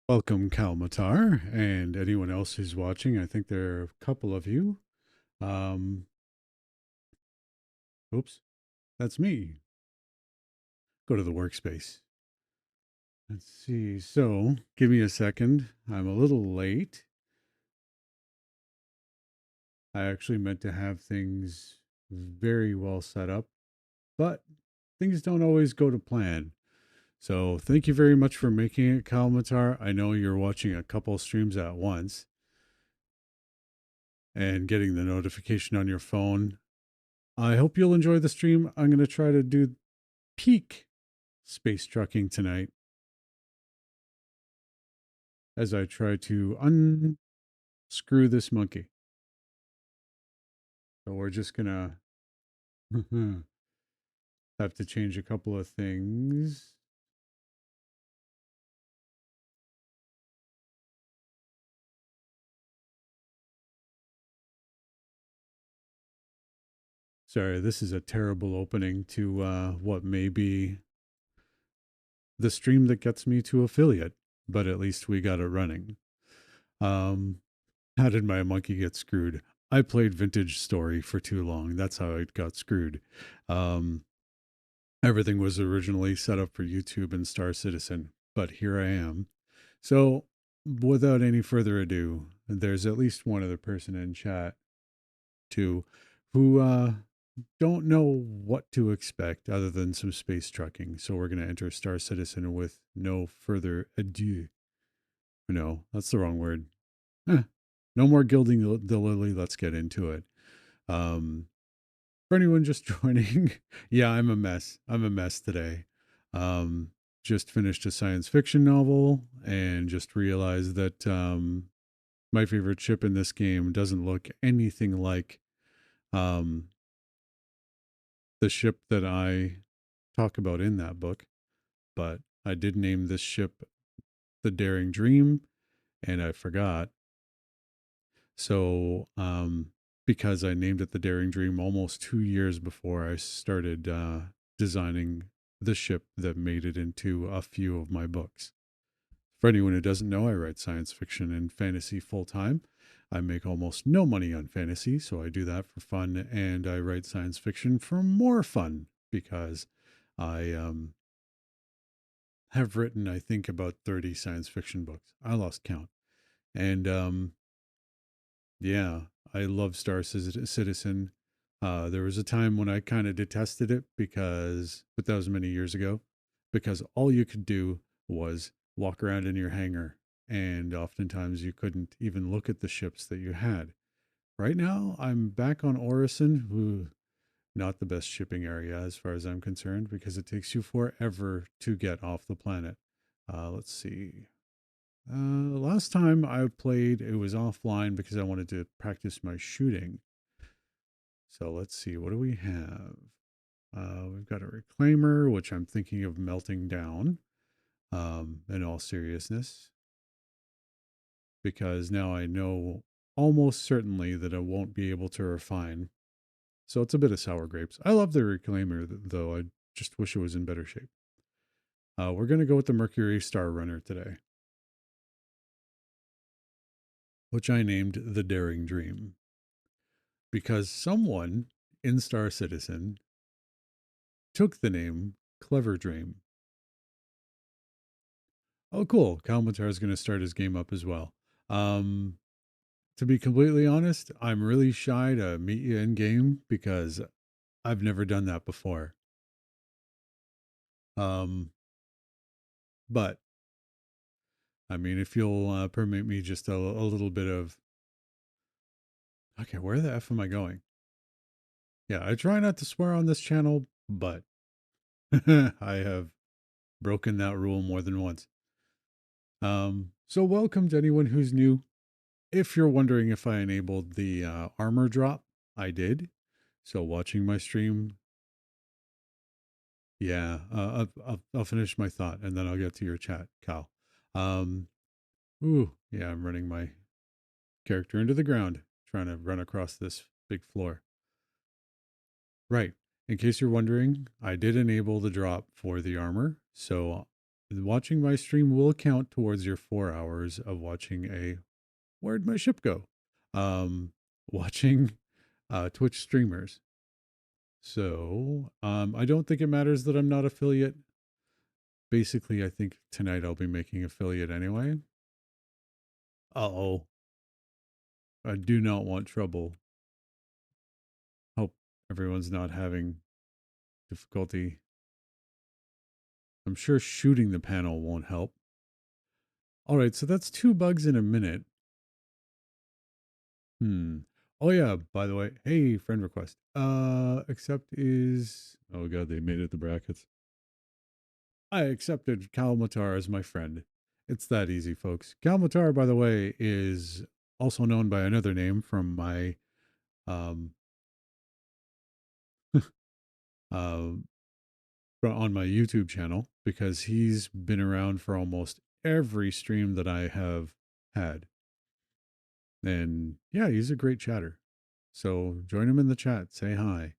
Welcome, Kalmatar, and anyone else who's watching. I think there are a couple of you. Um, oops, that's me. Go to the workspace. Let's see. So, give me a second. I'm a little late. I actually meant to have things very well set up, but things don't always go to plan. So, thank you very much for making it, Kalmatar. I know you're watching a couple streams at once and getting the notification on your phone. I hope you'll enjoy the stream. I'm going to try to do peak space trucking tonight as I try to unscrew this monkey. So we're just going to have to change a couple of things. Sorry, this is a terrible opening to what may be the stream that gets me to affiliate, but at least we got it running. Um, how did my monkey get screwed? I played Vintage Story for too long. That's how it got screwed. Um, Everything was originally set up for YouTube and Star Citizen, but here I am. So, without any further ado, there's at least one other person in chat too who don't know what to expect other than some space trucking. So we're going to enter Star Citizen with no further ado. No, that's the wrong word. Eh, no more gilding the lily. Let's get into it. Um, for anyone just joining, yeah, I'm a mess. I'm a mess today. Um, just finished a science fiction novel and just realized that my favorite ship in this game doesn't look anything like um, the ship that I talk about in that book. But I did name this ship the Daring Dream, and I forgot. So, because I named it the Daring Dream almost 2 years before I started designing the ship that made it into a few of my books. For anyone who doesn't know, I write science fiction and fantasy full time. I make almost no money on fantasy, so I do that for fun, and I write science fiction for more fun because I have written, I think, about 30 science fiction books. I lost count. And yeah, I love Citizen. There was a time when I kind of detested it but that was many years ago, because all you could do was walk around in your hangar, and oftentimes you couldn't even look at the ships that you had. Right now, I'm back on Orison, who not the best shipping area as far as I'm concerned, because it takes you forever to get off the planet. Let's see. Last time I played, it was offline because I wanted to practice my shooting. So let's see, what do we have? We've got a reclaimer, which I'm thinking of melting down, in all seriousness, because now I know almost certainly that I won't be able to refine. So it's a bit of sour grapes. I love the reclaimer, though. I just wish it was in better shape. We're going to go with the Mercury Star Runner today, which I named the Daring Dream, because someone in Star Citizen took the name Clever Dream. Oh, cool. Kalmatar is going to start his game up as well. Um, to be completely honest, I'm really shy to meet you in game because I've never done that before. Um, but I mean, if you'll permit me just a little bit of, okay, where the F am I going? Yeah, I try not to swear on this channel, but I have broken that rule more than once. So welcome to anyone who's new. If you're wondering if I enabled the armor drop, I did. So watching my stream, yeah, I'll finish my thought and then I'll get to your chat, Cal. Um, yeah, I'm running my character into the ground, trying to run across this big floor. Right. In case you're wondering, I did enable the drop for the armor. So watching my stream will count towards your 4 hours of watching a where'd my ship go? Um, watching Twitch streamers. So I don't think it matters that I'm not affiliate. Basically, I think tonight I'll be making affiliate anyway. Oh, I do not want trouble. Hope everyone's not having difficulty. I'm sure shooting the panel won't help. All right, so that's 2 bugs in a minute. Hmm. Oh yeah, by the way, hey, friend request. Accept is oh god, they made it the brackets. I accepted Kalmatar as my friend. It's that easy, folks. Kalmatar, by the way, is also known by another name from my um uh on my YouTube channel because he's been around for almost every stream that I have had. And yeah, he's a great chatter. So join him in the chat, say hi.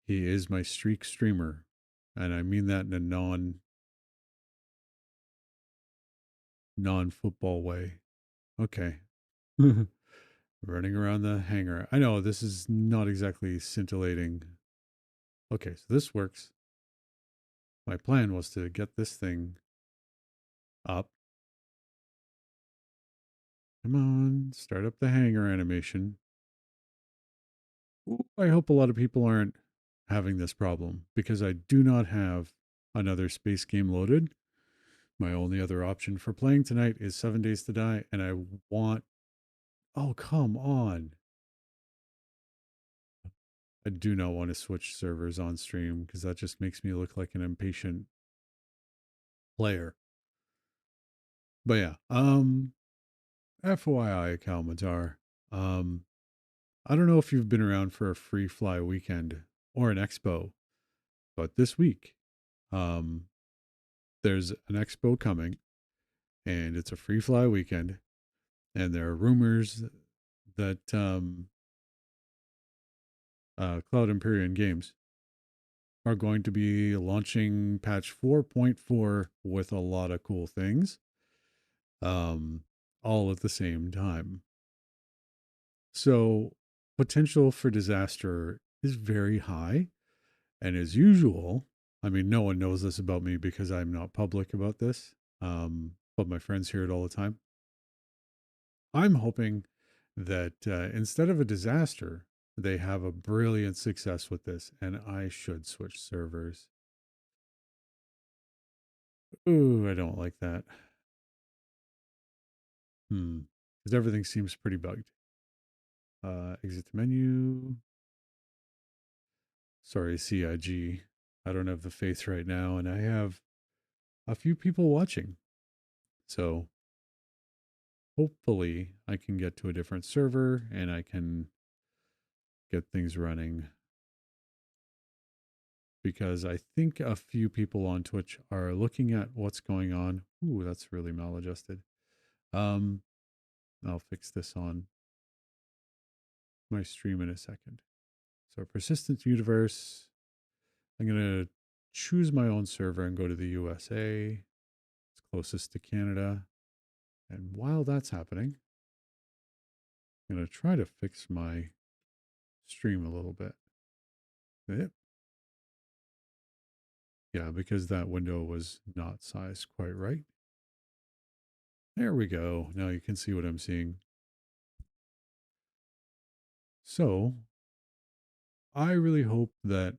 He is my streak streamer, and I mean that in a non football way. Okay. Running around the hangar. I know this is not exactly scintillating. Okay, so this works. My plan was to get this thing up. Come on, start up the hangar animation. Ooh, I hope a lot of people aren't having this problem because I do not have another space game loaded. My only other option for playing tonight is 7 Days to Die, and I want. Oh, come on. I do not want to switch servers on stream because that just makes me look like an impatient player. But yeah, FYI, Kalmatar. Um, I don't know if you've been around for a free fly weekend or an expo, but this week, um, there's an expo coming and it's a free fly weekend. And there are rumors that Cloud Imperium Games are going to be launching patch 4.4 with a lot of cool things, um, all at the same time. So potential for disaster is very high. And as usual, I mean, no one knows this about me because I'm not public about this, but my friends hear it all the time. I'm hoping that instead of a disaster, they have a brilliant success with this, and I should switch servers. Ooh, I don't like that. Because everything seems pretty bugged. Exit the menu. Sorry, CIG. I don't have the faith right now, and I have a few people watching. So hopefully I can get to a different server and I can get things running because I think a few people on Twitch are looking at what's going on. Ooh, that's really maladjusted. Um, I'll fix this on my stream in a second. So persistent universe. I'm going to choose my own server and go to the USA. It's closest to Canada. And while that's happening, I'm going to try to fix my stream a little bit. Yep. Yeah, because that window was not sized quite right. There we go. Now you can see what I'm seeing. So I really hope that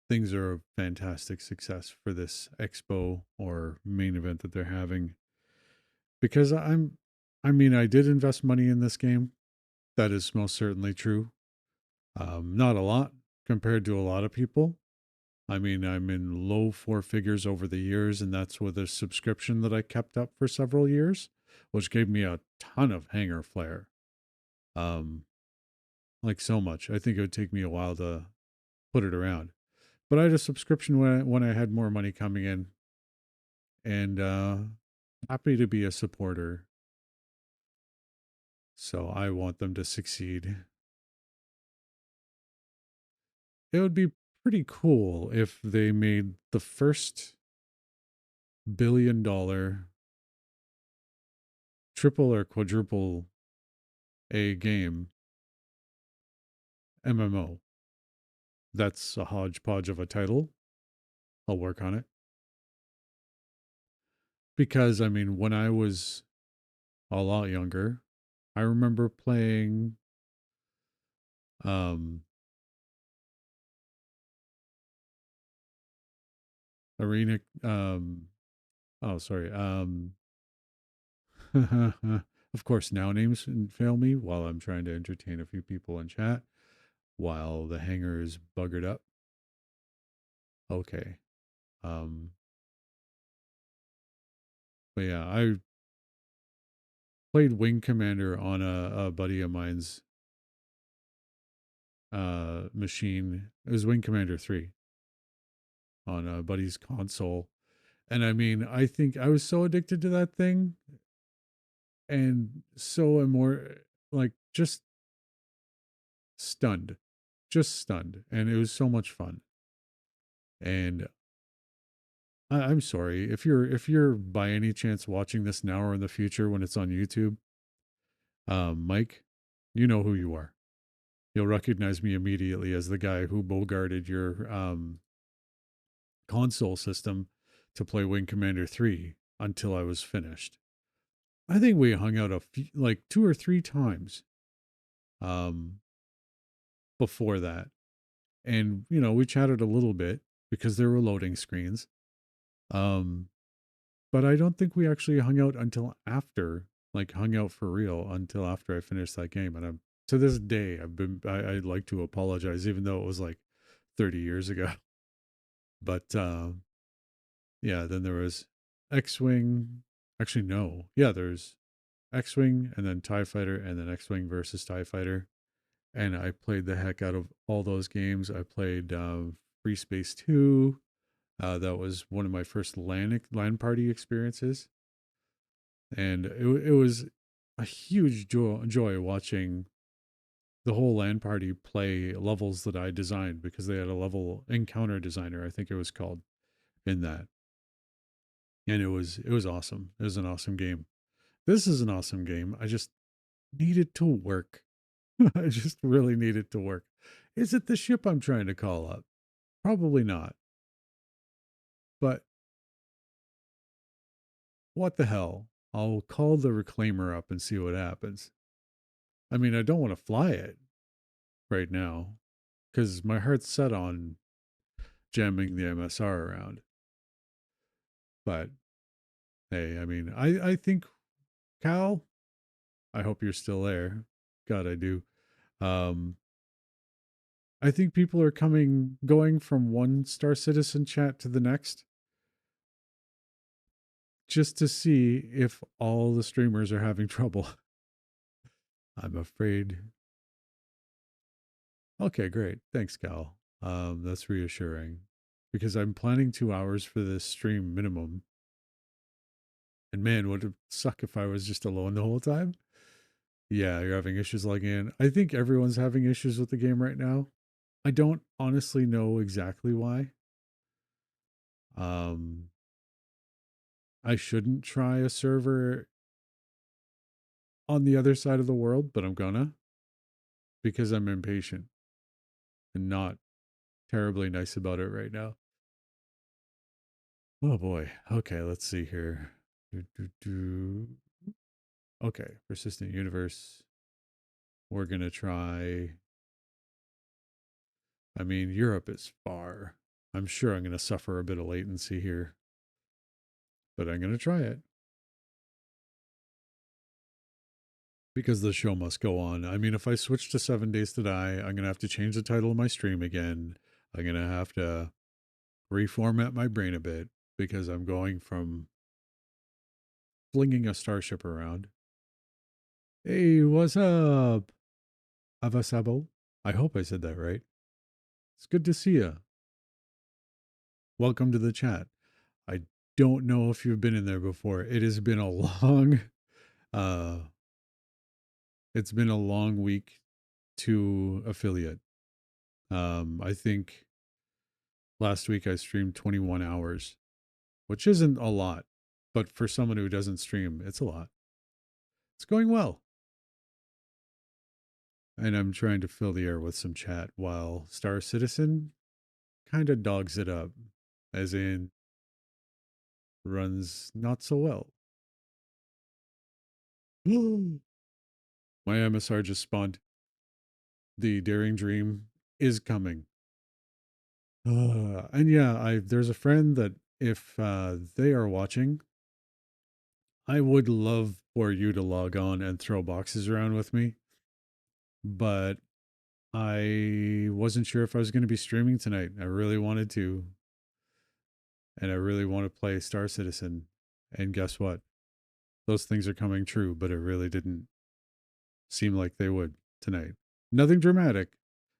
things are a fantastic success for this expo or main event that they're having. Because I mean, I did invest money in this game. That is most certainly true. Not a lot compared to a lot of people. I mean, I'm in low 4 figures over the years, and that's with a subscription that I kept up for several years, which gave me a ton of hanger flair. Um, like so much. I think it would take me a while to put it around. But I had a subscription when I had more money coming in, and happy to be a supporter. So I want them to succeed. It would be pretty cool if they made the first $1 billion triple or quadruple A game MMO. That's a hodgepodge of a title. I'll work on it. Because, I mean, when I was a lot younger, I remember playing um, Arena. Oh, sorry. Of course, now names fail me while I'm trying to entertain a few people in chat while the hanger is buggered up. Okay. Um, but yeah, I played Wing Commander on a buddy of mine's machine. It was Wing Commander 3 on a buddy's console. And I mean, I think I was so addicted to that thing and so more like stunned, just stunned. And it was so much fun. And I'm sorry if you're by any chance watching this now or in the future when it's on YouTube, Mike, you know who you are. You'll recognize me immediately as the guy who bogarted your console system to play Wing Commander 3 until I was finished. I think we hung out like 2 or 3 times um, before that. And, you know, we chatted a little bit because there were loading screens. Um, but I don't think we actually hung out until after, like hung out for real until after I finished that game. And I'm to this day, I'd like to apologize, even though it was like 30 years ago. But yeah, then there was X Wing. Actually, no. Yeah, there's X Wing and then TIE Fighter and then X Wing versus TIE Fighter. And I played the heck out of all those games. I played Free Space 2. That was one of my first LAN party experiences. And it was a huge joy watching the whole LAN party play levels that I designed because they had a level encounter designer, I think it was called, in that. And it was awesome. It was an awesome game. This is an awesome game. I just needed to work. I just really needed to work. Is it the ship I'm trying to call up? Probably not. But what the hell? I'll call the reclaimer up and see what happens. I mean, I don't want to fly it right now because my heart's set on jamming the MSR around. But hey, I mean, I think, Cal, I hope you're still there. God, I do. Um, I think people are going from one Star Citizen chat to the next just to see if all the streamers are having trouble. I'm afraid. Okay, great. Thanks, Cal. That's reassuring because I'm planning 2 hours for this stream minimum. And man, would it suck if I was just alone the whole time? Yeah, you're having issues logging in. I think everyone's having issues with the game right now. I don't honestly know exactly why. Um, I shouldn't try a server on the other side of the world, but I'm gonna because I'm impatient and not terribly nice about it right now. Oh boy. Okay, let's see here. Okay, persistent universe. We're gonna try. I mean, Europe is far. I'm sure I'm gonna suffer a bit of latency here, but I'm gonna try it because the show must go on. I mean, if I switch to 7 Days to Die, I'm gonna have to change the title of my stream again. I'm gonna have to reformat my brain a bit because I'm going from flinging a starship around. Hey, what's up, Avasabo? I hope I said that right. It's good to see you. Welcome to the chat. I don't know if you've been in there before. It has been a long, uh, it's been a long week to affiliate. I think Last week I streamed 21 hours, which isn't a lot, but for someone who doesn't stream, it's a lot. It's going well. And I'm trying to fill the air with some chat while Star Citizen kind of dogs it up, as in runs not so well. My MSR just spawned. The Daring Dream is coming. And yeah, I there's a friend that if they are watching, I would love for you to log on and throw boxes around with me, but I wasn't sure if I was going to be streaming tonight. I really wanted to, and I really want to play Star Citizen. And guess what? Those things are coming true, but it really didn't seem like they would tonight. Nothing dramatic.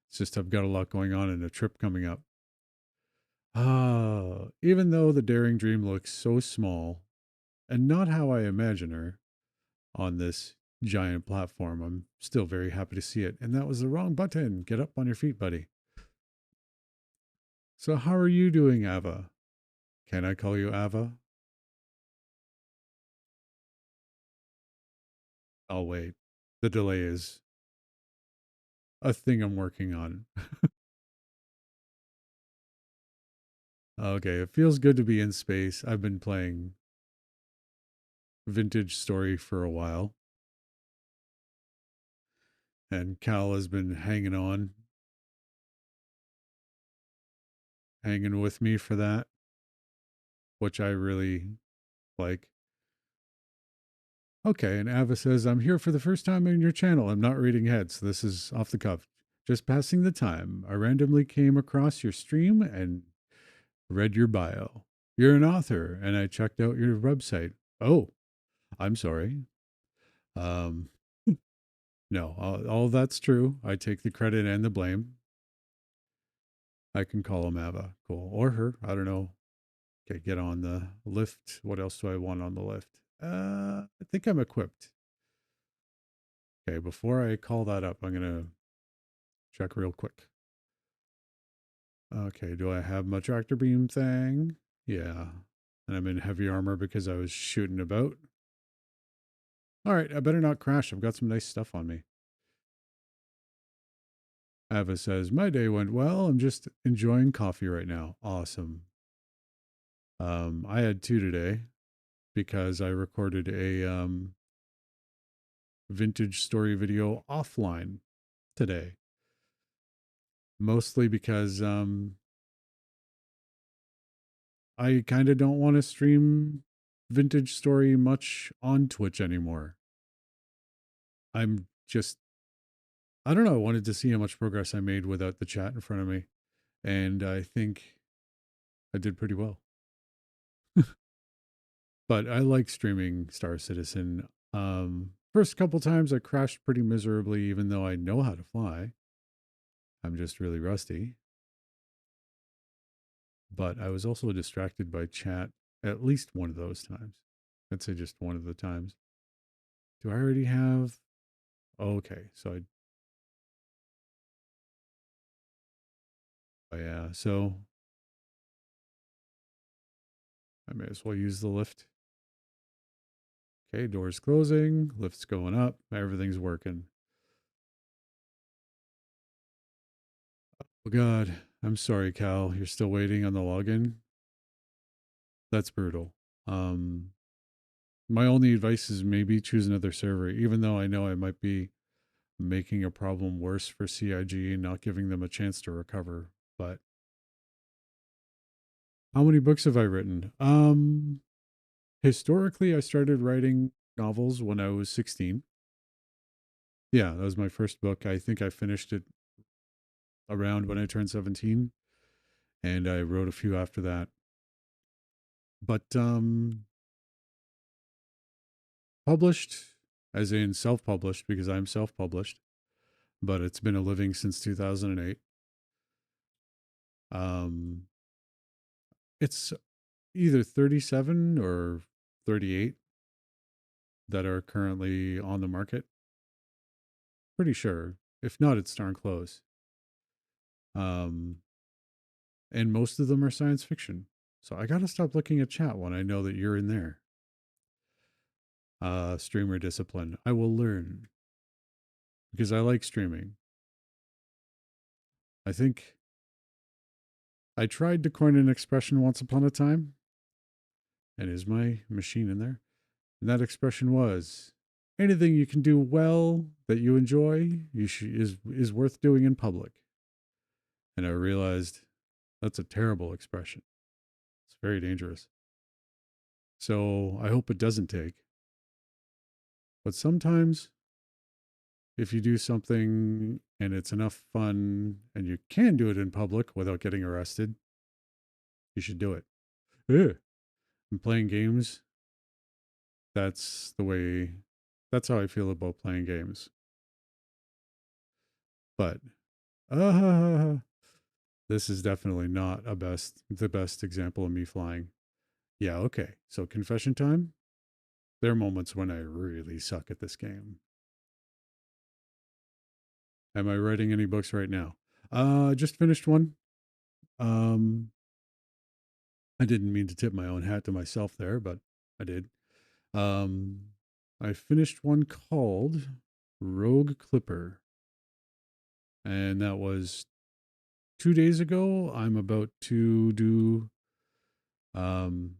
It's just I've got a lot going on and a trip coming up. Ah, even though the Daring Dream looks so small and not how I imagine her on this giant platform, I'm still very happy to see it. And that was the wrong button. Get up on your feet, buddy. So, how are you doing, Ava? Can I call you Ava? I'll wait. The delay is a thing I'm working on. Okay, it feels good to be in space. I've been playing Vintage Story for a while, and Cal has been hanging with me for that, which I really like. Okay, and Ava says, I'm here for the first time on your channel. I'm not reading heads. This is off the cuff. Just passing the time. I randomly came across your stream and read your bio. You're an author, and I checked out your website. Oh, I'm sorry. Um, no, all that's true. I take the credit and the blame. I can call him Ava. Cool. Or her. I don't know. Okay, get on the lift. What else do I want on the lift? I think I'm equipped. Okay, before I call that up, I'm going to check real quick. Okay, do I have my tractor beam thing? Yeah. And I'm in heavy armor because I was shooting about. All right, I better not crash. I've got some nice stuff on me. Ava says, my day went well. I'm just enjoying coffee right now. Awesome. I had two today because I recorded a vintage story video offline today. Mostly because I kind of don't want to stream vintage story much on Twitch anymore. I'm just, I don't know. I wanted to see how much progress I made without the chat in front of me. And I think I did pretty well. But I like streaming Star Citizen. First couple times I crashed pretty miserably, even though I know how to fly. I'm just really rusty. But I was also distracted by chat at least one of those times. I'd say just one of the times. Do I already have? Okay, so yeah, so I may as well use the lift. Okay, doors closing, lift's going up, everything's working. Oh God, I'm sorry, Cal. You're still waiting on the login. That's brutal. Um, my only advice is maybe choose another server, even though I know I might be making a problem worse for CIG and not giving them a chance to recover. But how many books have I written? Historically, I started writing novels when I was 16. Yeah, that was my first book. I think I finished it around when I turned 17, and I wrote a few after that. But published, as in self-published, because I'm self-published, but it's been a living since 2008. Um, it's either 37 or 38 that are currently on the market. Pretty sure. If not, it's darn close. Um, and most of them are science fiction. So I got to stop looking at chat when I know that you're in there. Streamer discipline. I will learn because I like streaming. I think I tried to coin an expression once upon a time. And is my machine in there? And that expression was anything you can do well that you enjoy, is worth doing in public. And I realized that's a terrible expression. It's very dangerous. So I hope it doesn't take. But sometimes if you do something and it's enough fun and you can do it in public without getting arrested, you should do it. Ugh. And playing games, that's the way, that's how I feel about playing games. But uh, this is definitely not the best example of me flying. Yeah, okay. So confession time. There are moments when I really suck at this game. Am I writing any books right now? Just finished one. Um, I didn't mean to tip my own hat to myself there, but I did. Um, I finished one called Rogue Clipper, and that was 2 days ago. I'm about to do um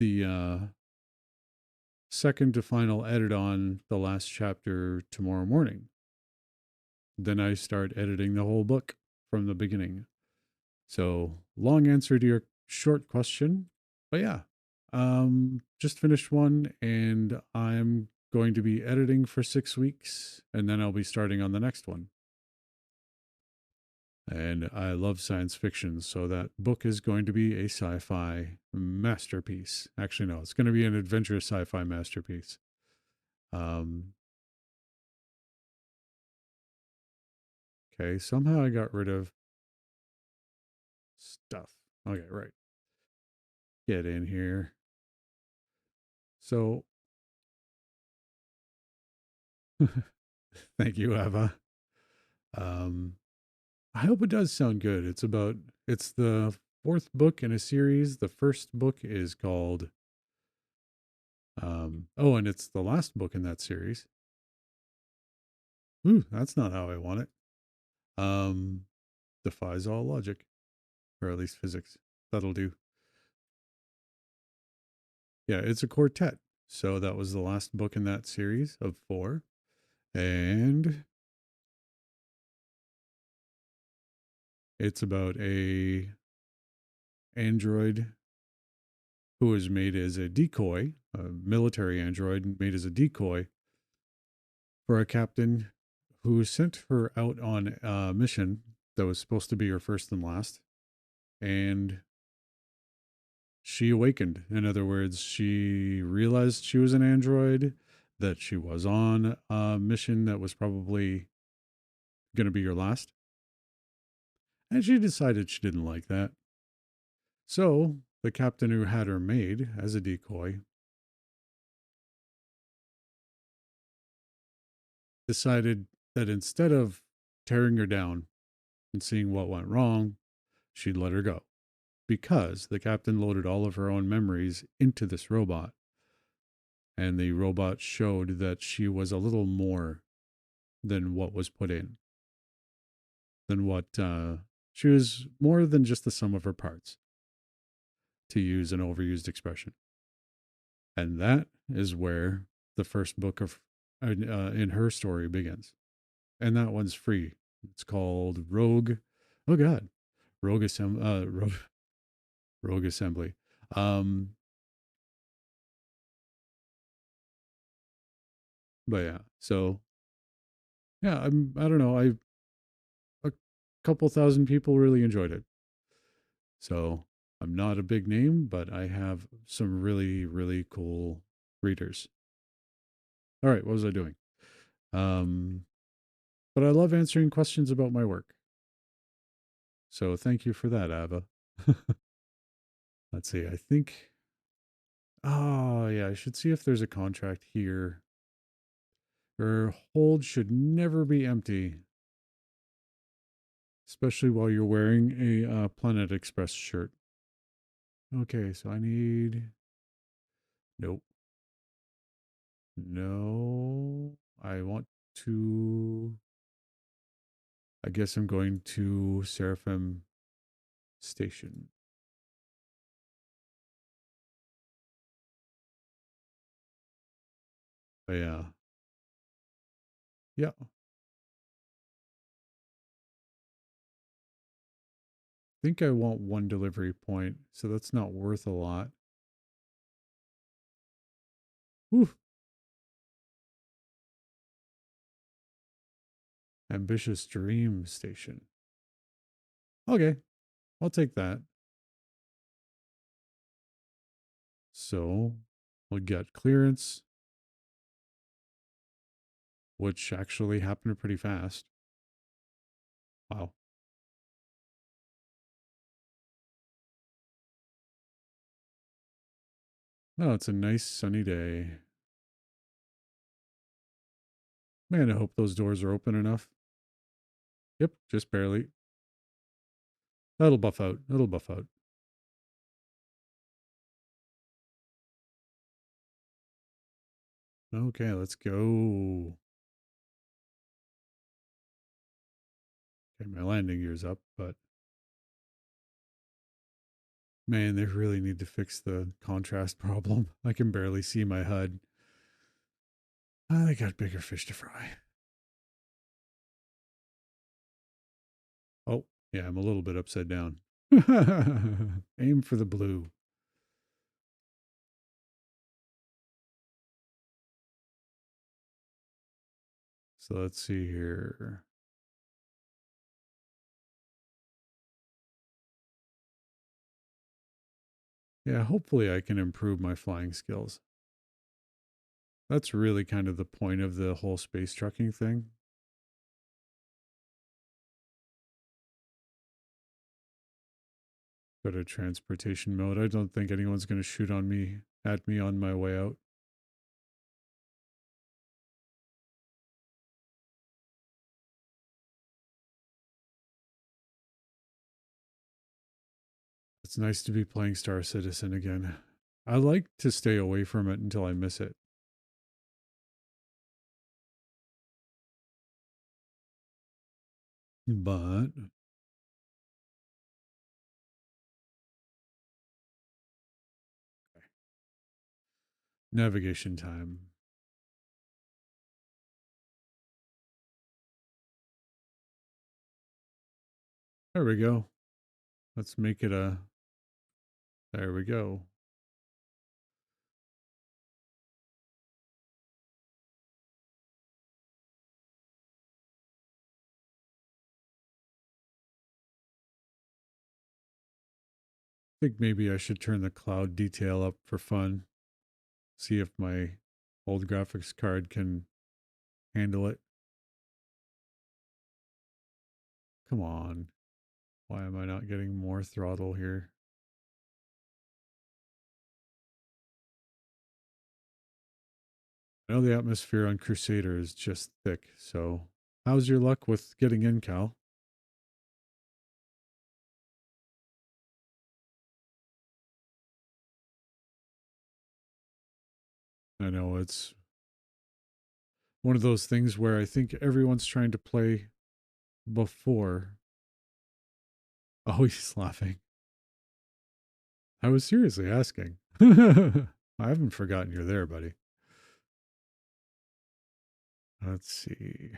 the second to final edit on the last chapter tomorrow morning. Then I start editing the whole book from the beginning. So, long answer to your short question. But yeah, just finished one and I'm going to be editing for 6 weeks and then I'll be starting on the next one. And I love science fiction, so that book is going to be a sci fi masterpiece. Actually, no, it's going to be an adventurous sci fi masterpiece. Um, okay, somehow I got rid of stuff. Okay, right. Get in here. So, thank you, Eva. Um, I hope it does sound good. It's the fourth book in a series. The first book is called, oh, and it's the last book in that series. Ooh, that's not how I want it. Um, defies all logic, or at least physics. That'll do. Yeah, it's a quartet. So that was the last book in that series of four. And it's about a android who was made as a decoy, a military android made as a decoy for a captain who sent her out on a mission that was supposed to be her first and last. And she awakened. In other words, she realized she was an android, that she was on a mission that was probably going to be her last. And she decided she didn't like that. So the captain who had her made as a decoy decided that instead of tearing her down and seeing what went wrong, she'd let her go because the captain loaded all of her own memories into this robot. And the robot showed that she was a little more than what was put in, than what she was more than just the sum of her parts, to use an overused expression. And that is where the first book of in her story begins. And that one's free. It's called Rogue. Oh God, Rogue Assembly. Rogue Assembly. Um, but yeah, so yeah, I don't know. A couple thousand people really enjoyed it. So I'm not a big name, but I have some really, really cool readers. All right, what was I doing? Um, but I love answering questions about my work. So thank you for that, Ava. Let's see. I think, oh, yeah, I should see if there's a contract here. Her hold should never be empty. especially while you're wearing a Planet Express shirt. Okay, so I need. Nope. No. I want to. I guess I'm going to Seraphim Station. Oh, yeah. Yeah. I think I want one delivery point, so that's not worth a lot. Whew. Ambitious Dream Station. Okay, I'll take that. So we'll get clearance, which actually happened pretty fast. Wow. Oh, it's a nice sunny day. Man, I hope those doors are open enough. Yep, just barely. That'll buff out. That'll buff out. Okay, let's go. Okay, my landing gear's up, but man, they really need to fix the contrast problem. I can barely see my HUD. I got bigger fish to fry. Oh, yeah, I'm a little bit upside down. Aim for the blue. So let's see here. Yeah, hopefully I can improve my flying skills. That's really kind of the point of the whole space trucking thing. Go to transportation mode. I don't think anyone's going to shoot on me at me on my way out. It's nice to be playing Star Citizen again. I like to stay away from it until I miss it. But navigation time. There we go. Let's make it a. There we go. I think maybe I should turn the cloud detail up for fun. See if my old graphics card can handle it. Come on. Why am I not getting more throttle here? I know the atmosphere on Crusader is just thick, so how's your luck with getting in, Cal? I know it's one of those things where I think everyone's trying to play before. Oh, he's laughing. I was seriously asking. I haven't forgotten you're there, buddy. Let's see.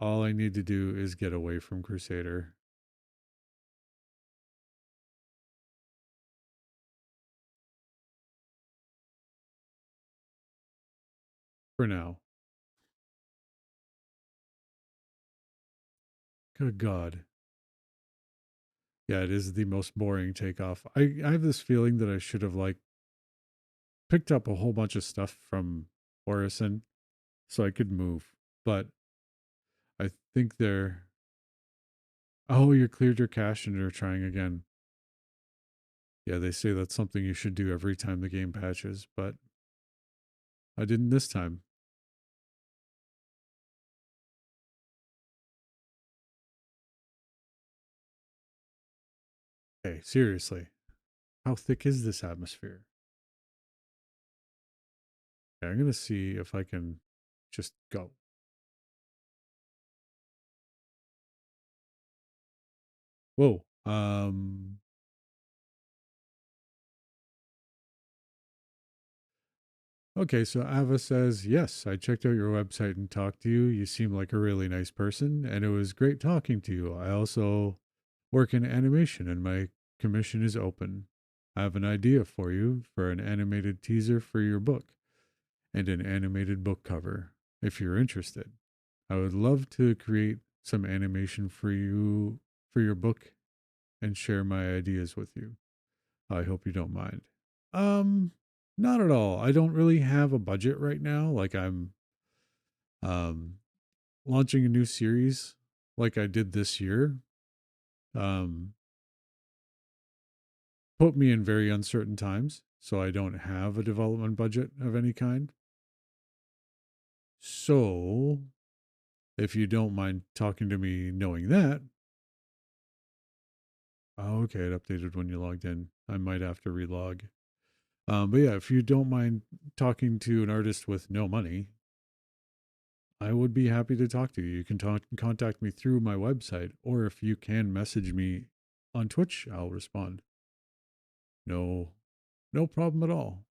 All I need to do is get away from Crusader for now. Good God. Yeah, it is the most boring takeoff. I have this feeling that I should have like picked up a whole bunch of stuff from Orison so I could move. But I think they're. Oh, you cleared your cache and you're trying again. Yeah, they say that's something you should do every time the game patches, but I didn't this time. Okay, seriously. How thick is this atmosphere? Okay, I'm going to see if I can just go. Whoa. Okay, so Ava says, yes, I checked out your website and talked to you. You seem like a really nice person, and it was great talking to you. I also work in animation, and my commission is open. I have an idea for you for an animated teaser for your book and an animated book cover, if you're interested. I would love to create some animation for you for your book and share my ideas with you. I hope you don't mind. Um, Not at all. I don't really have a budget right now. Like um launching a new series like I did this year. Um Put me in very uncertain times, so I don't have a development budget of any kind. So, if you don't mind talking to me knowing that, oh, okay, it updated when you logged in. I might have to relog. But yeah, if you don't mind talking to an artist with no money, I would be happy to talk to you. You can contact me through my website, or if you can message me on Twitch, I'll respond. No, no problem at all.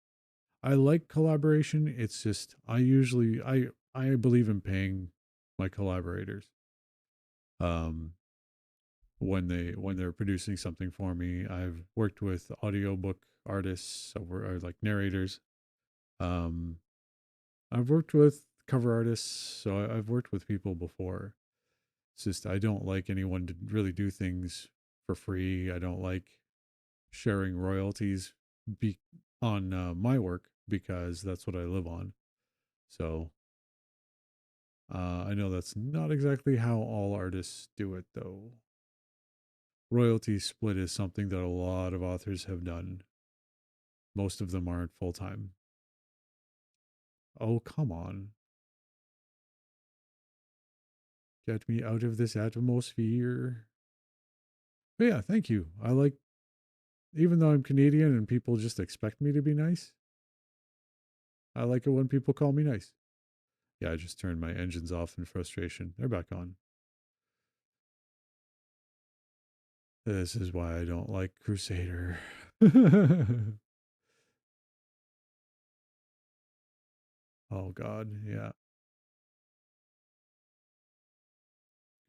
I like collaboration. It's just I believe in paying my collaborators. Um, when they're producing something for me, I've worked with audiobook artists or like narrators. Um, I've worked with cover artists, so I've worked with people before. It's just I don't like anyone to really do things for free. I don't like sharing royalties be on my work because that's what I live on. So I know that's not exactly how all artists do it, though. Royalty split is something that a lot of authors have done. Most of them aren't full time. Oh, come on. Get me out of this atmosphere. But yeah, thank you. I like, even though I'm Canadian and people just expect me to be nice, I like it when people call me nice. Yeah, I just turned my engines off in frustration. They're back on. This is why I don't like Crusader. Oh, God. Yeah.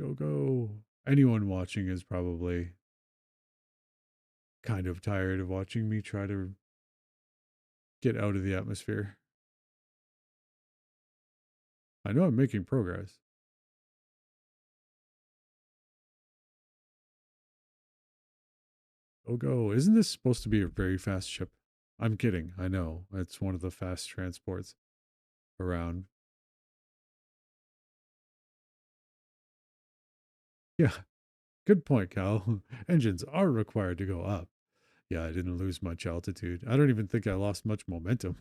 Go, go. Anyone watching is probably kind of tired of watching me try to get out of the atmosphere. I know I'm making progress. Go, go. Isn't this supposed to be a very fast ship? I'm kidding. I know. It's one of the fast transports around. Yeah, good point, Cal. Engines are required to go up. Yeah, I didn't lose much altitude. I don't even think I lost much momentum.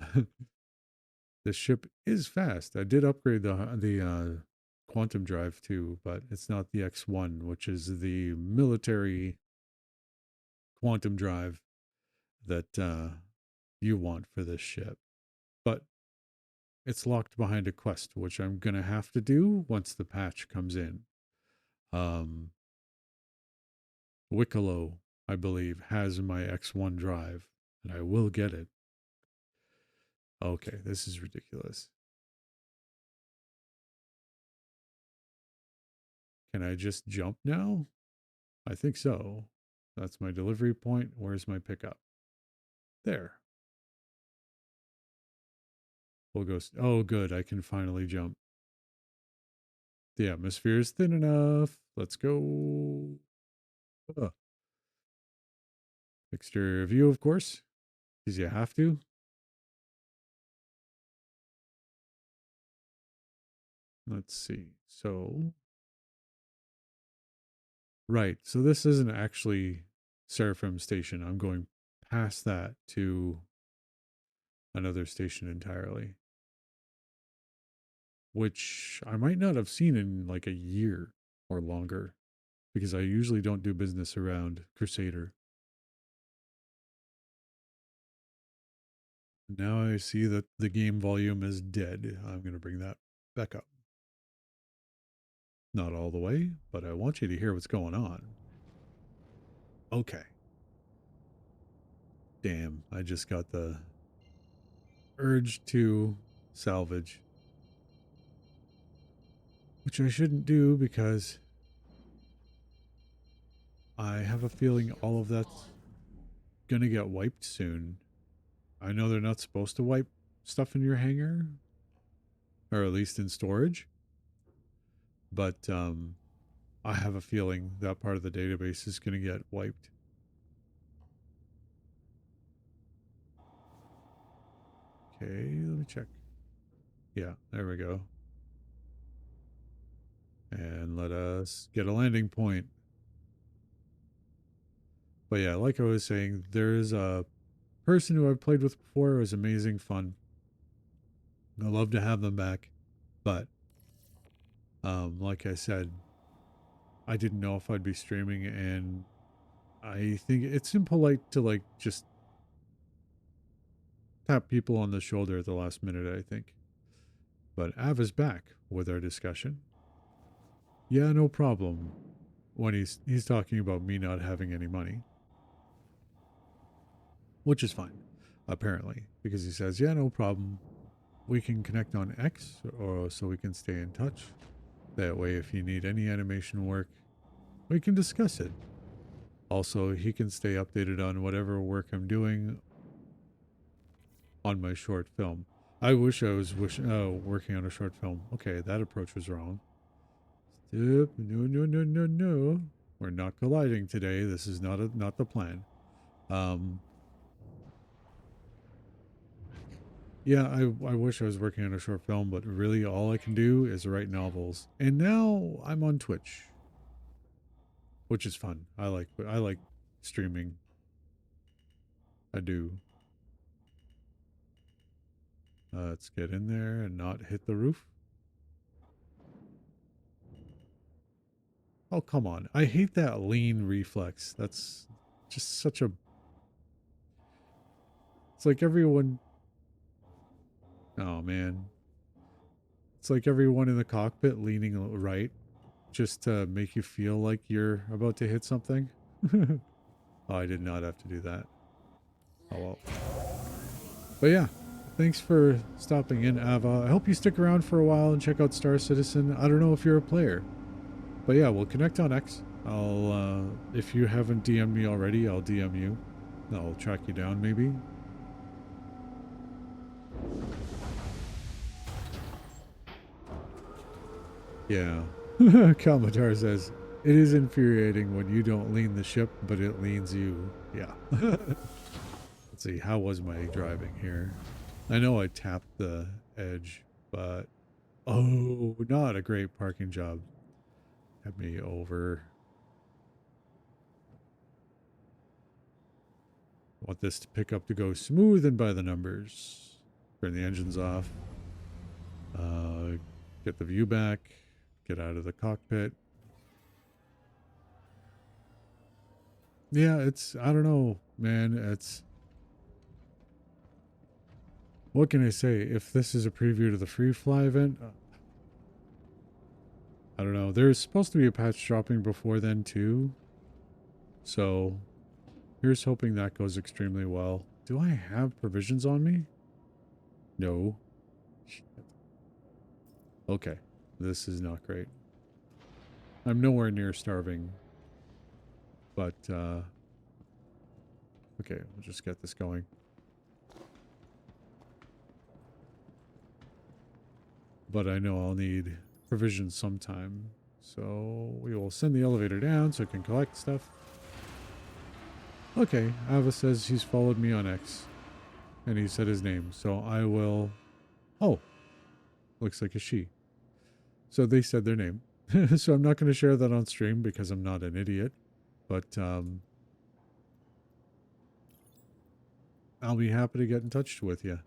This ship is fast. I did upgrade the quantum drive too, but it's not the X1, which is the military quantum drive that you want for this ship. But it's locked behind a quest, which I'm gonna have to do once the patch comes in. Um, Wicklow, I believe, has my X1 drive, and I will get it. Okay, this is ridiculous. Can I just jump now? I think so. That's my delivery point. Where's my pickup? There. We'll go. Oh, good. I can finally jump. The atmosphere is thin enough. Let's go. Ugh. Exterior view, of course, because you have to. Let's see. So, right. So this isn't actually Seraphim Station. I'm going past that to another station entirely, which I might not have seen in like a year or longer because I usually don't do business around Crusader. Now I see that the game volume is dead. I'm going to bring that back up. Not all the way, but I want you to hear what's going on. Okay. Damn, I just got the urge to salvage, which I shouldn't do because I have a feeling all of that's going to get wiped soon. I know they're not supposed to wipe stuff in your hangar, or at least in storage, but I have a feeling that part of the database is going to get wiped. Okay, let me check. Yeah, there we go. And let us get a landing point. But yeah, like I was saying, there's a person who I've played with before. It was amazing fun. I love to have them back. But like I said, I didn't know if I'd be streaming, and I think it's impolite to like just tap people on the shoulder at the last minute, I think. But Ava's back with our discussion. Yeah, no problem. When he's talking about me not having any money, which is fine, apparently, because he says, "Yeah, no problem. We can connect on X, or so we can stay in touch. That way, if you need any animation work, we can discuss it. Also, he can stay updated on whatever work I'm doing on my short film. I wish I was working on a short film. Okay, that approach was wrong. Stop. No, no, no, no, no. We're not colliding today. This is not the plan. Um, yeah, I wish I was working on a short film, but really all I can do is write novels. And now I'm on Twitch, which is fun. I like streaming. I do. Let's get in there and not hit the roof. Oh, come on. I hate that lean reflex. That's just such a... It's like everyone... Oh, man. It's like everyone in the cockpit leaning right just to make you feel like you're about to hit something. Oh, I did not have to do that. Oh, well. But yeah, thanks for stopping in, Ava. I hope you stick around for a while and check out Star Citizen. I don't know if you're a player. But yeah, we'll connect on X. If you haven't DM'd me already, I'll DM you. I'll track you down, maybe. Yeah. Kalmatar says, it is infuriating when you don't lean the ship, but it leans you. Yeah. Let's see, how was my driving here? I know I tapped the edge, but... Oh, not a great parking job. Have me over. Want this to pick up to go smooth and by the numbers. Turn the engines off. Get the view back. Get out of the cockpit. Yeah, I don't know, man. What can I say? If this is a preview to the free fly event, I don't know. There's supposed to be a patch dropping before then too. So here's hoping that goes extremely well. Do I have provisions on me? No. Okay. This is not great. I'm nowhere near starving. But, okay, we'll just get this going. But I know I'll need provisions sometime. So we will send the elevator down so it can collect stuff. Okay, Ava says he's followed me on X. And he said his name. So I will... Oh, looks like a she. So they said their name. So I'm not going to share that on stream because I'm not an idiot. But I'll be happy to get in touch with you.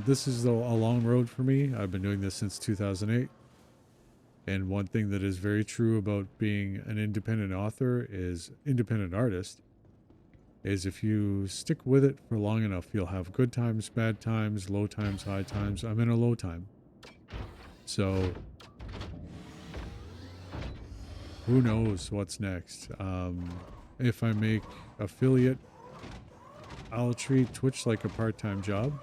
This is a long road for me. I've been doing this since 2008. And one thing that is very true about being an independent author is independent artist is if you stick with it for long enough, you'll have good times, bad times, low times, high times. I'm in a low time. So who knows what's next? If I make affiliate, I'll treat Twitch like a part-time job.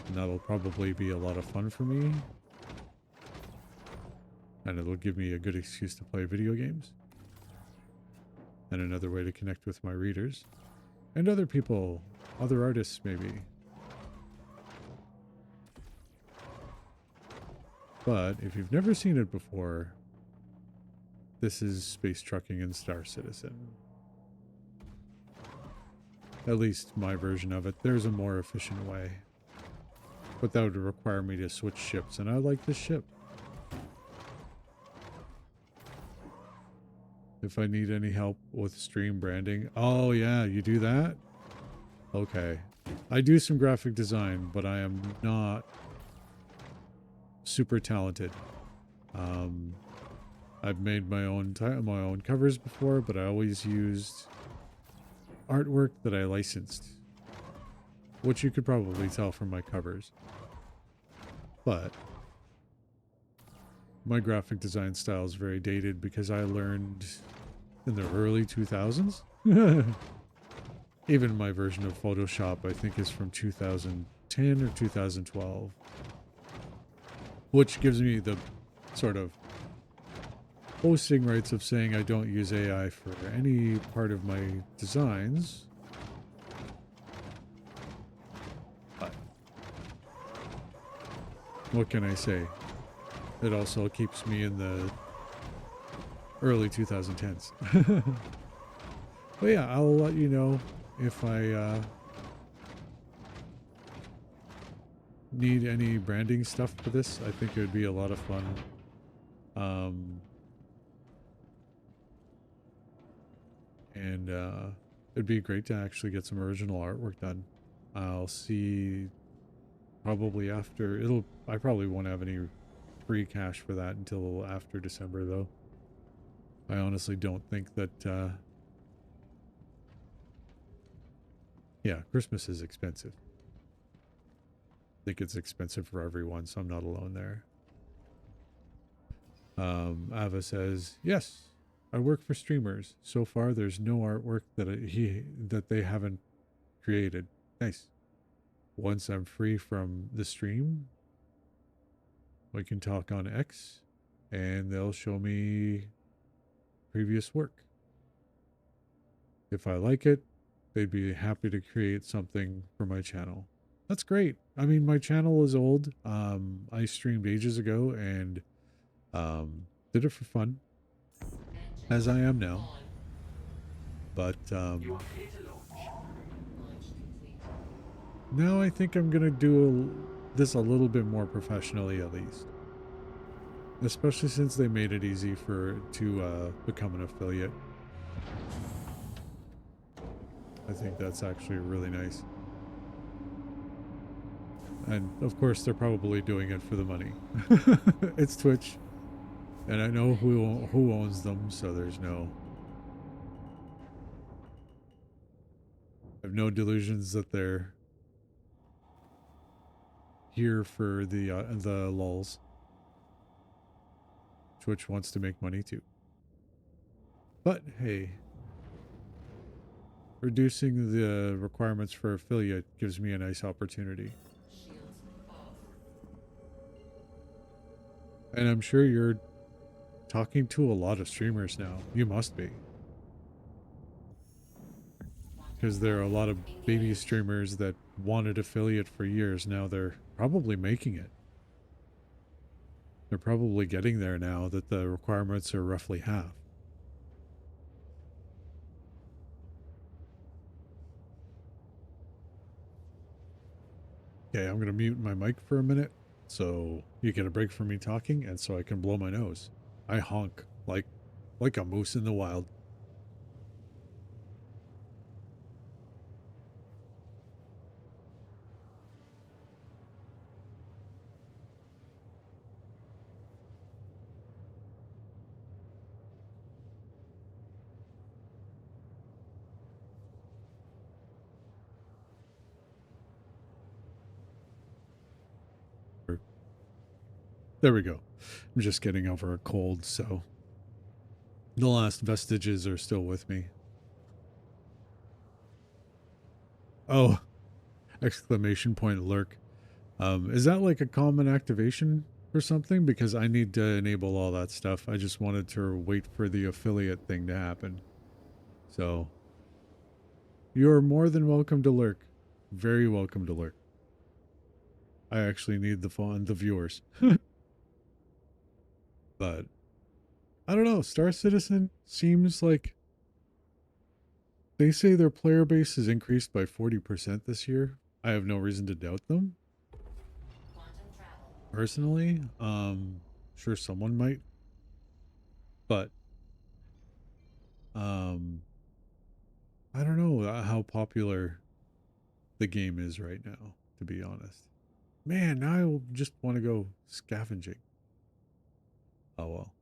And that'll probably be a lot of fun for me. And it'll give me a good excuse to play video games. And another way to connect with my readers. And other people, other artists maybe. But if you've never seen it before, this is Space Trucking in Star Citizen. At least my version of it. There's a more efficient way. But that would require me to switch ships, and I like this ship. If I need any help with stream branding. Oh yeah, you do that? Okay. I do some graphic design, but I am not super talented. I've made my own covers before, but I always used artwork that I licensed, which you could probably tell from my covers. But my graphic design style is very dated because I learned in the early 2000s. Even my version of Photoshop, I think, is from 2010 or 2012. Which gives me the sort of hosting rights of saying I don't use AI for any part of my designs. But what can I say? It also keeps me in the early 2010s. But yeah, I'll let you know if I need any branding stuff for this. I think it would be a lot of fun. And it'd be great to actually get some original artwork done. I'll see probably after I probably won't have any free cash for that until after December though. I honestly don't think that yeah, Christmas is expensive. I think it's expensive for everyone, so I'm not alone there. Ava says, yes, I work for streamers. So far, there's no artwork that they haven't created. Nice. Once I'm free from the stream, we can talk on X, and they'll show me previous work. If I like it, they'd be happy to create something for my channel. That's great. I mean, my channel is old. I streamed ages ago and did it for fun, as I am now. But now I think I'm gonna do this a little bit more professionally, at least. Especially since they made it easy to become an affiliate. I think that's actually really nice. And of course, they're probably doing it for the money. It's Twitch, and I know who owns them, so there's no. I have no delusions that they're here for the lulz. Twitch wants to make money too. But hey, reducing the requirements for affiliate gives me a nice opportunity. And I'm sure you're talking to a lot of streamers now. You must be. Because there are a lot of baby streamers that wanted affiliate for years. Now they're probably making it. They're probably getting there now that the requirements are roughly half. Okay, I'm going to mute my mic for a minute so you get a break from me talking and so I can blow my nose. I honk like a moose in the wild. There we go. I'm just getting over a cold, so the last vestiges are still with me. Oh, exclamation point lurk. Is that like a common activation or something? Because I need to enable all that stuff. I just wanted to wait for the affiliate thing to happen. So you're more than welcome to lurk. Very welcome to lurk. I actually need the viewers. But I don't know. Star Citizen seems like they say their player base has increased by 40% this year. I have no reason to doubt them. Personally, sure someone might, but um I don't know how popular the game is right now, to be honest. Man, now I just want to go scavenging. Oh well.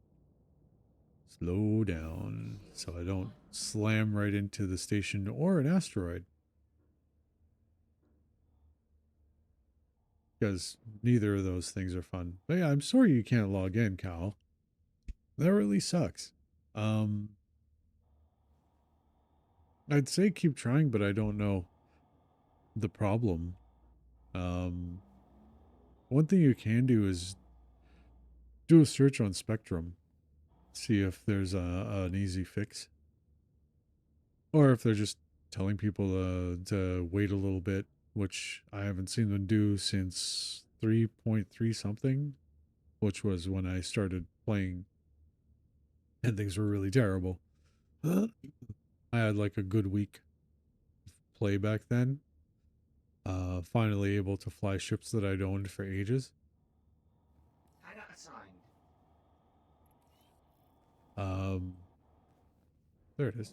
Slow down so I don't slam right into the station or an asteroid. Because neither of those things are fun. But yeah, I'm sorry you can't log in, Cal. That really sucks. Um, I'd say keep trying, but I don't know the problem. Um, one thing you can do is do a search on Spectrum, see if there's an easy fix, or if they're just telling people to wait a little bit, which I haven't seen them do since 3.3 something, which was when I started playing and things were really terrible. I had like a good week play back then. Finally able to fly ships that I'd owned for ages. Um, there it is.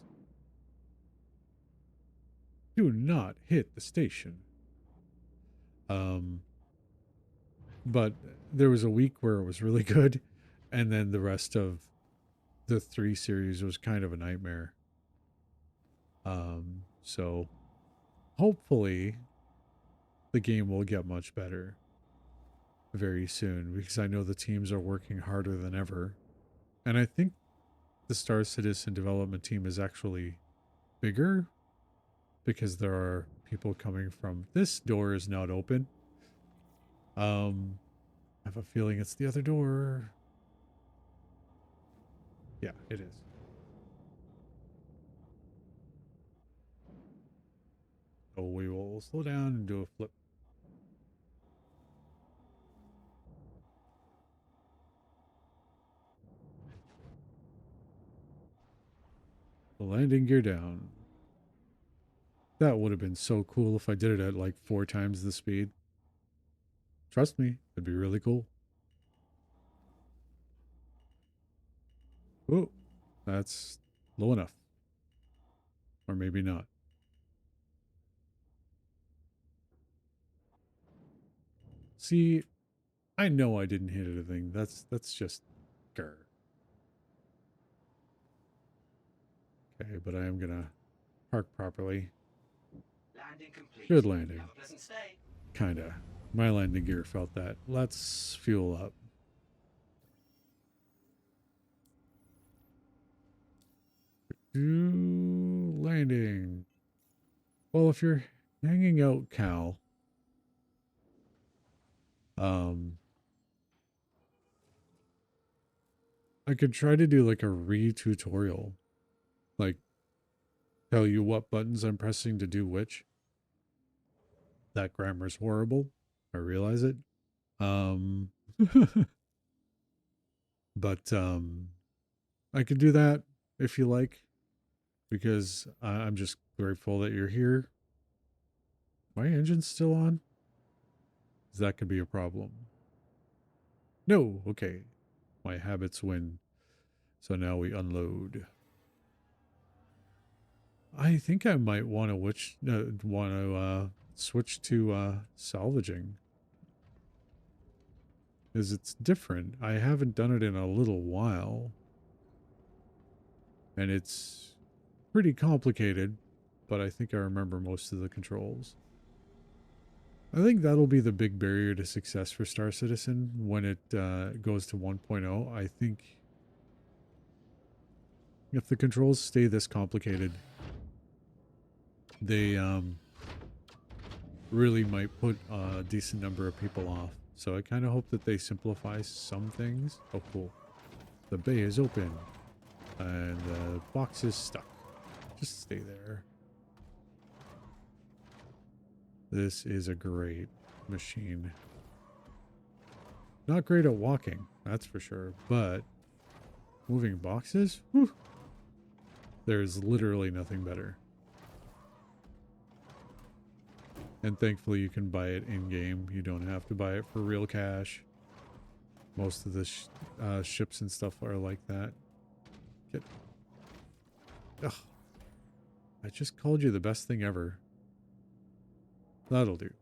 Do not hit the station. Um, but there was a week where it was really good, and then the rest of the 3 series was kind of a nightmare. So hopefully the game will get much better very soon because I know the teams are working harder than ever. And I think the Star Citizen development team is actually bigger because there are people coming from this door is not open. I have a feeling it's the other door. Yeah, it is. So we will slow down and do a flip. The landing gear down. That would have been so cool if I did it at like 4 times the speed. Trust me, it'd be really cool. Oh, that's low enough. Or maybe not. See, I know I didn't hit anything. That's just grr. Okay, but I am gonna park properly. Landing complete. Good landing. Have a pleasant stay. Kinda. My landing gear felt that. Let's fuel up. Landing. Well, if you're hanging out, Cal, um, I could try to do like a re-tutorial. Like, tell you what buttons I'm pressing to do which. That grammar's horrible. I realize it. Um, but I could do that if you like, because I'm just grateful that you're here. My engine's still on? 'Cause that could be a problem. No, okay. My habits win. So now we unload. I think I might want to switch to salvaging. Because it's different. I haven't done it in a little while. And it's pretty complicated, but I think I remember most of the controls. I think that'll be the big barrier to success for Star Citizen when it goes to 1.0. I think if the controls stay this complicated, they really might put a decent number of people off. So I kind of hope that they simplify some things. Oh, cool. The bay is open and the box is stuck. Just stay there. This is a great machine. Not great at walking, that's for sure, but moving boxes? Whew, there's literally nothing better. And thankfully you can buy it in-game. You don't have to buy it for real cash. Most of the ships and stuff are like that. Get... Ugh. I just called you the best thing ever. That'll do.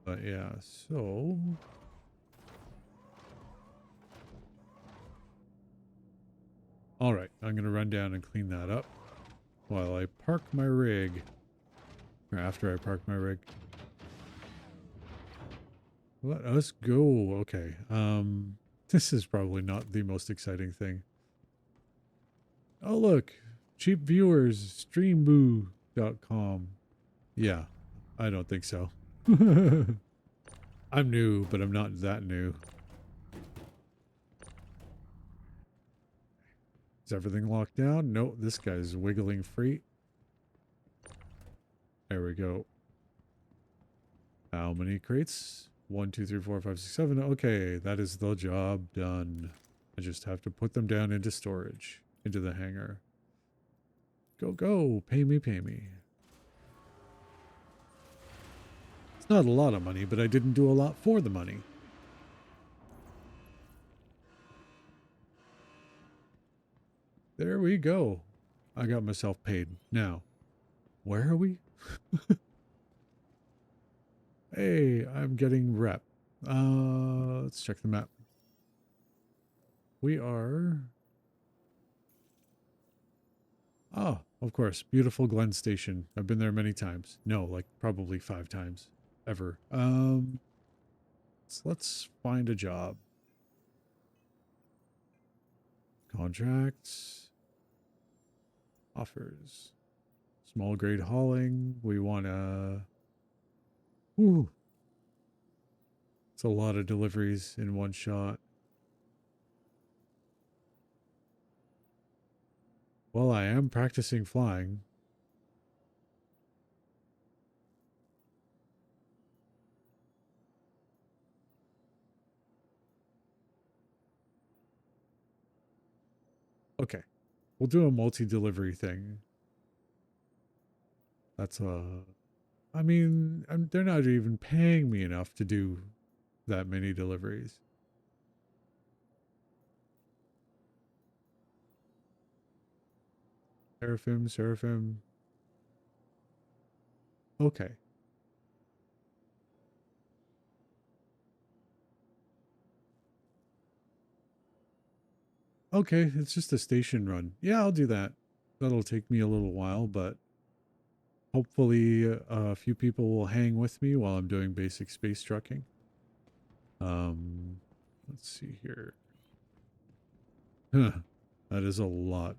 But yeah, so... Alright, I'm going to run down and clean that up while I park my rig. Or after I park my rig. Let us go. Okay. This is probably not the most exciting thing. Oh, look. Cheap viewers. Streamboo.com. Yeah, I don't think so. I'm new, but I'm not that new. Is everything locked down? Nope, this guy's wiggling free. There we go. How many crates? 1, 2, 3, 4, 5, 6, 7. Okay, that is the job done. I just have to put them down into storage, into the hangar. Go, go. Pay me, pay me. It's not a lot of money, but I didn't do a lot for the money. There we go. I got myself paid. Now, where are we? Hey, I'm getting rep. Let's check the map. We are... Oh, of course. Beautiful Glen Station. I've been there many times. No, like probably 5 times. Ever. So let's find a job. Contracts. Offers. Small grade hauling. We want to... Ooh. It's a lot of deliveries in one shot. Well, I am practicing flying. Okay. We'll do a multi-delivery thing. That's I mean, they're not even paying me enough to do that many deliveries. Seraphim, Seraphim. Okay. Okay, it's just a station run. Yeah, I'll do that. That'll take me a little while, but hopefully a few people will hang with me while I'm doing basic space trucking. Let's see here. Huh, that is a lot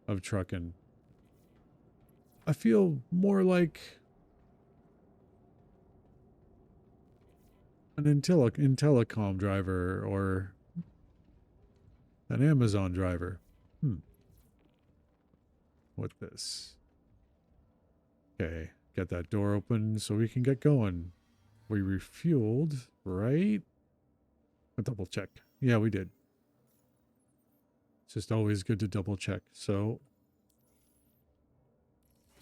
of trucking. I feel more like an Intellicom driver or an Amazon driver. With this. Okay, get that door open so we can get going. We refueled, right? A double check. Yeah, we did. It's just always good to double check. So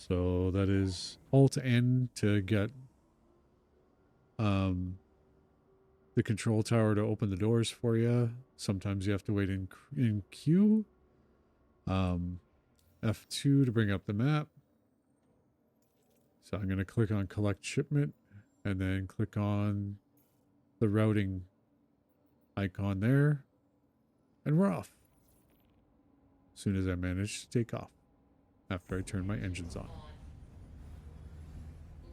that is Alt N to get the control tower to open the doors for you. Sometimes you have to wait in queue. F2 to bring up the map. So I'm going to click on collect shipment and then click on the routing icon there. And we're off. As soon as I manage to take off. after I turn my engines on. On.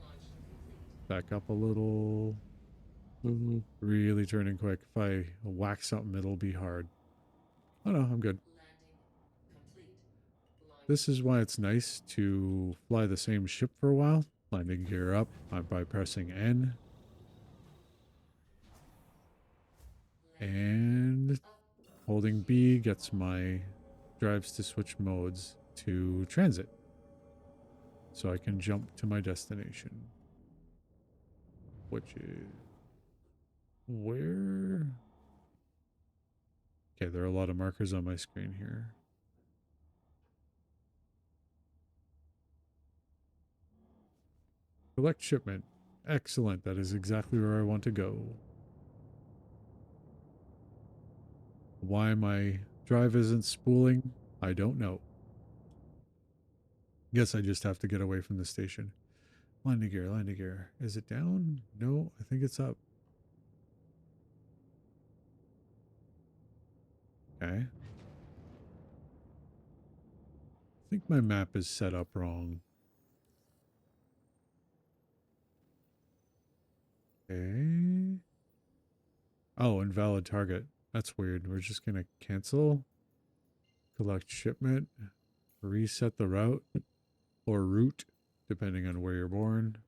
Launch complete. Back up a little. Really turning quick. If I whack something, it'll be hard. Oh no, I'm good. Landing complete. Launch This is why it's nice to fly the same ship for a while. Landing gear up by pressing N. landing. And Up. holding B gets my drives to switch modes to transit. So I can jump to my destination. Which is where? Okay, there are a lot of markers on my screen here. Collect shipment. Excellent. That is exactly where I want to go. Why my drive isn't spooling, I don't know. Guess I just have to get away from the station. Landing gear, landing gear. Is it down? No, I think it's up. Okay. I think my map is set up wrong. Okay. Oh, invalid target. That's weird. We're just going to cancel. Collect shipment. Reset the route. Or route, depending on where you're born.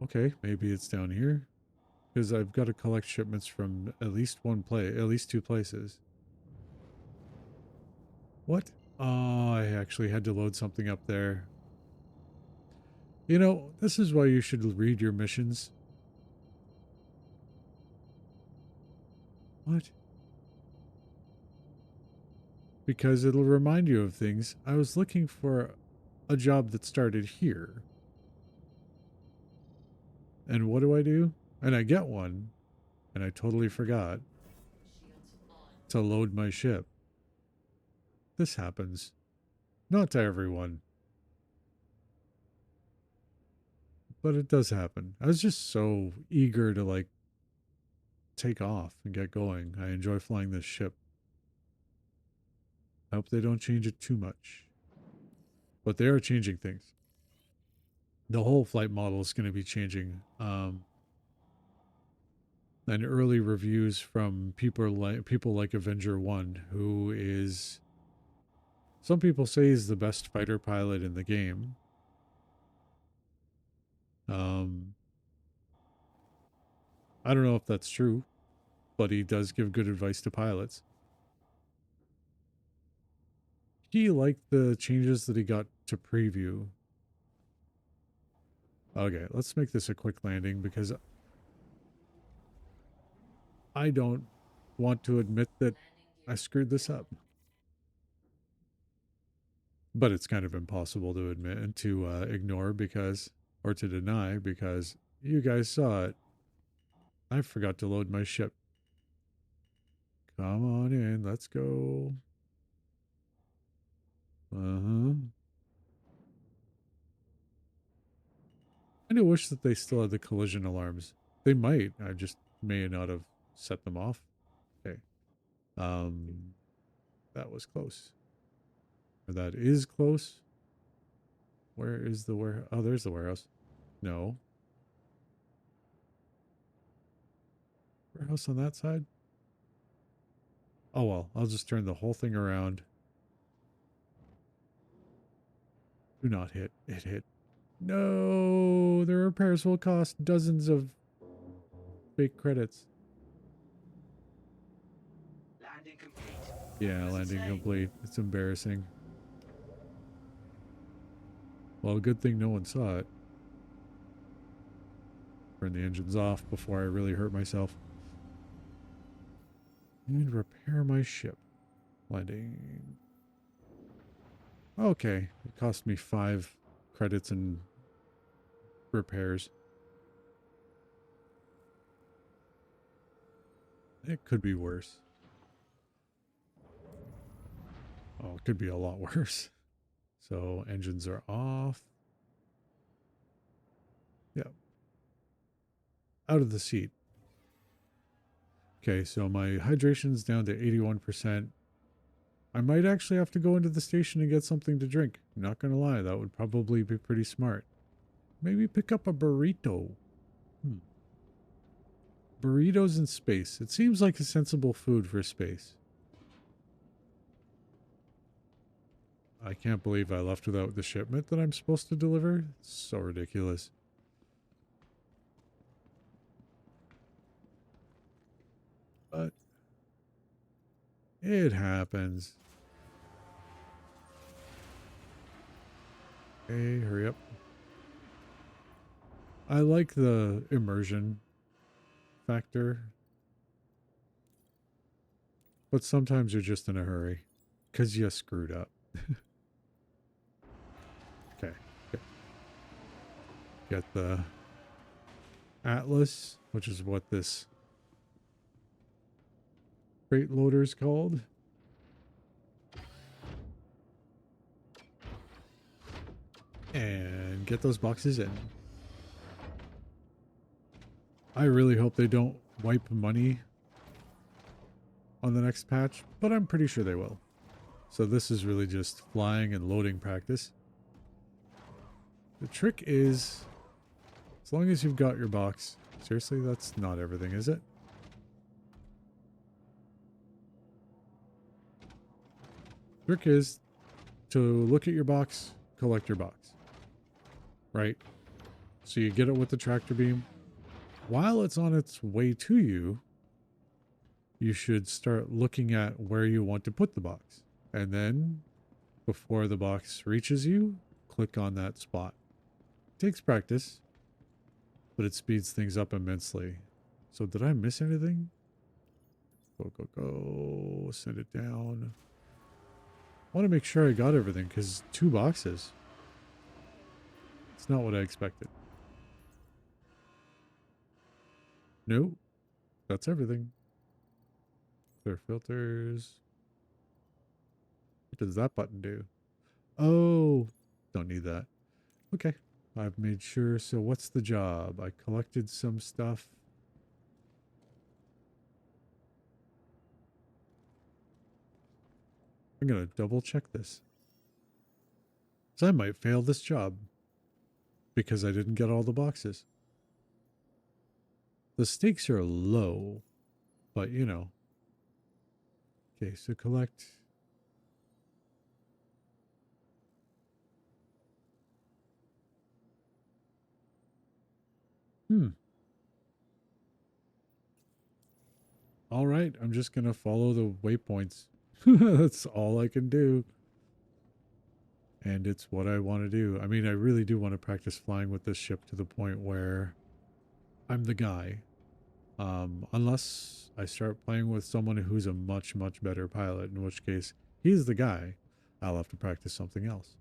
Okay, maybe it's down here. Because I've got to collect shipments from at least two places. What? Oh, I actually had to load something up there. You know, this is why you should read your missions. What? Because it'll remind you of things. I was looking for a job that started here. And what do? And I get one. And I totally forgot Shields on. to load my ship. This happens. Not to everyone. But it does happen. I was just so eager to like take off and get going. I enjoy flying this ship. I hope they don't change it too much. But they are changing things. The whole flight model is going to be changing. And early reviews from people like Avenger One, who is some people say is the best fighter pilot in the game. Um, I don't know if that's true, but he does give good advice to pilots. He liked the changes that he got to preview. Okay, let's make this a quick landing because I don't want to admit that Landing gear. I screwed this up. But it's kind of impossible to admit and to ignore or to deny because you guys saw it. I forgot to load my ship. Come on in, let's go. Uh-huh. I do wish that they still had the collision alarms. They might. I just may not have set them off. Okay. That was close. Or that is close. Where is the warehouse? Oh, there's the warehouse. No. Warehouse on that side? Oh well, I'll just turn the whole thing around. Do not hit. It hit. No, the repairs will cost dozens of fake credits. Landing complete. Yeah, What does it landing say? complete. It's embarrassing. Well, good thing no one saw it. Turn the engines off before I really hurt myself. And repair my ship. Landing. Okay, it cost me 5 credits and repairs. It could be worse. Oh, it could be a lot worse. So engines are off. Yep. Out of the seat. Okay, so my hydration's down to 81%. I might actually have to go into the station and get something to drink. Not gonna lie, that would probably be pretty smart. Maybe pick up a burrito. Hmm. Burritos in space. It seems like a sensible food for space. I can't believe I left without the shipment that I'm supposed to deliver. It's so ridiculous. But it happens. Hey, hurry up. I like the immersion factor, but sometimes you're just in a hurry because you screwed up. Okay. Get the Atlas, which is what this crate loader is called. And get those boxes in. I really hope they don't wipe money on the next patch, but I'm pretty sure they will. So this is really just flying and loading practice. The trick is, as long as you've got your box, seriously, that's not everything, is it? Trick is to look at your box, collect your box. Right? So you get it with the tractor beam. While it's on its way to you, you should start looking at where you want to put the box. And then, before the box reaches you, click on that spot. It takes practice, but it speeds things up immensely. So did I miss anything? Go, go, go. Send it down. I want to make sure I got everything, because 2 boxes. It's not what I expected. Nope. That's everything. Clear filters. What does that button do? Oh, don't need that. Okay. I've made sure. So what's the job? I collected some stuff. I'm going to double check this. So I might fail this job because I didn't get all the boxes. The stakes are low, but you know. Okay, so collect. All right, I'm just going to follow the waypoints. That's all I can do. And it's what I want to do. I mean, I really do want to practice flying with this ship to the point where I'm the guy. Unless I start playing with someone who's a much, much better pilot, in which case he's the guy. I'll have to practice something else.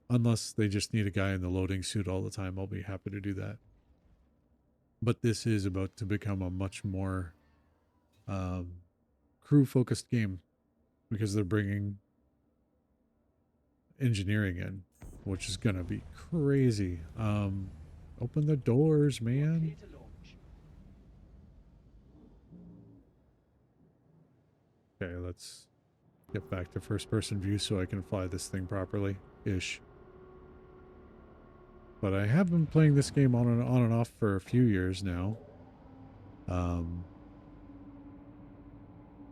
Unless they just need a guy in the loading suit all the time, I'll be happy to do that. But this is about to become a much more crew-focused game because they're bringing engineering in, which is going to be crazy. Open the doors, man. Clear to launch. Okay, let's get back to first person view so I can fly this thing properly ish. But I have been playing this game on and off for a few years now.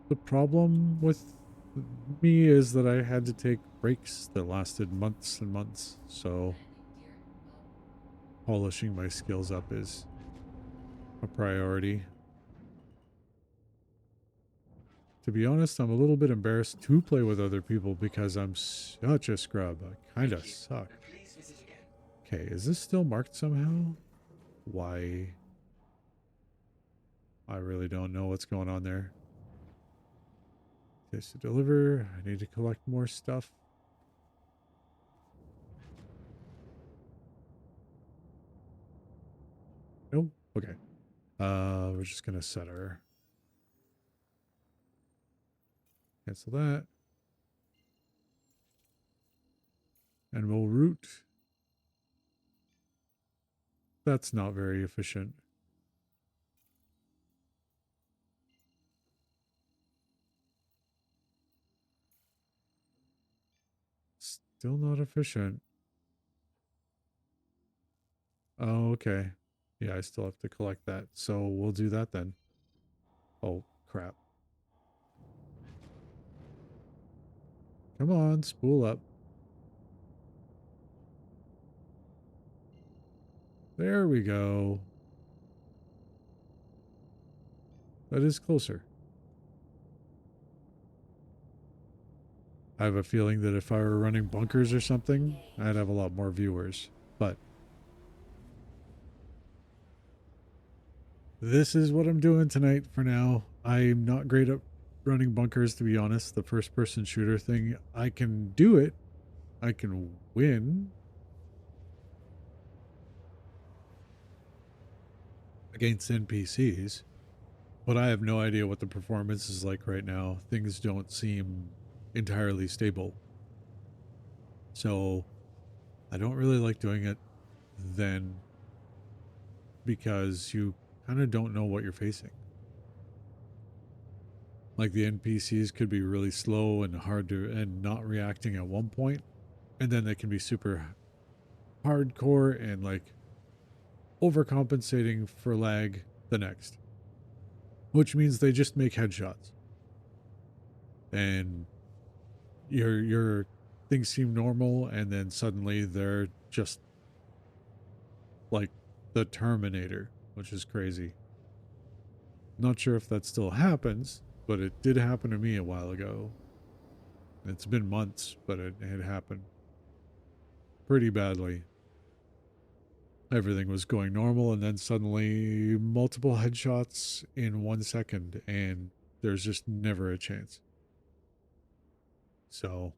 The problem with me is that I had to take breaks that lasted months and months, so polishing my skills up is a priority. To be honest, I'm a little bit embarrassed to play with other people because I'm such a scrub. I kind of suck. Please visit again. Okay, is this still marked somehow? Why? I really don't know what's going on there. Okay, so deliver. I need to collect more stuff. Nope. Okay. We're just gonna set our cancel that. And we'll route. That's not very efficient. Still not efficient. Oh, okay. Yeah, I still have to collect that. So we'll do that then. Oh, crap. Come on, spool up. There we go. That is closer. I have a feeling that if I were running bunkers or something, I'd have a lot more viewers. But this is what I'm doing tonight for now. I'm not great at running bunkers, to be honest. The first person shooter thing, I can do it. I can win against NPCs, but I have no idea what the performance is like right now. Things don't seem entirely stable. So I don't really like doing it then because you kind of don't know what you're facing. Like the NPCs could be really slow and hard to and not reacting at one point, and then they can be super hardcore and like overcompensating for lag the next, which means they just make headshots and your things seem normal, and then suddenly they're just like the Terminator, which is crazy. Not sure if that still happens, but it did happen to me a while ago. It's been months, but it had happened pretty badly. Everything was going normal, and then suddenly multiple headshots in 1 second, and there's just never a chance. So,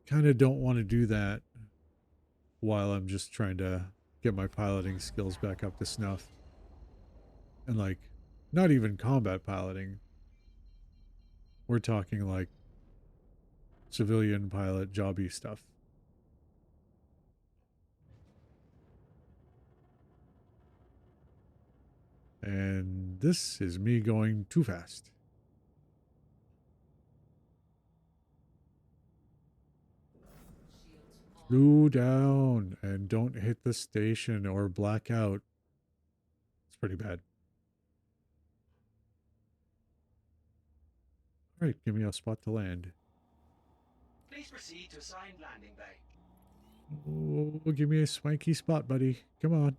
kind of don't want to do that while I'm just trying to get my piloting skills back up to snuff. And, like, not even combat piloting. We're talking like civilian pilot jobby stuff. And this is me going too fast. Slow down and don't hit the station or black out. It's pretty bad. All right, give me a spot to land. Please proceed to assigned landing bay. Oh, give me a swanky spot, buddy. Come on.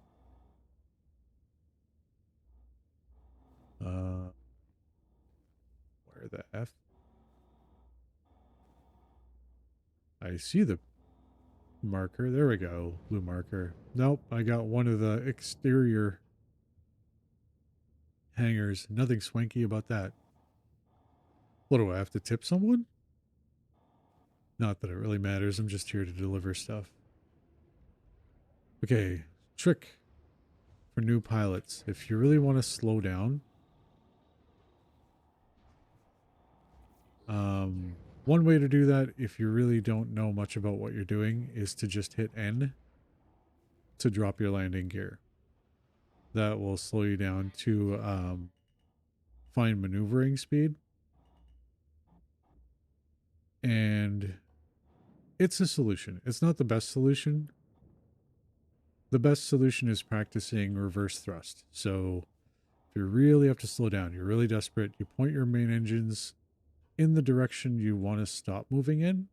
Where the F? I see the marker. There we go. Blue marker. Nope, I got one of the exterior hangars. Nothing swanky about that. What do I have to tip someone? Not that it really matters. I'm just here to deliver stuff. Okay, trick for new pilots. If you really want to slow down, one way to do that, if you really don't know much about what you're doing, is to just hit N to drop your landing gear. That will slow you down to find maneuvering speed. And it's a solution. It's not the best solution. The best solution is practicing reverse thrust. So if you really have to slow down, you're really desperate, you point your main engines in the direction you want to stop moving in,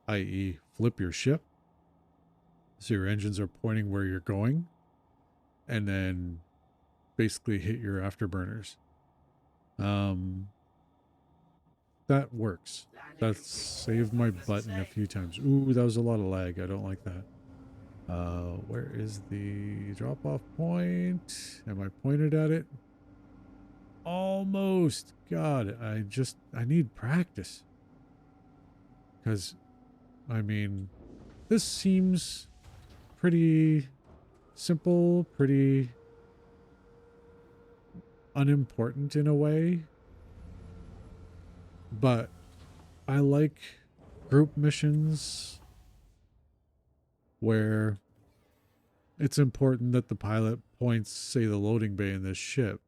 i.e., flip your ship. So your engines are pointing where you're going, and then basically hit your afterburners. That works. Landing That's complete. saved my button a Stay. few times. Ooh, that was a lot of lag. I don't like that. Where is the drop-off point? Am I pointed at it? Almost. God, I need practice. Because, I mean, this seems pretty simple, pretty unimportant in a way. But I like group missions where it's important that the pilot points, say, the loading bay in this ship,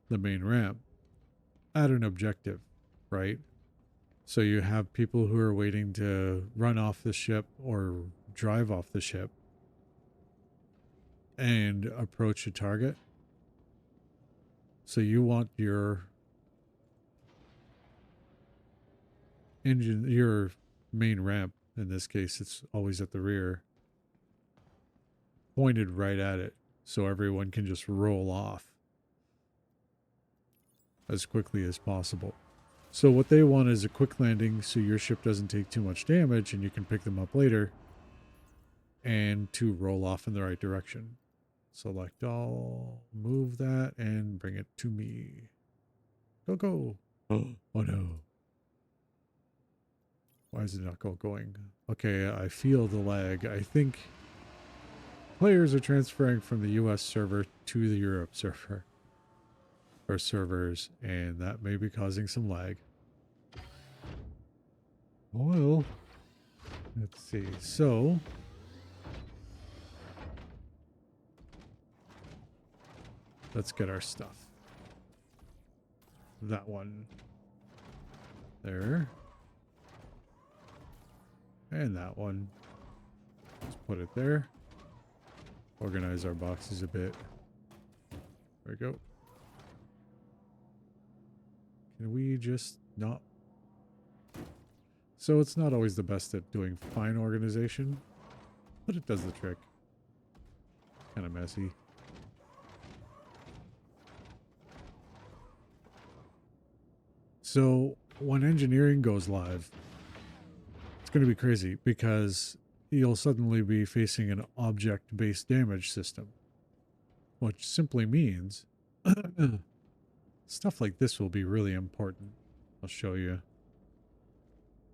the main ramp, at an objective, right? So you have people who are waiting to run off the ship or drive off the ship and approach a target. So you want your engine, your main ramp, in this case, it's always at the rear, pointed right at it. So everyone can just roll off as quickly as possible. So what they want is a quick landing so your ship doesn't take too much damage and you can pick them up later and to roll off in the right direction. Select all, move that, and bring it to me. Go, go. Oh no. Why is it not going? Okay, I feel the lag. I think players are transferring from the US server to the Europe server. Or servers, and that may be causing some lag. Well, let's see. So, let's get our stuff. That one. There. And that one. Let's put it there. Organize our boxes a bit. There we go. Can we just not... So it's not always the best at doing fine organization, but it does the trick. Kind of messy. So when engineering goes live, it's going to be crazy because you'll suddenly be facing an object-based damage system, which simply means stuff like this will be really important. I'll show you.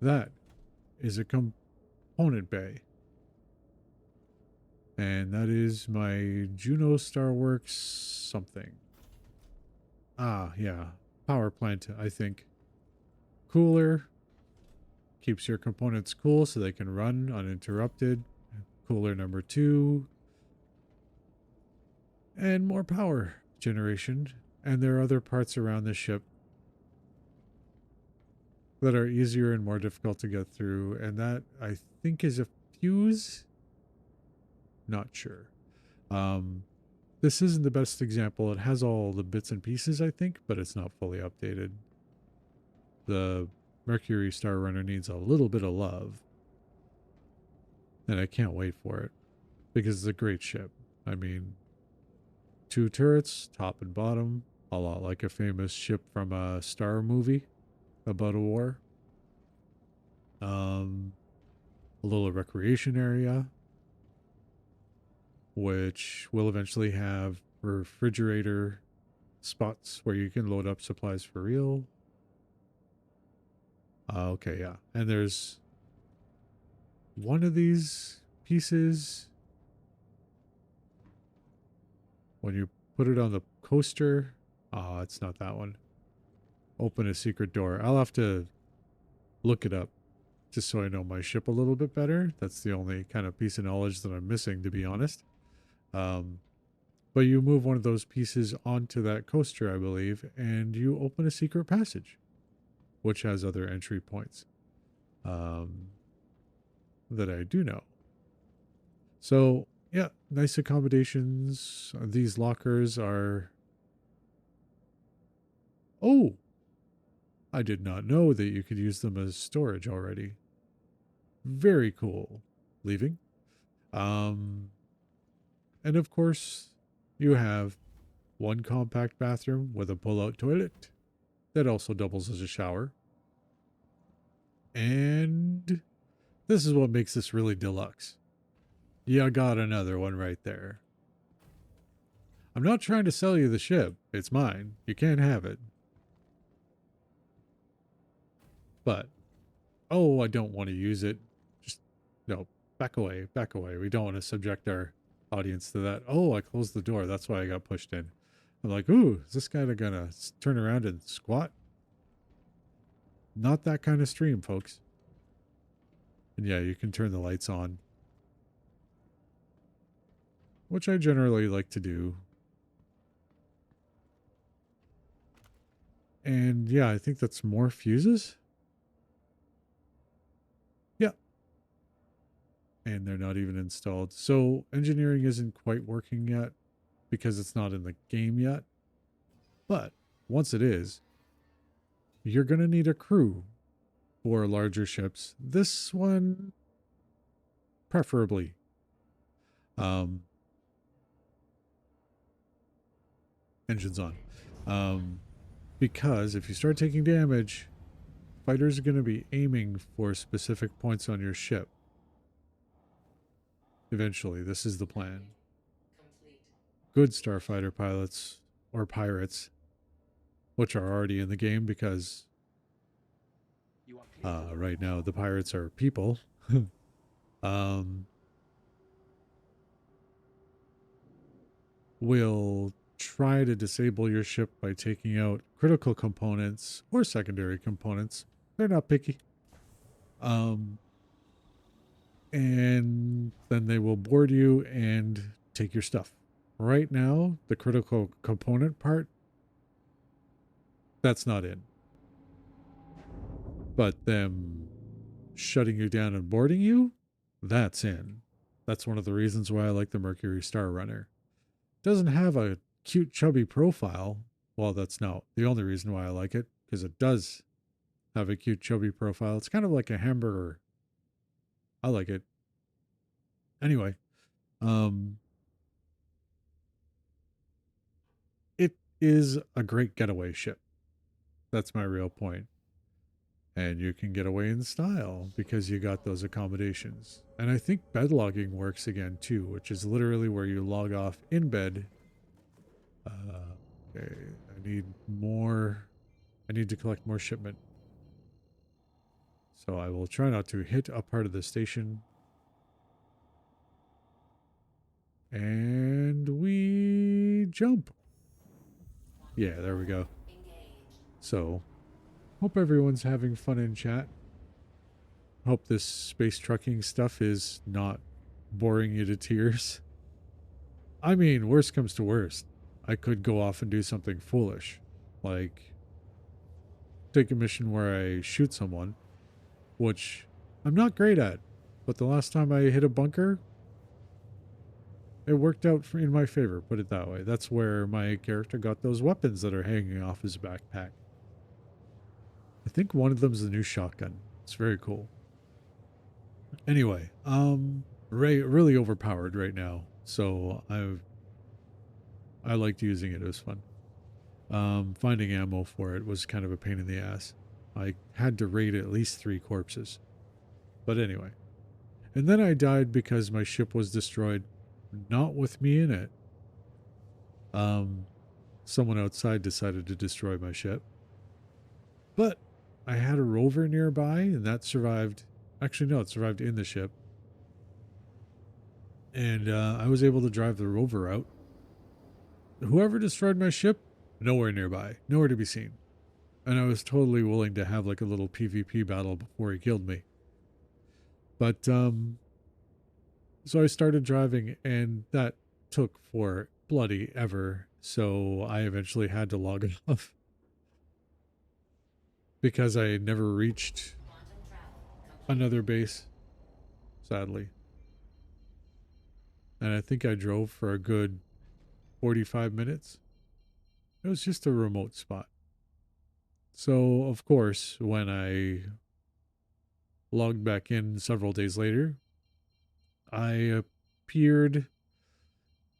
That is a component bay. And that is my Juno Starworks something. Ah, yeah. Power plant, I think. Cooler. Keeps your components cool so they can run uninterrupted. Cooler number 2. And more power generation. And there are other parts around the ship that are easier and more difficult to get through. And that, I think, is a fuse. Not sure. This isn't the best example. It has all the bits and pieces, I think, but it's not fully updated. The Mercury Star Runner needs a little bit of love. And I can't wait for it. Because it's a great ship. I mean, 2 turrets, top and bottom. A lot like a famous ship from a Star movie about a war. A little recreation area, which will eventually have refrigerator spots where you can load up supplies for real. Okay, yeah. And there's one of these pieces. When you put it on the coaster, it's not that one. Open a secret door. I'll have to look it up just so I know my ship a little bit better. That's the only kind of piece of knowledge that I'm missing, to be honest. But you move one of those pieces onto that coaster, I believe, and you open a secret passage, which has other entry points that I do know. So, yeah, nice accommodations. These lockers are... Oh! I did not know that you could use them as storage already. Very cool. Leaving. And of course, you have one compact bathroom with a pull-out toilet that also doubles as a shower. And this is what makes this really deluxe. You got another one right there. I'm not trying to sell you the ship. It's mine. You can't have it. But, oh, I don't want to use it. Just, no, back away, back away. We don't want to subject our audience to that. Oh, I closed the door. That's why I got pushed in. I'm like, ooh, is this guy gonna turn around and squat? Not that kind of stream, folks. And yeah, you can turn the lights on, which I generally like to do. And yeah, I think that's more fuses. and they're not even installed. So engineering isn't quite working yet because it's not in the game yet. But once it is, you're going to need a crew for larger ships. This one, preferably. Um, Engines on. Um, because if you start taking damage, fighters are going to be aiming for specific points on your ship. Eventually, this is the plan. Complete. Good starfighter pilots or pirates, which are already in the game because You are clear to right launch. now the pirates are people. um, will try to disable your ship by taking out critical components or secondary components. They're not picky. Um, and then they will board you and take your stuff. Right now, the critical component part, that's not in. But them shutting you down and boarding you, that's in. That's one of the reasons why I like the Mercury Star Runner. Doesn't have a cute, chubby profile. Well, that's not the only reason why I like it, because it does have a cute, chubby profile. It's kind of like a hamburger. I like it. Anyway, um, it is a great getaway ship. That's my real point. And you can get away in style because you got those accommodations. And I think bed logging works again too, which is literally where you log off in bed. Okay, I need more. I need to collect more shipment. So I will try not to hit a part of the station. And we jump. Yeah, there we go. Engaged. So, hope everyone's having fun in chat. Hope this space trucking stuff is not boring you to tears. I mean, worst comes to worst. I could go off and do something foolish. Like, take a mission where I shoot someone, which I'm not great at. But the last time I hit a bunker, it worked out in my favor, put it that way. That's where my character got those weapons that are hanging off his backpack. I think one of them's a new shotgun. It's very cool. Anyway, Ray really overpowered right now, so I liked using it. It was fun. Finding ammo for it was kind of a pain in the ass. I had to raid at least 3 corpses. But anyway, and then I died because my ship was destroyed, not with me in it. Um, Someone outside decided to destroy my ship, but I had a rover nearby, and that survived. Actually, no, it survived in the ship, and I was able to drive the rover out. Whoever destroyed my ship, nowhere nearby, nowhere to be seen. And I was totally willing to have like a little PvP battle before he killed me. But so I started driving, and that took for bloody ever. So I eventually had to log it off because I never reached Quantum travel complete. another base, sadly. And I think I drove for a good 45 minutes. It was just a remote spot. So, of course, when I logged back in several days later, I appeared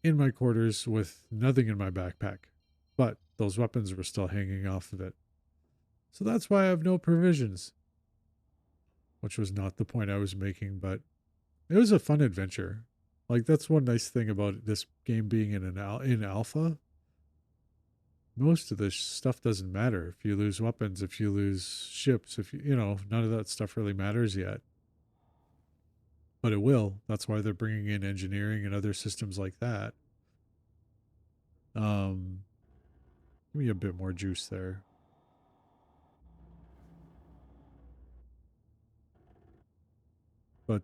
in my quarters with nothing in my backpack, but those weapons were still hanging off of it. So that's why I have no provisions, which was not the point I was making, but it was a fun adventure. Like that's one nice thing about this game being in alpha. Most of this stuff doesn't matter. If you lose weapons, if you lose ships, if you know, none of that stuff really matters yet. But it will. That's why they're bringing in engineering and other systems like that. Um, Give me a bit more juice there. But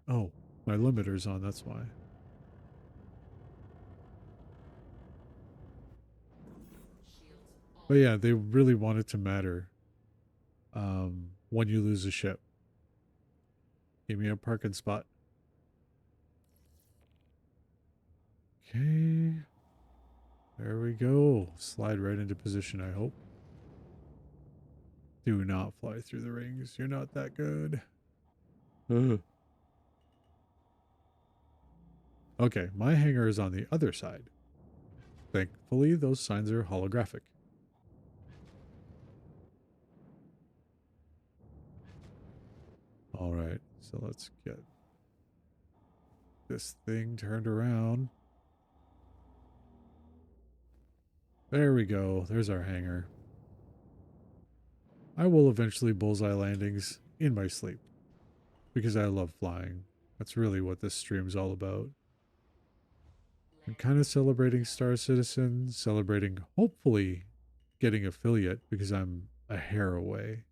oh, my limiter's on. That's why. Shields But on. yeah, they really want it to matter. when you lose a ship. Give me a parking spot. Okay. There we go. Slide right into position, I hope. Do not fly through the rings. You're not that good. Ugh. Okay, my hangar is on the other side. Thankfully, those signs are holographic. All right, so let's get this thing turned around. There we go. There's our hangar. I will eventually bullseye landings in my sleep because I love flying. That's really what this stream's all about. I'm kind of celebrating Star Citizen, celebrating hopefully getting affiliate because I'm a hair away.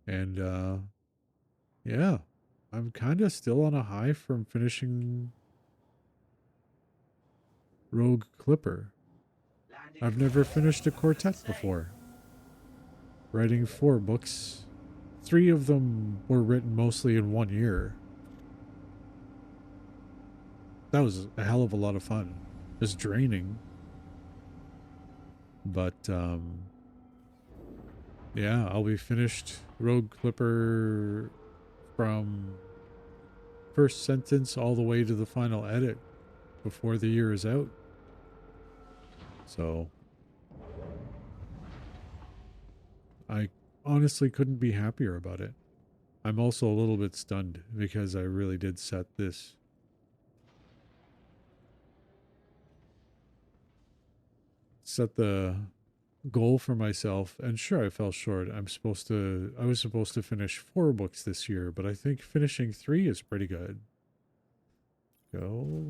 And yeah, I'm kind of still on a high from finishing Rogue Clipper. Landing I've gear never set. finished a quartet Commencing. before. Writing 4 books. 3 of them were written mostly in 1 year. That was a hell of a lot of fun. It was draining. But yeah, I'll be finished Rogue Clipper from first sentence all the way to the final edit before the year is out. So I honestly couldn't be happier about it. I'm also a little bit stunned because I really did set the goal for myself, and sure, I fell short. I was supposed to finish 4 books this year, but I think finishing 3 is pretty good. Go.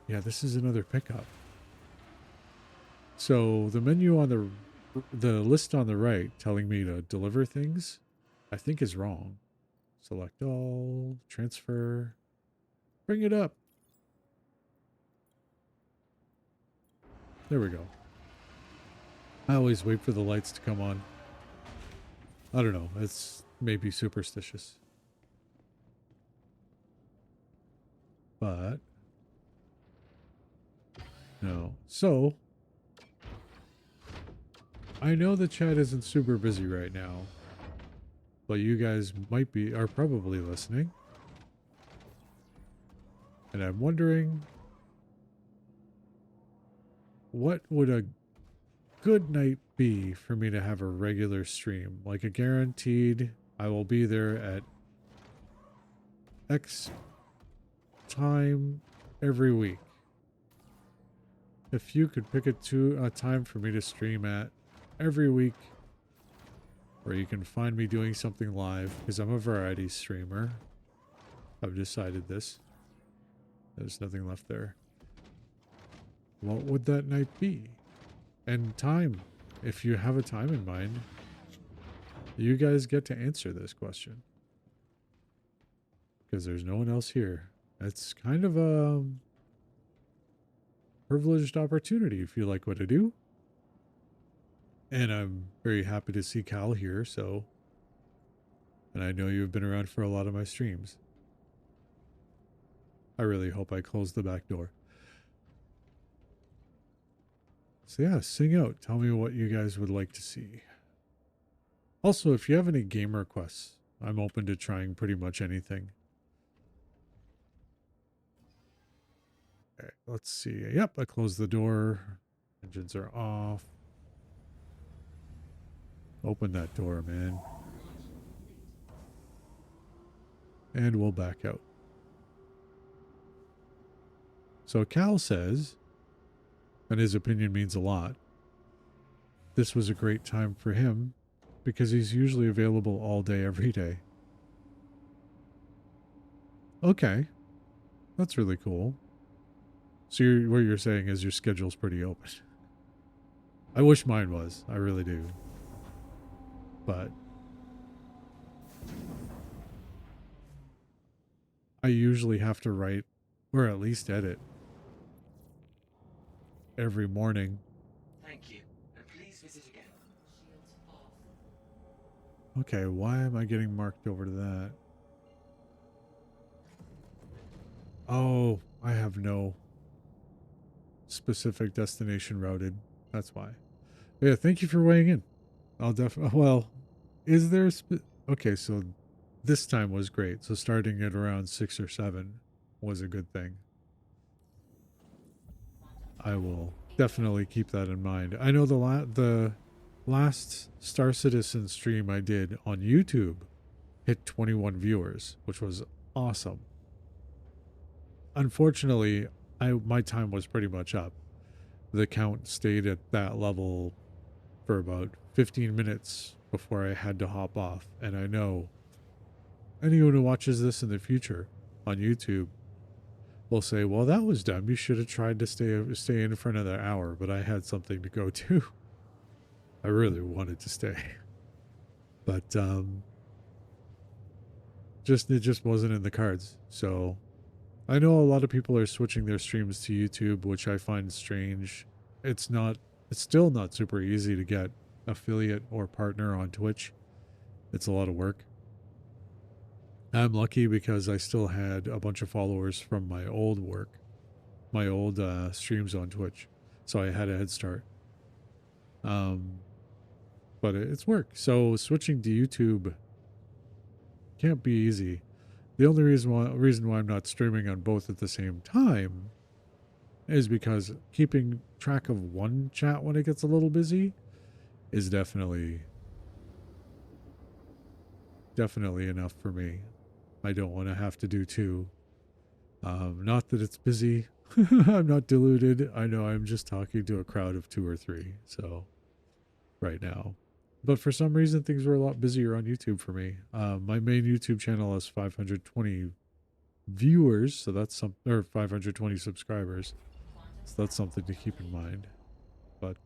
Yeah, this is another pickup. So the menu on the list on the right telling me to deliver things, I think is wrong. Select all, transfer, bring it up. There we go. I always wait for the lights to come on. I don't know. It's maybe superstitious. But no. So I know the chat isn't super busy right now, but you guys are probably listening. And I'm wondering, what would a good night be for me to have a regular stream? Like a guaranteed, I will be there at X time every week. If you could pick a time for me to stream at every week, where you can find me doing something live, because I'm a variety streamer. I've decided this. There's nothing left there. What would that night be? And time. If you have a time in mind, you guys get to answer this question. Because there's no one else here. It's kind of a privileged opportunity if you like what I do. And I'm very happy to see Cal here, so. And I know you've been around for a lot of my streams. I really hope I close the back door. So yeah, sing out. Tell me what you guys would like to see. Also, if you have any game requests, I'm open to trying pretty much anything. Okay, let's see. Yep, I closed the door. Engines are off. Open that door, man. And we'll back out. So Cal says, and his opinion means a lot, this was a great time for him because he's usually available all day, every day. Okay, that's really cool. So what you're saying is your schedule's pretty open. I wish mine was. I really do. But I usually have to write, or at least edit, every morning. Thank you, and please visit again. Shields off. Okay, why am I getting marked over to that? Oh, I have no specific destination routed. That's why. Yeah, thank you for weighing in. I'll definitely. Well, is there? Okay, so this time was great. So starting at around 6 or 7 was a good thing. Quantum I travel will engaged. definitely keep that in mind. I know the last Star Citizen stream I did on YouTube hit 21 viewers, which was awesome. Unfortunately, I my time was pretty much up. The count stayed at that level for about 15 minutes before I had to hop off. And I know anyone who watches this in the future on YouTube will say, "Well, that was dumb. You should have tried to stay in for another hour." But I had something to go to. I really wanted to stay, but just it just wasn't in the cards. So I know a lot of people are switching their streams to YouTube, which I find strange. It's not. It's still not super easy to get affiliate or partner on Twitch. It's a lot of work. I'm lucky because I still had a bunch of followers from my old work, my old streams on Twitch, so I had a head start. Um, but it's work. So switching to YouTube can't be easy. The only reason why I'm not streaming on both at the same time is because keeping track of one chat when it gets a little busy is definitely enough for me. I don't want to have to do two. Not that it's busy. I'm not deluded. I know I'm just talking to a crowd of 2 or 3. So right now, but for some reason things were a lot busier on YouTube for me. My main YouTube channel has 520 viewers, so that's some or 520 subscribers. Quantum So that's travel something to keep in complete. mind. But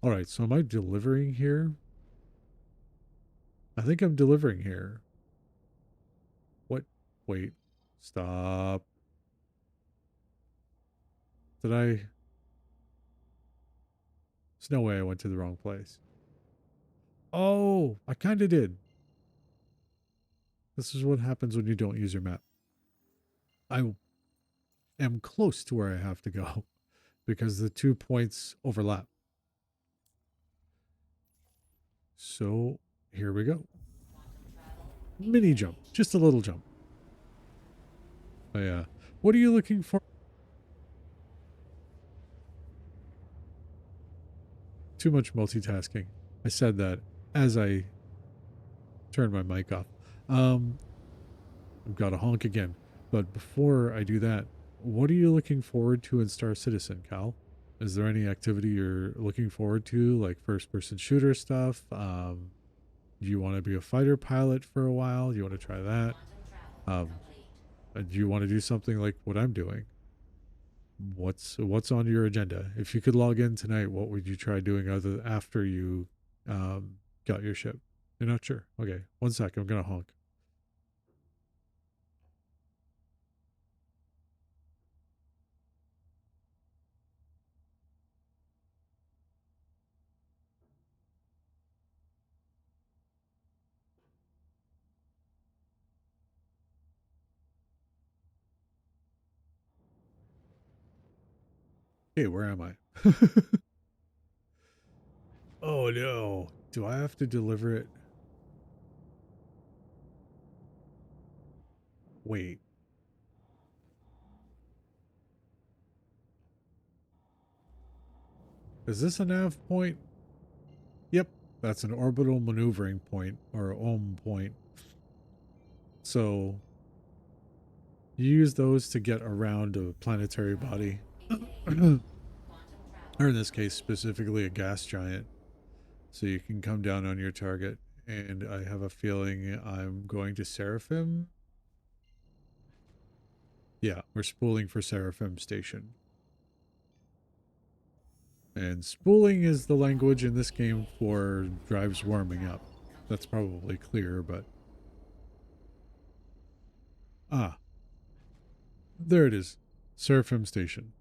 all right, so am I delivering here? I think I'm delivering here. What? Wait. Stop. Did I? There's no way I went to the wrong place. Oh, I kind of did. This is what happens when you don't use your map. I am close to where I have to go because the 2 points overlap. So here we go. Quantum travel Mini jump, engaged. just a little jump. Oh, yeah. What are you looking for? Too much multitasking. I said that as I turned my mic off. Um, I've got to honk again. But before I do that, what are you looking forward to in Star Citizen, Cal? Is there any activity you're looking forward to, like first person shooter stuff? Do you want to be a fighter pilot for a while? Do you want to try that? Quantum travel Um, complete. do you want to do something like what I'm doing? What's on your agenda? If you could log in tonight, what would you try doing other after you got your ship? You're not sure. Okay, 1 sec. I'm gonna honk. Hey, where am I? Oh no. Do I have to deliver it? Wait. Is this a nav point? Yep. That's an orbital maneuvering point or ohm point. So you use those to get around a planetary Travel body. engaged. Or Quantum travel in this case, complete. specifically a gas giant. So you can come down on your target. And I have a feeling I'm going to Seraphim. Yeah, we're spooling for Seraphim Station. And spooling is the language in this game Engaged. for drives Quantum warming up. travel That's complete. probably clear, but ah, there it is. Seraphim Station.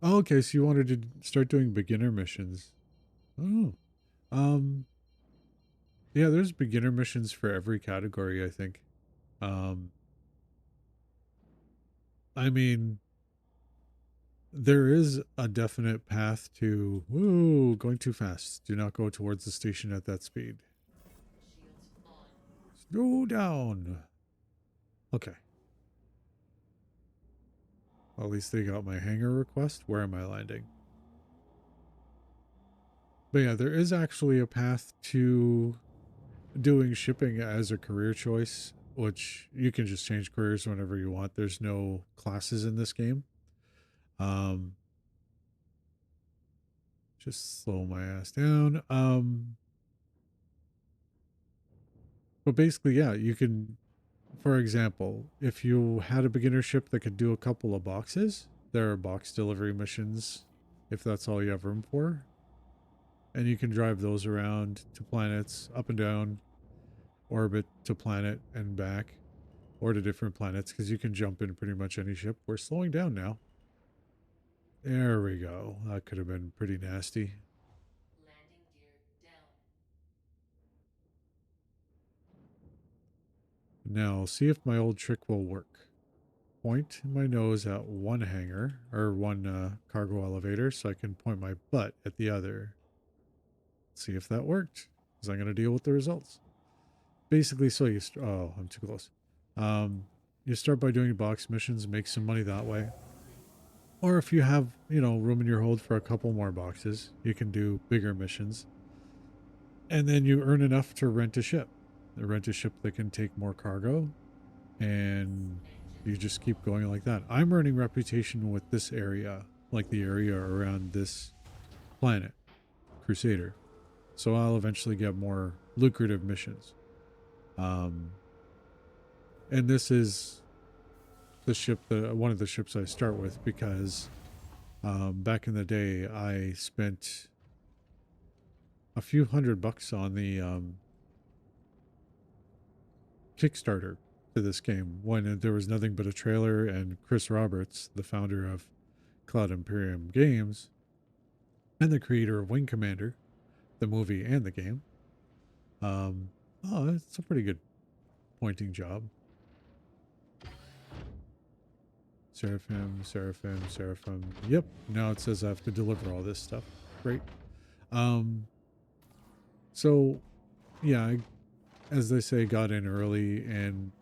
Oh, okay, so you wanted to start doing beginner missions. Oh. Um, yeah, there's beginner missions for every category, I think. Um, I mean, there is a definite path to, whoa, going too fast. Do not go towards the station at that speed. Shields on. Slow down. Okay. Well, at least they got my hangar request. Where am I landing? But yeah, there is actually a path to doing shipping as a career choice, which you can just change careers whenever you want. There's no classes in this game. Um, just slow my ass down. But basically, yeah, you can, for example, if you had a beginner ship that could do a couple of boxes, there are box delivery missions if that's all you have room for. And you can drive those around to planets, up and down, orbit to planet and back, or to different planets, because you can jump in pretty much any ship. We're slowing down now. There we go. That could have been pretty nasty. Landing gear down. Now, see if my old trick will work. Point my nose at one hangar, or one cargo elevator, so I can point my butt at the other. See if that worked, because I'm going to deal with the results. Basically, so you... oh, I'm too close. You start by doing box missions, make some money that way. Or if you have, room in your hold for a couple more boxes, you can do bigger missions. And then you earn enough to rent a ship. Rent a ship that can take more cargo, and you just keep going like that. I'm earning reputation with this area, like the area around this planet, Crusader. So I'll eventually get more lucrative missions. Um, and this is the ship that one of the ships I start with because back in the day I spent a few $100 on the Kickstarter to this game when there was nothing but a trailer, and Chris Roberts, the founder of Cloud Imperium Games and the creator of Wing Commander, the movie and the game. Um, oh, it's a pretty good pointing job. Seraphim, Seraphim, Seraphim. Yep. Now it says I have to deliver all this stuff. Great. Um, so yeah, as they say, got in early and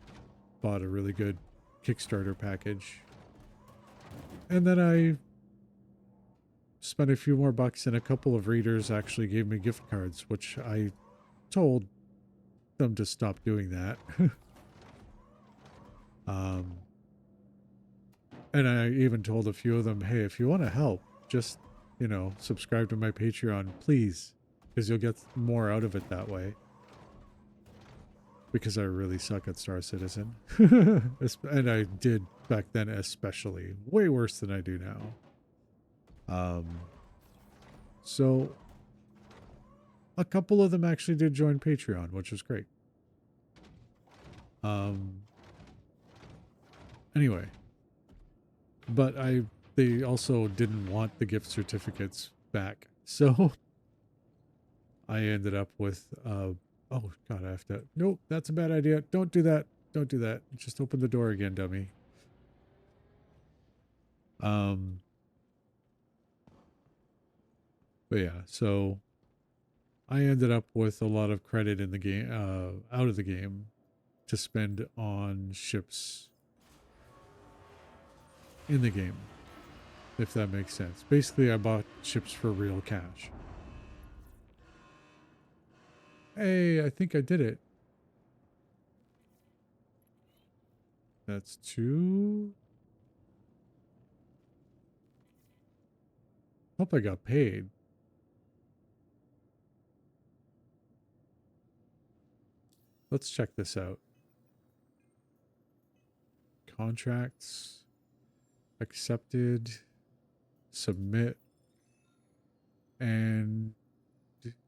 bought a really good Kickstarter package. And then I spent a few more bucks, and a couple of readers actually gave me gift cards, which I told them to stop doing that. um, and I even told a few of them, hey, if you want to help, just, subscribe to my Patreon, please, because you'll get more out of it that way. Because I really suck at Star Citizen. And I did back then, especially. Way worse than I do now. So a couple of them actually did join Patreon, which was great. Anyway, but they also didn't want the gift certificates back, so I ended up with oh god, I have to. Nope, that's a bad idea. Don't do that. Don't do that. Just open the door again, dummy. But yeah, so I ended up with a lot of credit in the game, out of the game, to spend on ships in the game, if that makes sense. Basically, I bought ships for real cash. Hey, I think I did it. That's 2. Hope I got paid. Let's check this out. Contracts. Accepted. Submit. And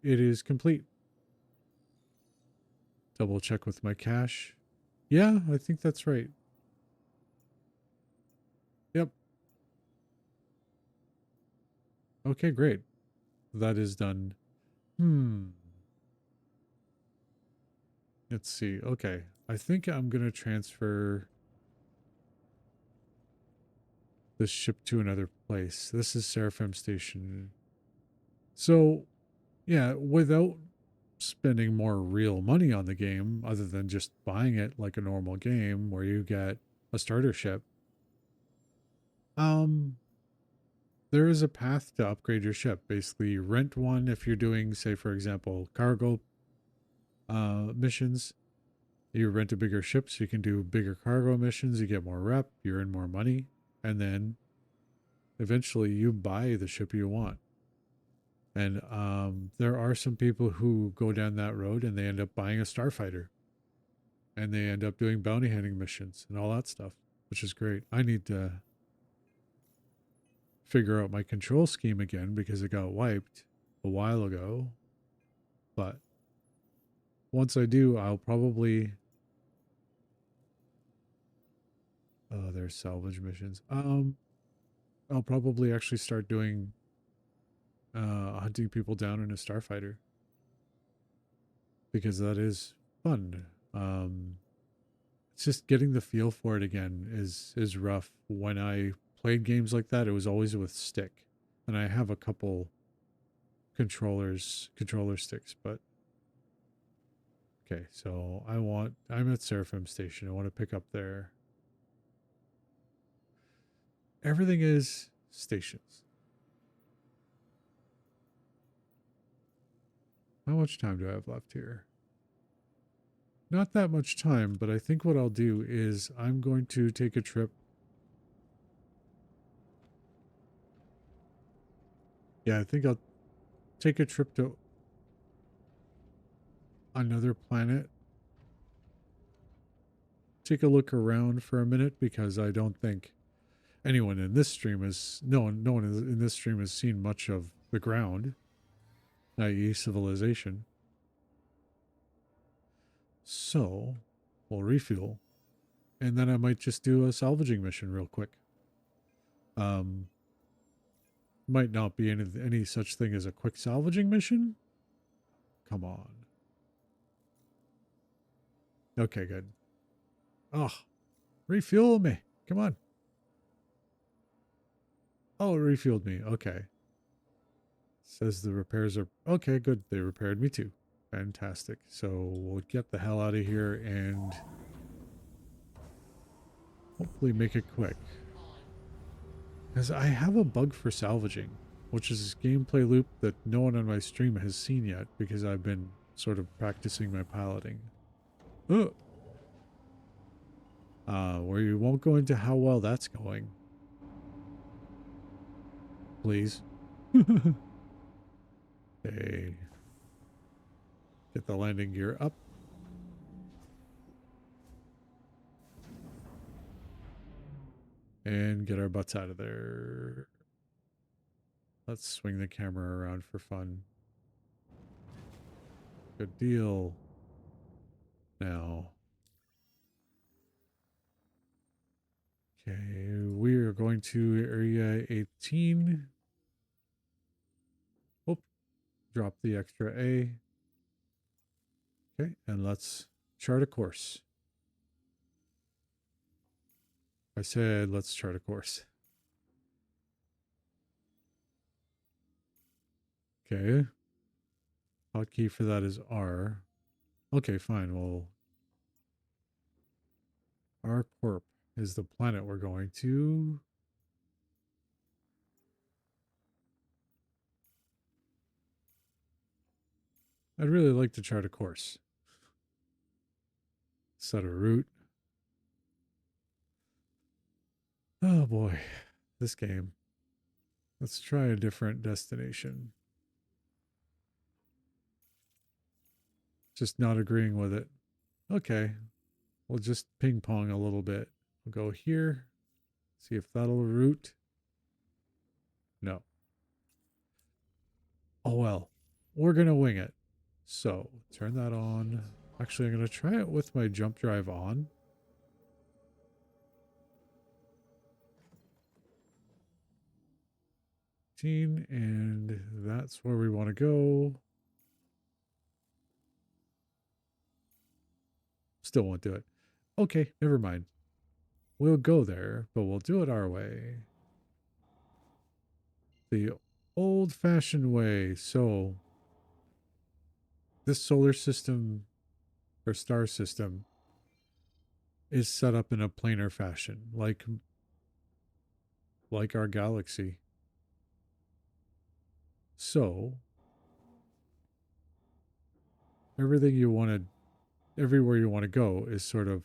it is complete. Double check with my cash. Yeah, I think that's right. Yep. Okay, great. That is done. Hmm. Let's see. Okay. I think I'm going to transfer this ship to another place. This is Seraphim Station. So, yeah, without spending more real money on the game, other than just buying it like a normal game where you get a starter ship, um, there is a path to upgrade your ship. Basically, you rent one if you're doing, say, for example, cargo missions. You rent a bigger ship so you can do bigger cargo missions. You get more rep, you earn more money, and then eventually you buy the ship you want. And there are some people who go down that road and they end up buying a starfighter and they end up doing bounty hunting missions and all that stuff, which is great. I need to figure out my control scheme again because it got wiped a while ago. But once I do, I'll probably. Oh, there's salvage missions. I'll probably actually start doing hunting people down in a starfighter because that is fun. It's just getting the feel for it again is rough. When I played games like that, it was always with stick, and I have a couple controller sticks. But okay, so I'm at Seraphim Station. I want to pick up there. Everything is stations. How much time do I have left here? Not that much time, but I think what I'll do is I'm going to take a trip. Yeah, I think I'll take a trip to another planet. Take a look around for a minute because I don't think anyone in this stream has no one in this stream has seen much of the ground, i.e. civilization. So we'll refuel. And then I might just do a salvaging mission real quick. Um might not be any such thing as a quick salvaging mission. Come on. Okay, good. Oh, refuel me. Come on. Oh, it refueled me. Okay. Says the repairs are okay, good. They repaired me too. Fantastic. So we'll get the hell out of here and hopefully make it quick. Because I have a bug for salvaging, which is this gameplay loop that no one on my stream has seen yet because I've been sort of practicing my piloting. Oh. Where you won't go into how well that's going. Please. Okay. Get the landing gear up. And get our butts out of there. Let's swing the camera around for fun. Good deal. Now. Okay, we are going to area 18. Oh, drop the extra A. Okay, and let's chart a course. I said let's chart a course. Okay. Hotkey for that is R. Okay, fine. Well, R Corp is the planet we're going to. I'd really like to chart a course. Set a route. Oh boy, this game. Let's try a different destination. Just not agreeing with it. Okay, we'll just ping pong a little bit. We'll go here. See if that'll route. No. Oh well, we're gonna wing it. So turn that on. Actually, I'm gonna try it with my jump drive on. 16, and that's where we want to go. Still won't do it. Okay, never mind. We'll go there, but we'll do it our way. The old fashioned way. So, this solar system or star system is set up in a planar fashion, like our galaxy. So, everything you want to, everywhere you want to go is sort of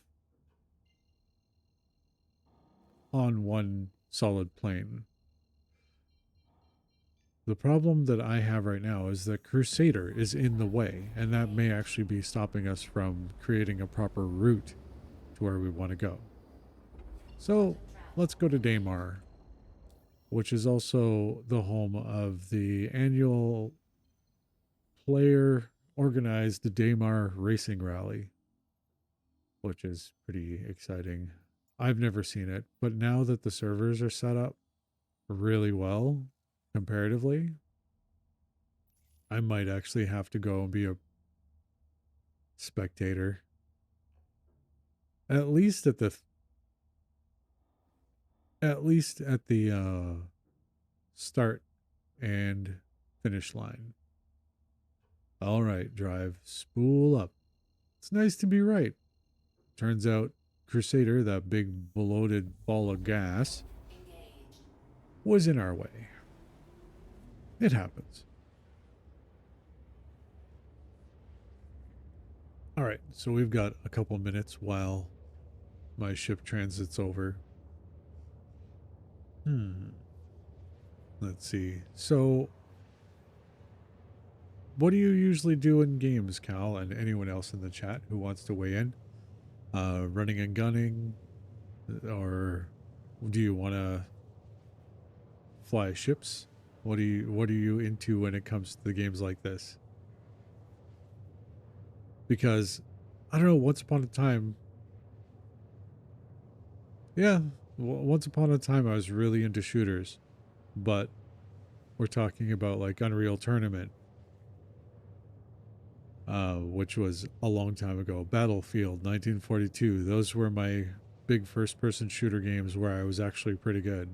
on one solid plane. The problem that I have right now is that Crusader is in the way, and that may actually be stopping us from creating a proper route to where we want to go. So let's go to Daymar, which is also the home of the annual player organized Daymar Racing Rally, which is pretty exciting. I've never seen it, but now that the servers are set up really well comparatively, I might actually have to go and be a spectator. At least at the start and finish line. All right, drive, spool up. It's nice to be right. Turns out Crusader, that big bloated ball of gas, Engaged. was in our way. It happens. All right, so we've got a couple minutes while my ship transits over. Let's see. So, what do you usually do in games, Cal, and anyone else in the chat who wants to weigh in? Running and gunning, or do you want to fly ships? What are you into when it comes to the games like this? Because I don't know, once upon a time, yeah, once upon a time I was really into shooters, but we're talking about like Unreal Tournament, which was a long time ago. Battlefield 1942. Those were my big first-person shooter games where I was actually pretty good.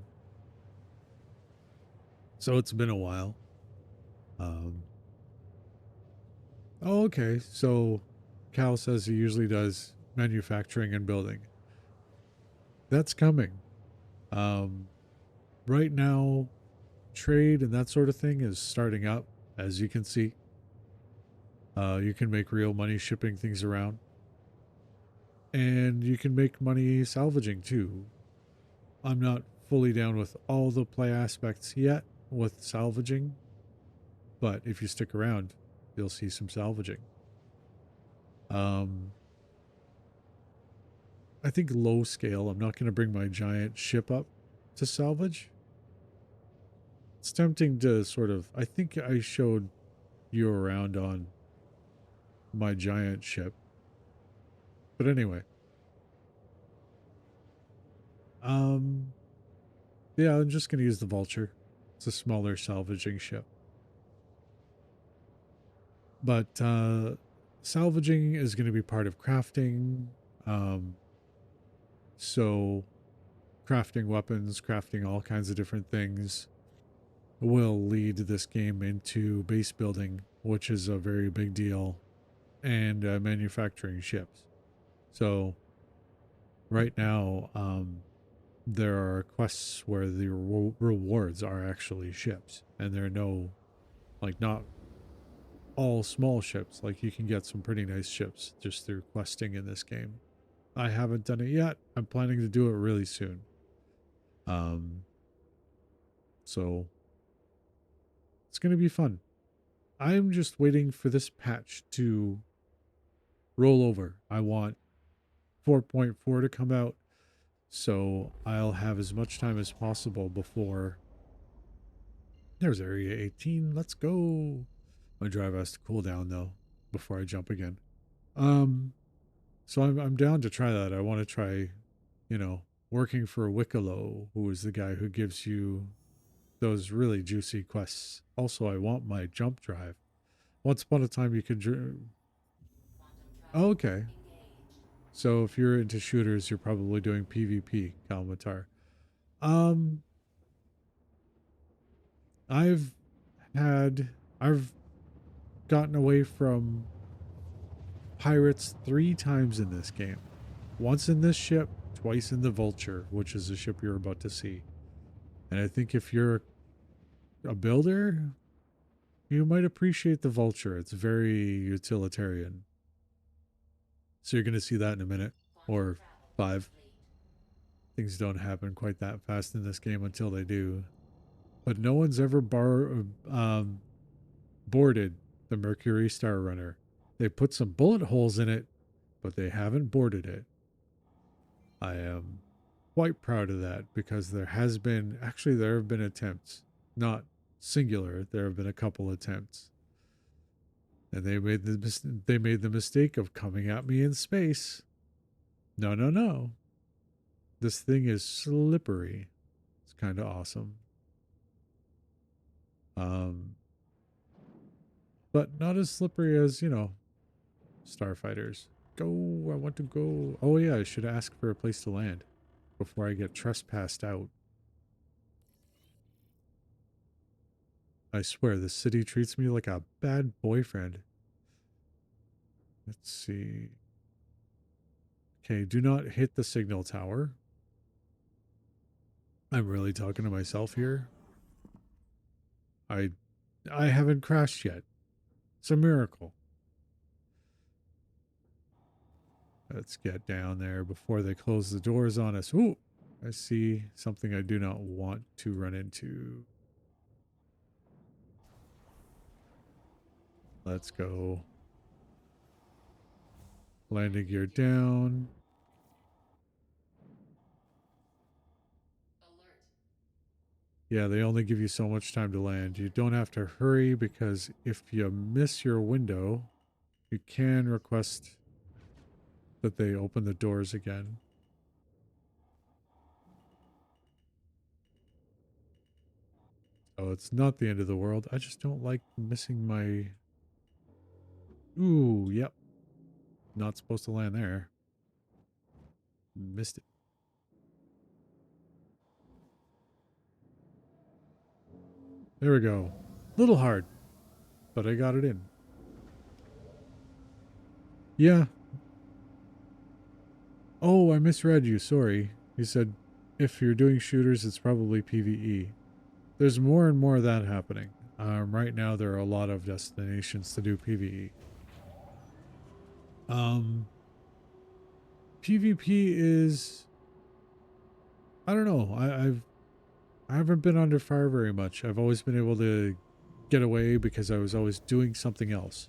So it's been a while. Um, oh, okay. So Cal says he usually does manufacturing and building. That's coming. Um, right now, trade and that sort of thing is starting up, as you can see. You can make real money shipping things around. And you can make money salvaging too. I'm not fully down with all the play aspects yet with salvaging, but if you stick around, you'll see some salvaging. Um, I think low scale, I'm not going to bring my giant ship up to salvage. It's tempting to sort of, I think I showed you around on my giant ship. But anyway, um, yeah, I'm just going to use the Vulture. It's a smaller salvaging ship. But salvaging is going to be part of crafting. Um, so crafting weapons, crafting all kinds of different things will lead this game into base building, which is a very big deal, and manufacturing ships. So right now, there are quests where the rewards are actually ships, and there are no, like, not all small ships. Like, you can get some pretty nice ships just through questing in this game. I haven't done it yet. I'm planning to do it really soon. Um, so it's going to be fun. I'm just waiting for this patch to roll over. I want 4.4 to come out, so I'll have as much time as possible before. There's Area 18. Let's go. My drive has to cool down though before I jump again. Um, so I'm down to try that. I want to try, working for Wicklow, who is the guy who gives you those really juicy quests. Also, I want my jump drive. Once upon a time, you could. Quantum Oh, travel okay. engaged. So if you're into shooters, you're probably doing PvP, Kalmatar. Um, I've I've gotten away from pirates 3 times in this game. Once in this ship, twice in the Vulture, which is the ship you're about to see. And I think if you're a builder, you might appreciate the Vulture. It's very utilitarian. So you're going to see that in a minute Quantum or travel 5. complete. Things don't happen quite that fast in this game until they do. But no one's ever boarded the Mercury Star Runner. They put some bullet holes in it, but they haven't boarded it. I am quite proud of that because there have been attempts, not singular. There have been a couple attempts, and they made the mistake of coming at me in space. No, no, no. This thing is slippery. It's kind of awesome. Um, but not as slippery as, starfighters. Go, I want to go. Oh yeah, I should ask for a place to land before I get trespassed out. I swear, the city treats me like a bad boyfriend. Let's see. Okay, do not hit the signal tower. I'm really talking to myself here. I I haven't crashed yet. It's a miracle. Let's get down there before they close the doors on us. Ooh, I see something I do not want to run into. Let's go. Landing gear down. Alert. Yeah, they only give you so much time to land. You don't have to hurry because if you miss your window, you can request that they open the doors again. Oh, it's not the end of the world. I just don't like missing my... Ooh, yep. Not supposed to land there. Missed it. There we go. Little hard, but I got it in. Yeah. Oh, I misread you. Sorry. You said if you're doing shooters, it's probably PvE. There's more and more of that happening. Right now, there are a lot of destinations to do PvE. Um, PvP is... I don't know. I haven't been under fire very much. I've always been able to get away because I was always doing something else.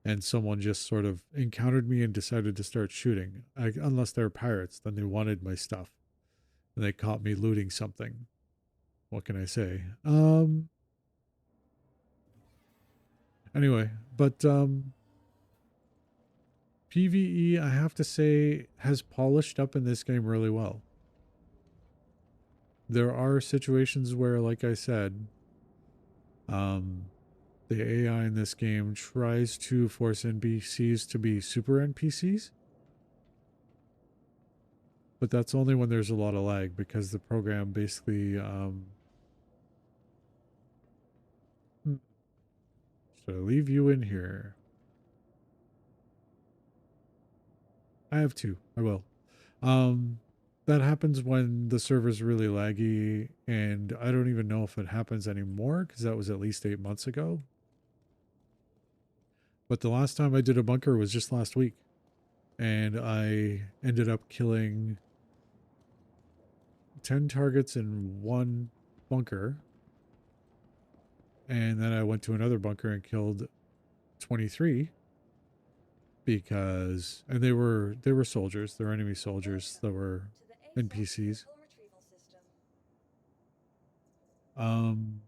And someone just sort of encountered me and decided to start shooting. Unless they're pirates, then they wanted my stuff. And they caught me looting something. What can I say? Anyway, but PvE, I have to say, has polished up in this game really well. There are situations where, like I said, um, the AI in this game tries to force NPCs to be super NPCs, but that's only when there's a lot of lag because the program basically should I leave you in here? I have two. I will. Um that happens when the server's really laggy, and I don't even know if it happens anymore because that was at least 8 months ago. But the last time I did a bunker was just last week, and I ended up killing 10 targets in one bunker, and then I went to another bunker and killed 23 because and they were soldiers, they were enemy soldiers that were NPCs. Um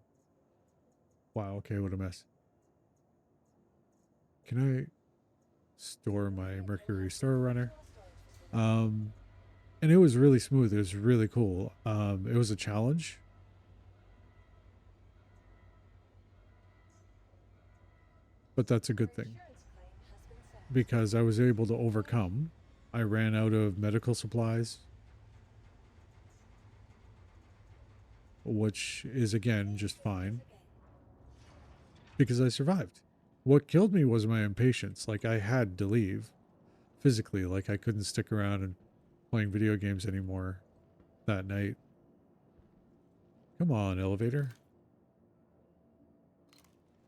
wow, okay, what a mess. Can I store my Mercury Star Runner? Um and it was really smooth. It was really cool. It was a challenge. but that's a good thing because I was able to overcome. I ran out of medical supplies, which is again just fine because I survived. What killed me was my impatience. Like I had to leave physically, like I couldn't stick around and playing video games anymore that night. Come on, elevator.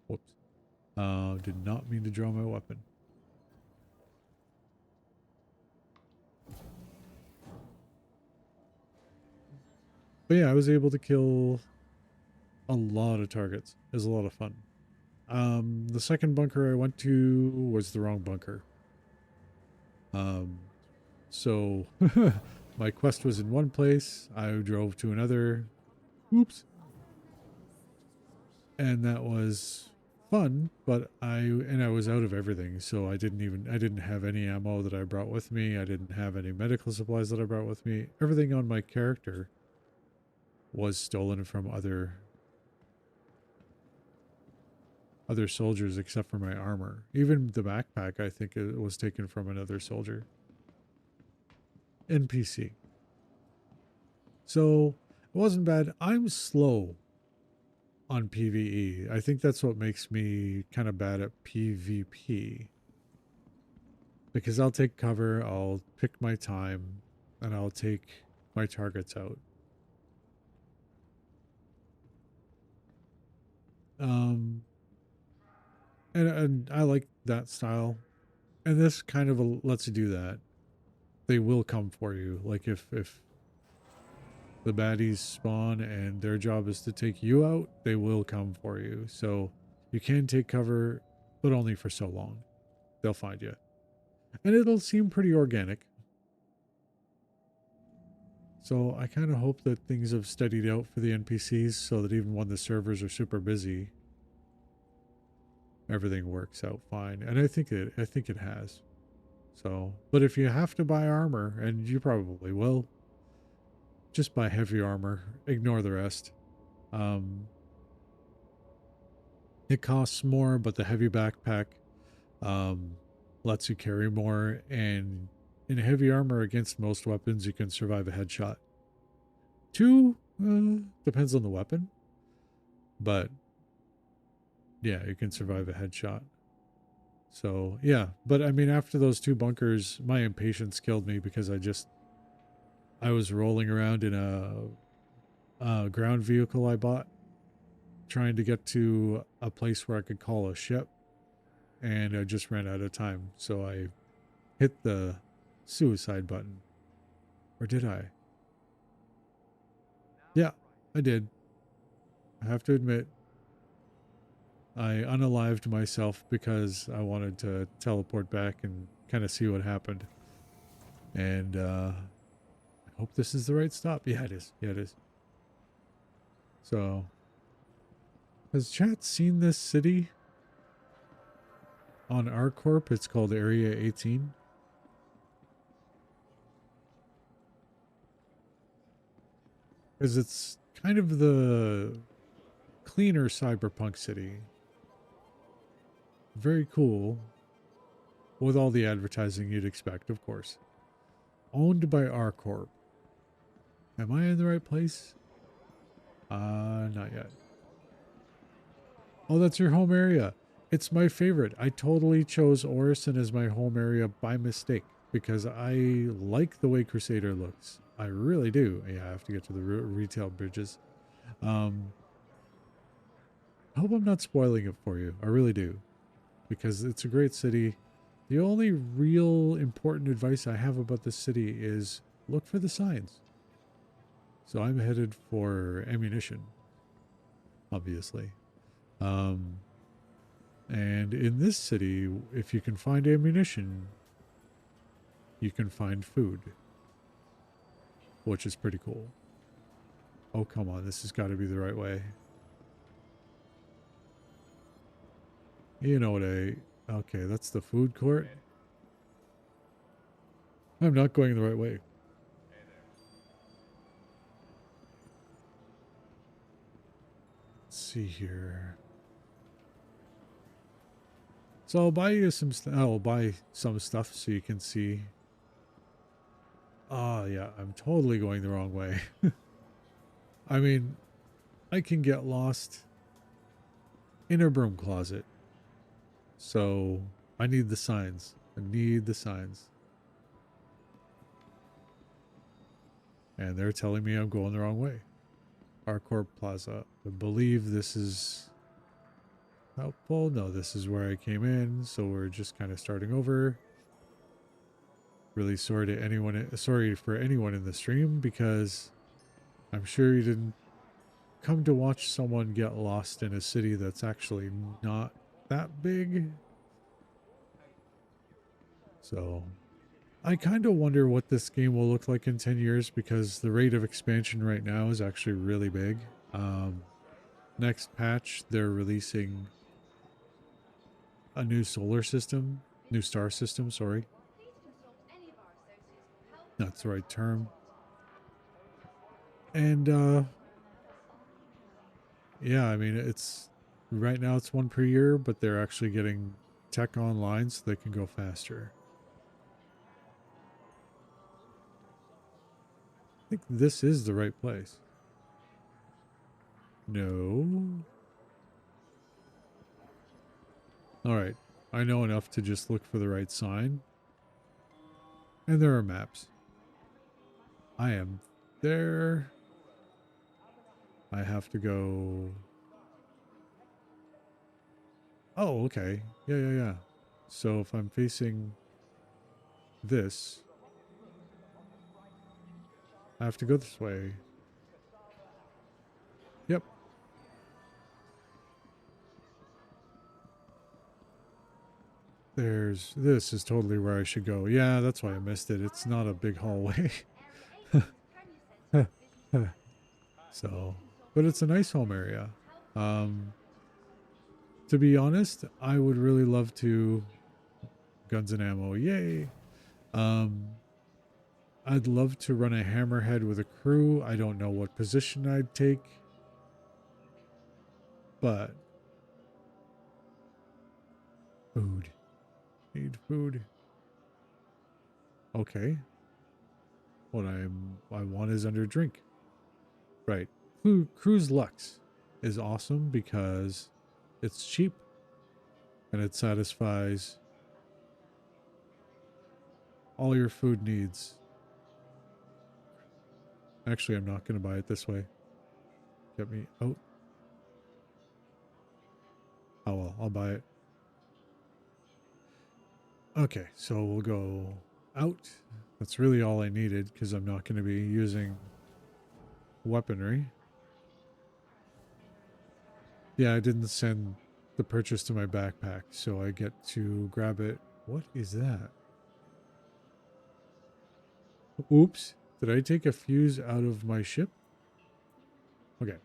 Whoops. Did not mean to draw my weapon. But yeah, I was able to kill a lot of targets. It was a lot of fun. The second bunker I went to was the wrong bunker. Um, so my quest was in one place. I drove to another. Oops. And that was fun, but I was out of everything. So I didn't have any ammo that I brought with me. I didn't have any medical supplies that I brought with me. Everything on my character was stolen from other soldiers except for my armor. Even the backpack, I think it was taken from another soldier. NPC. So it wasn't bad. I'm slow on PvE. I think that's what makes me kind of bad at PvP. Because I'll take cover, I'll pick my time, and I'll take my targets out. Um, and I like that style. And this kind of lets you do that. They will come for you. Like if the baddies spawn and their job is to take you out, they will come for you. So you can take cover, but only for so long. They'll find you. And it'll seem pretty organic. So I kind of hope that things have steadied out for the NPCs so that even when the servers are super busy, everything works out fine. And I think it has. So, but if you have to buy armor, and you probably will, just buy heavy armor. Ignore the rest. Um, it costs more, but the heavy backpack um, lets you carry more. And in heavy armor against most weapons, you can survive a headshot. Two depends on the weapon, but yeah, you can survive a headshot. So yeah, but I mean, after those two bunkers, my impatience killed me because I was rolling around in a ground vehicle I bought, trying to get to a place where I could call a ship, and I just ran out of time. So I hit the suicide button. Or did I? Yeah, I did. I have to admit, I unalived myself because I wanted to teleport back and kind of see what happened. And I hope this is the right stop. Yeah, it is. Yeah, it is. So, has chat seen this city on our corp? It's called Area 18. Because it's kind of the cleaner cyberpunk city. Very cool. With all the advertising you'd expect, of course. Owned by R Corp. Am I in the right place? Not yet. Oh, that's your home area. It's my favorite. I totally chose Orison as my home area by mistake because I like the way Crusader looks. I really do. Yeah, I have to get to the retail bridges. Um, I hope I'm not spoiling it for you. I really do because it's a great city. The only real important advice I have about this city is look for the signs. So I'm headed for ammunition, obviously. Um, and in this city, if you can find ammunition, you can find food, which is pretty cool. Oh, come on. This has got to be the right way. You know what okay, that's the food court. I'm not going the right way. Let's see here. So I'll buy you some I'll buy some stuff so you can see. Oh yeah, I'm totally going the wrong way. I mean, I can get lost in a broom closet. So I need the signs. I need the signs. And they're telling me I'm going the wrong way. Harcourt Plaza. I believe this is helpful. No, this is where I came in. So we're just kind of starting over. Really sorry for anyone in the stream because I'm sure you didn't come to watch someone get lost in a city that's actually not that big. So I kind of wonder what this game will look like in 10 years because the rate of expansion right now is actually really big. Um, Next patch, they're releasing a new solar system, new star system, sorry. That's the right term. And yeah, I mean, it's right now it's one per year, but they're actually getting tech online so they can go faster. I think this is the right place. No. All right. I know enough to just look for the right sign. And there are maps. I am there. I have to go. Oh, okay. Yeah, yeah, yeah. So if I'm facing this, I have to go this way. Yep. This is totally where I should go. Yeah, that's why I missed it. It's not a big hallway. So, but it's a nice home area. Um, to be honest, I would really love to guns and ammo. Yay. Um, I'd love to run a hammerhead with a crew. I don't know what position I'd take, but food. Need food. Okay. What I want is under drink. Right. Cruise Lux is awesome because it's cheap and it satisfies all your food needs. Actually, I'm not going to buy it this way. Get me out. Oh well, I'll buy it. Okay, so we'll go out. That's really all I needed because I'm not going to be using weaponry. Yeah, I didn't send the purchase to my backpack, so I get to grab it. What is that? Oops. Did I take a fuse out of my ship? Okay.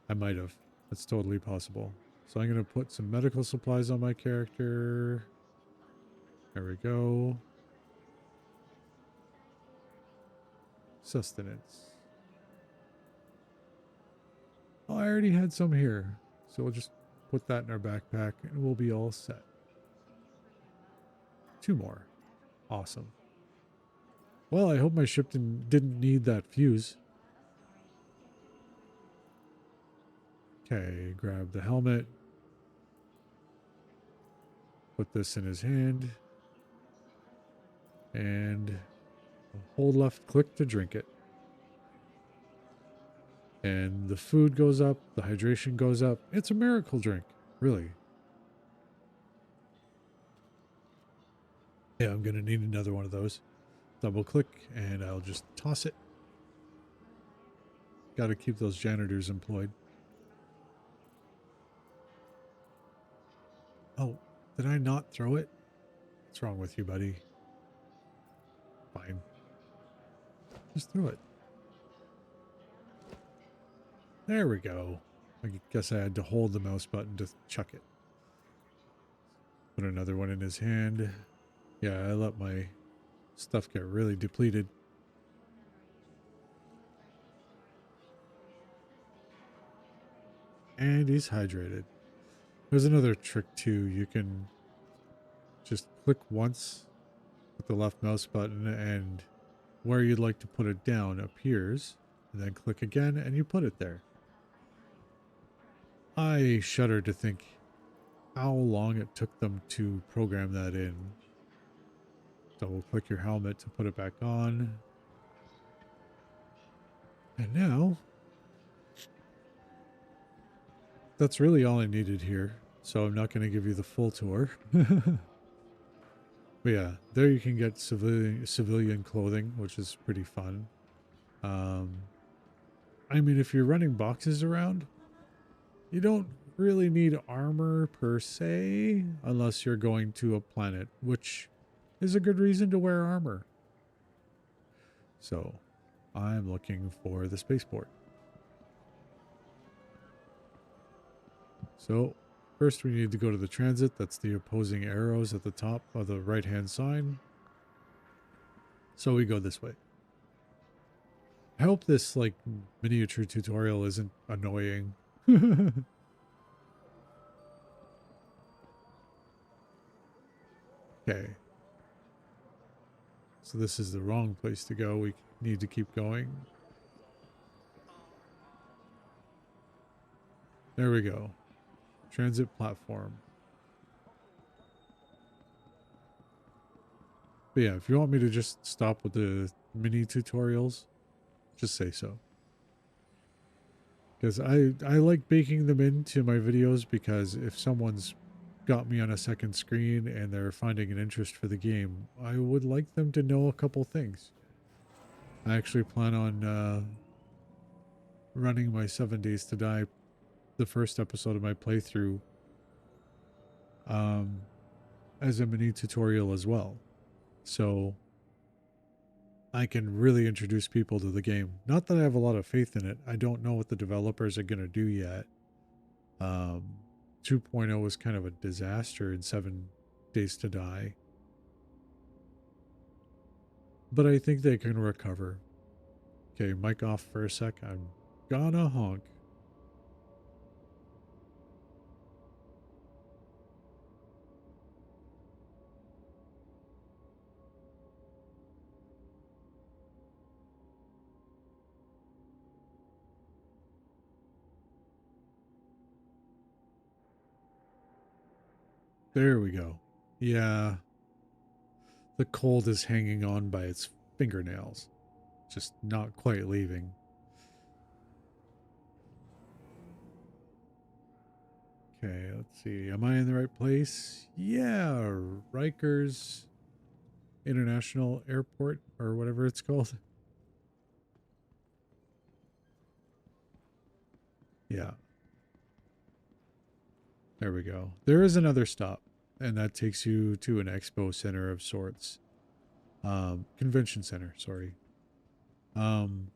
I might have. That's totally possible. So I'm going to put some medical supplies on my character. There we go. Sustenance. Oh, I already had some here. So we'll just put that in our backpack and we'll be all set. 2 more. Awesome. Well, I hope my ship didn't need that fuse. Okay, grab the helmet. Put this in his hand. And hold left click to drink it. And the food goes up, the hydration goes up. It's a miracle drink, really. Yeah, I'm going to need another one of those. Double click and I'll just toss it. Got to keep those janitors employed. Oh, did I not throw it? What's wrong with you, buddy? Fine. Just throw it. There we go. I guess I had to hold the mouse button to chuck it. Put another one in his hand. Yeah, I let my stuff get really depleted. And he's hydrated. There's another trick too. You can Just click once with the left mouse button, and where you'd like to put it down appears, and then click again and you put it there. I shudder to think how long it took them to program that in. Double click your helmet to put it back on. And now, that's really all I needed here. So I'm not going to give you the full tour. But yeah, there you can get civilian clothing, which is pretty fun. I mean, if you're running boxes around, you don't really need armor per se, unless you're going to a planet, which is a good reason to wear armor. So, I'm looking for the spaceport. So, first we need to go to the transit. That's the opposing arrows at the top of the right-hand sign. So we go this way. I hope this, like, miniature tutorial isn't annoying. Okay. So this is the wrong place to go. We need to keep going. There we go. Transit platform. But yeah, if you want me to just stop with the mini tutorials, just say so. Because I like baking them into my videos, because if someone's got me on a second screen and they're finding an interest for the game, I would like them to know a couple things. I actually plan on running my 7 Days to Die, the first episode of my playthrough, um, as a mini tutorial as well. So I can really introduce people to the game. Not that I have a lot of faith in it. I don't know what the developers are going to do yet. 2.0 was kind of a disaster in 7 Days to Die. But I think they can recover. Okay, mic off for a sec. I'm gonna honk. There we go. Yeah, the cold is hanging on by its fingernails. Just not quite leaving. Okay, let's see. Am I in the right place? Yeah, Rikers International Airport, or whatever it's called. Yeah, there we go. There is another stop, and that takes you to an expo center of sorts. Convention center, sorry. Um,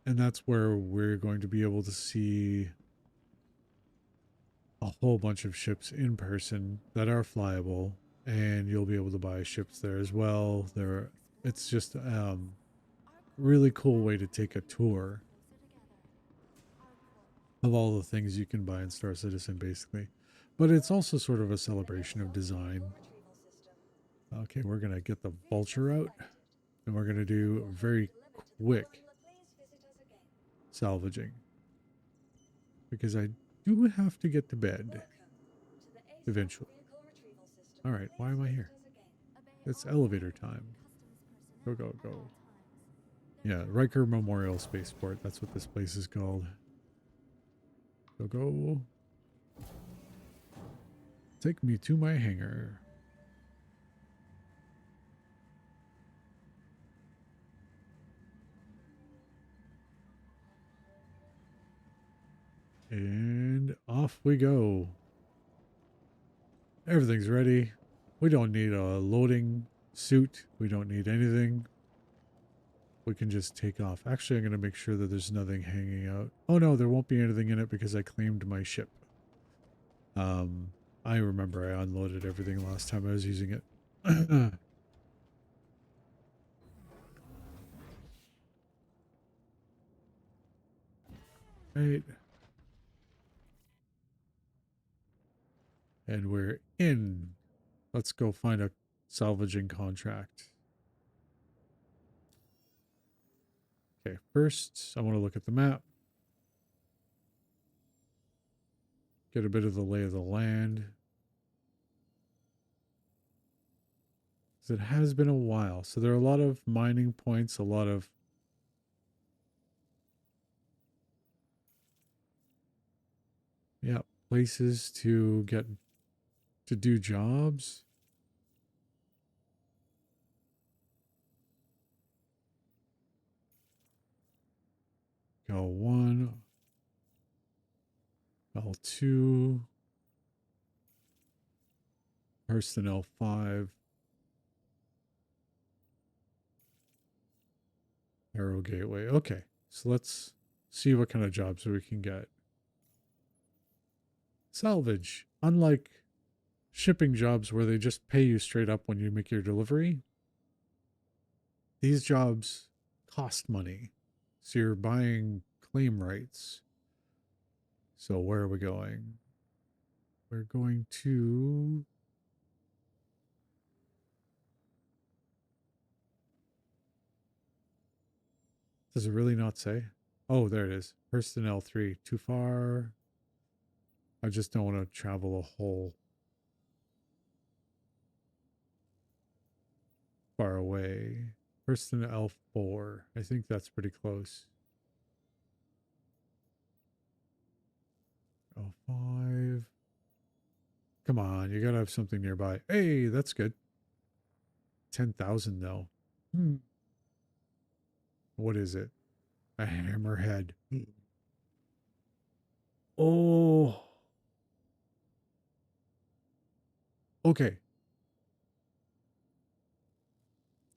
and that's where we're going to be able to see a whole bunch of ships in person that are flyable, and you'll be able to buy ships there as well. It's just really cool way to take a tour of all the things you can buy in Star Citizen, basically. But it's also sort of a celebration of design. Okay, we're gonna get the Vulture out, and we're gonna do very quick salvaging, because I do have to get to bed eventually. All right, why am I here? It's elevator time. Go, go, go. Yeah, Riker Memorial Spaceport. That's what this place is called. Go, go. Take me to my hangar. And off we go. Everything's ready. We don't need a loading suit. We don't need anything. We can just take off. Actually, I'm going to make sure that there's nothing hanging out. Oh no, there won't be anything in it because I claimed my ship. I remember I unloaded everything last time I was using it. Right. And we're in. Let's go find a salvaging contract. Okay, first I want to look at the map. Get a bit of the lay of the land. It has been a while. So there are a lot of mining points, a lot of places to get to do jobs. L1, L2, Hurston L5, Arrow Gateway. Okay, so let's see what kind of jobs we can get. Salvage. Unlike shipping jobs where they just pay you straight up when you make your delivery, these jobs cost money. So you're buying claim rights. So where are we going? We're going to... Does it really not say? Oh, there it is. Hurston L3. Too far. I just don't want to travel a whole far away. Hurston L4. I think that's pretty close. L5. Come on, you gotta have something nearby. Hey, that's good. 10,000 though. What is it? A hammerhead. Oh. Okay.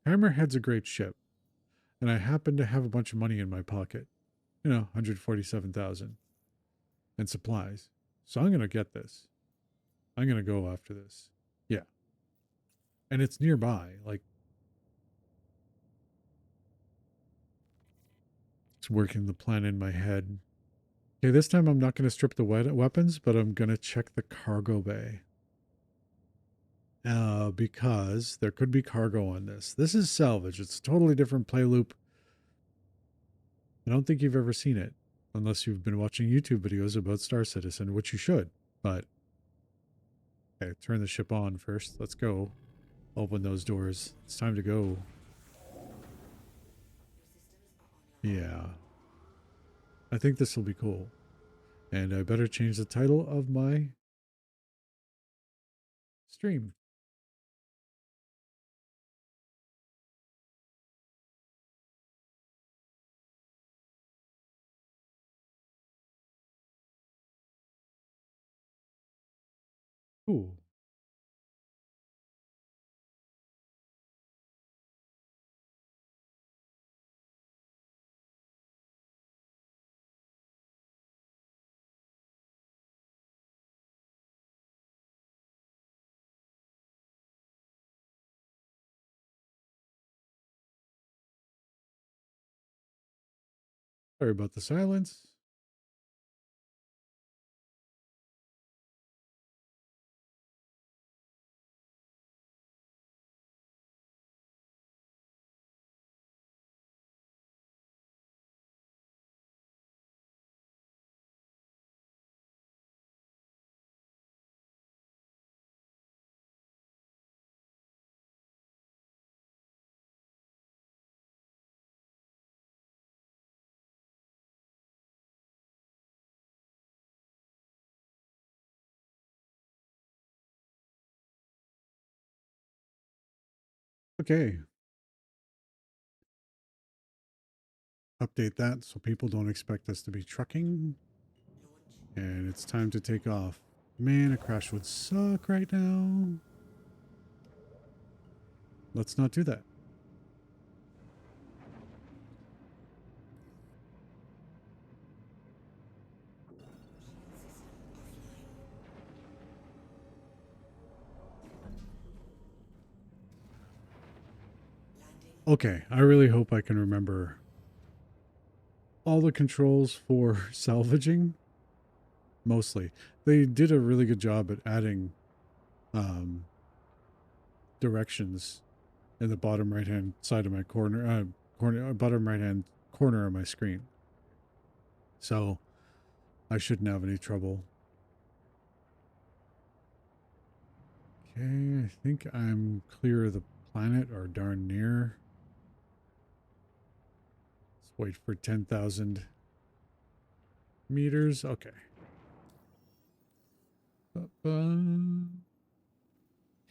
Hammerhead's a great ship. And I happen to have a bunch of money in my pocket. 147,000. And supplies. So I'm gonna get this. I'm gonna go after this. Yeah. And it's nearby. Like, it's working the plan in my head. Okay, this time I'm not going to strip the weapons, but I'm going to check the cargo bay. Because there could be cargo on this. This is salvage. It's a totally different play loop. I don't think you've ever seen it, unless you've been watching YouTube videos about Star Citizen, which you should. But, okay, turn the ship on first. Let's go. Open those doors. It's time to go. Yeah. I think this will be cool. And I better change the title of my stream. Ooh. Sorry about the silence. Okay. Update that so people don't expect us to be trucking. And it's time to take off. Man, a crash would suck right now. Let's not do that. Okay, I really hope I can remember all the controls for salvaging. Mostly. they did a really good job at adding um, directions in the bottom right hand side of my bottom right hand corner of my screen. So I shouldn't have any trouble. Okay, I think I'm clear of the planet or darn near. Let's wait for 10,000 meters. Okay.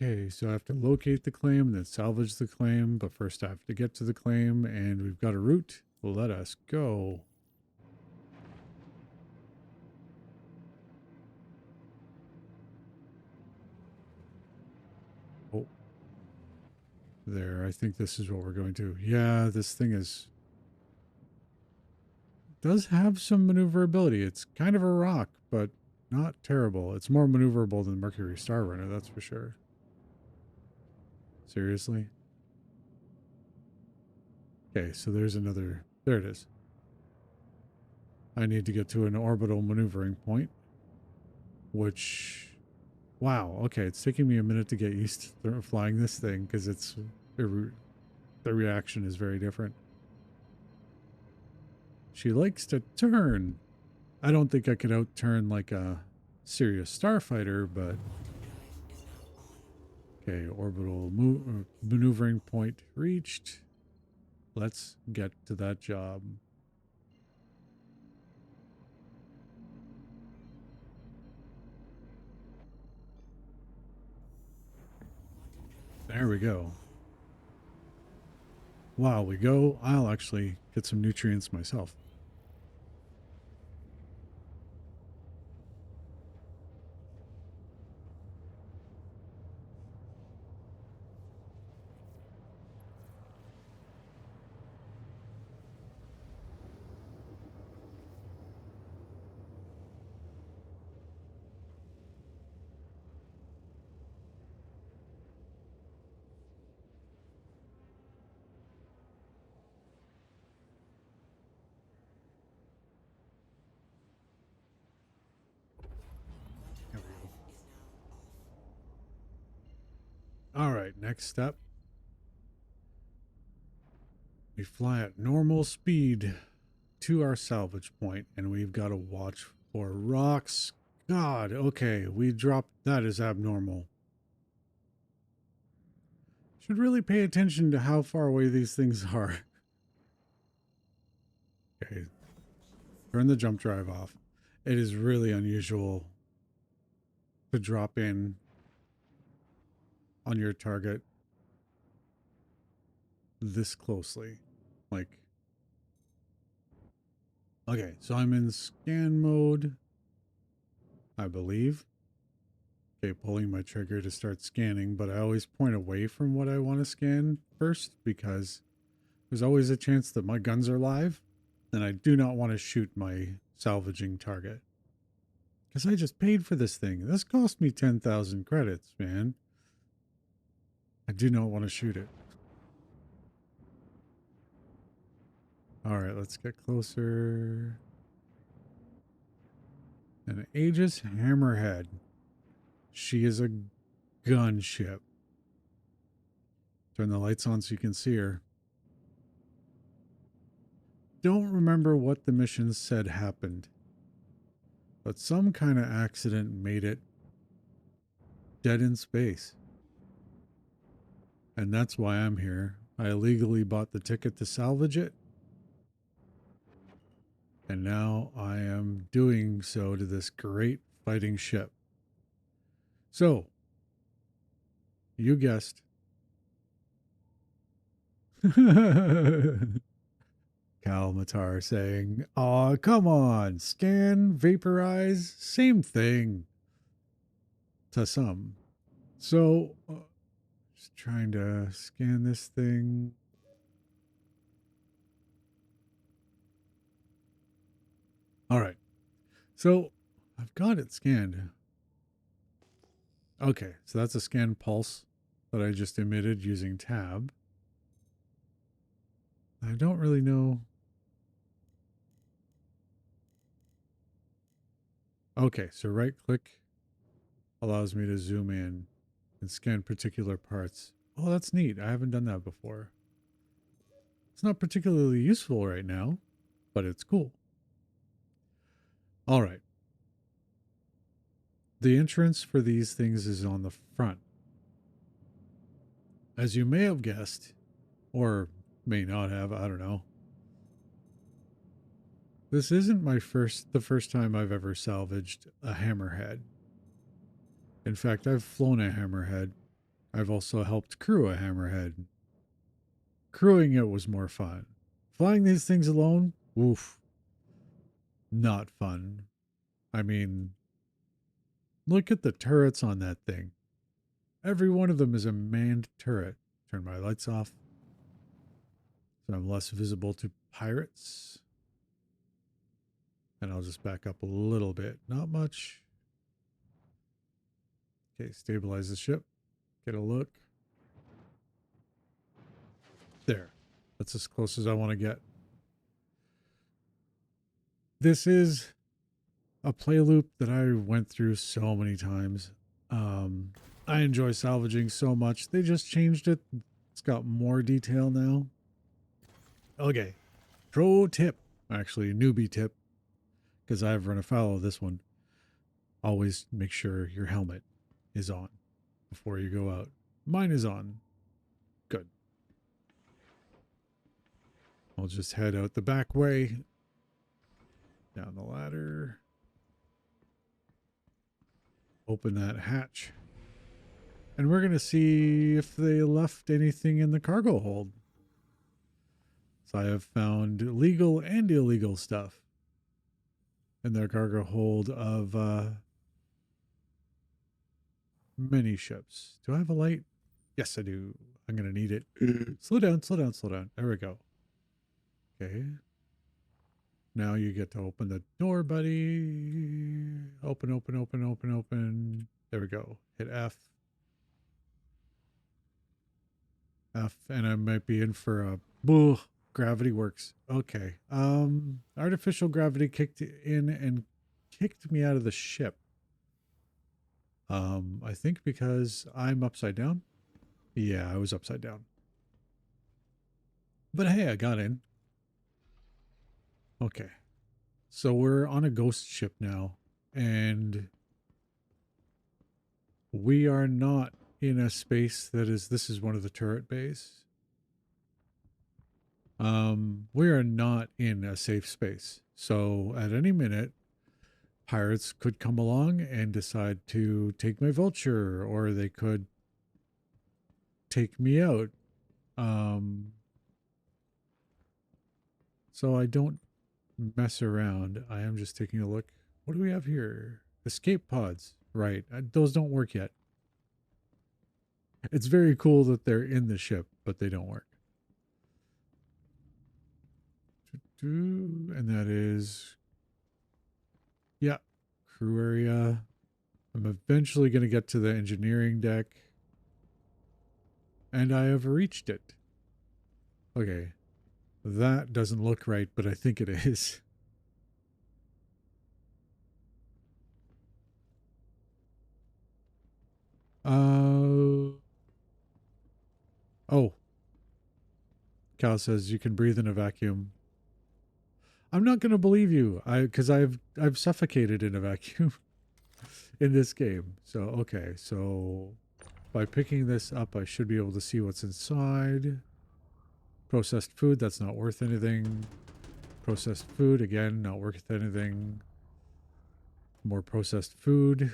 Okay, so I have to locate the claim, then salvage the claim, but first I have to get to the claim, and we've got a route. Let us go. Oh, there. I think this is what we're going to. Yeah, this thing does have some maneuverability. It's kind of a rock, but not terrible. It's more maneuverable than Mercury Star Runner, that's for sure. Seriously? Okay, so there's another. There it is. I need to get to an orbital maneuvering point, which. Wow, okay, it's taking me a minute to get used to flying this thing because the reaction is very different. She likes to turn. I don't think I could outturn like a serious starfighter, but okay, orbital maneuvering point reached. Let's get to that job. There we go. While we go, I'll actually get some nutrients myself. There we go. All right, next step. We fly at normal speed to our salvage point, and we've got to watch for rocks. God, okay, we dropped. That is abnormal. Should really pay attention to how far away these things are. Okay, turn the jump drive off. It is really unusual to drop in on your target this closely. Like, okay, so I'm in scan mode, I believe. Okay, pulling my trigger to start scanning, but I always point away from what I want to scan first because there's always a chance that my guns are live, and I do not want to shoot my salvaging target. Because I just paid for this thing. This cost me 10,000 credits, man. I do not want to shoot it. All right, let's get closer. An Aegis Hammerhead. She is a gunship. Turn the lights on so you can see her. Don't remember what the mission said happened, but some kind of accident made it dead in space. And that's why I'm here. I illegally bought the ticket to salvage it. And now I am doing so to this great fighting ship. So, you guessed. Kalmatar saying, "Aw, come on, scan, vaporize, same thing." To some. So, just trying to scan this thing. All right. So, I've got it scanned. Okay, so that's a scan pulse that I just emitted using tab. I don't really know. Okay, so right click allows me to zoom in and scan particular parts. Oh, that's neat. I haven't done that before. It's not particularly useful right now, but it's cool. All right. The entrance for these things is on the front. As you may have guessed, or may not have, I don't know. This isn't the first time I've ever salvaged a hammerhead. In fact, I've flown a hammerhead. I've also helped crew a hammerhead. Crewing it was more fun. Flying these things alone, oof, not fun. I mean, look at the turrets on that thing. Every one of them is a manned turret. Turn my lights off so I'm less visible to pirates. And I'll just back up a little bit. Not much. Okay, stabilize the ship. Get a look. There. That's as close as I want to get. This is a play loop that I went through so many times. I enjoy salvaging so much. They just changed it. It's got more detail now. Okay. Pro tip. Actually, newbie tip. Because I've run afoul of this one. Always make sure your helmet is on before you go out. Mine is on. Good. I'll just head out the back way. Down the ladder. Open that hatch. And we're going to see if they left anything in the cargo hold. So I have found legal and illegal stuff in their cargo hold of many ships. Do I have a light? Yes, I do. I'm going to need it. Slow down, slow down, slow down. There we go. Okay. Now you get to open the door, buddy. Open, open, open, open, open. There we go. Hit F. F, and I might be in for a boo. Gravity works. Okay. Artificial gravity kicked in and kicked me out of the ship. I think because I'm upside down. Yeah, I was upside down. But hey, I got in. Okay. So we're on a ghost ship now, and we are not in a space that is, this is one of the turret bays. We are not in a safe space. So at any minute, pirates could come along and decide to take my vulture, or they could take me out. So I don't mess around. I am just taking a look. What do we have here? Escape pods. Right. Those don't work yet. It's very cool that they're in the ship, but they don't work. And that is, yeah, crew area. I'm eventually going to get to the engineering deck. And I have reached it. Okay. That doesn't look right, but I think it is. Oh. Cal says you can breathe in a vacuum. I'm not going to believe you. Because I've suffocated in a vacuum in this game. So, okay. So by picking this up, I should be able to see what's inside. Processed food, that's not worth anything. Processed food, again, not worth anything. More processed food.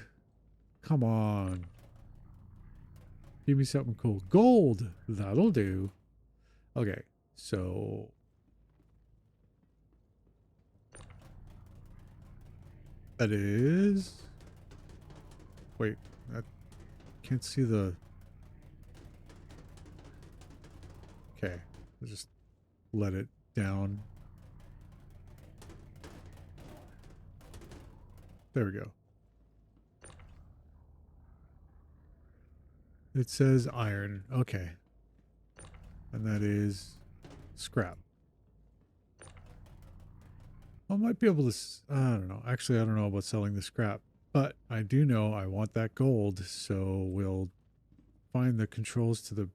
Come on. Give me something cool. Gold! That'll do. Okay, so... that is... Wait, I can't see the... Okay, I'll just let it down. There we go. It says iron. Okay. And that is scrap. I might be able to, I don't know. Actually, I don't know about selling the scrap, but I do know I want that gold. So we'll find the controls to the,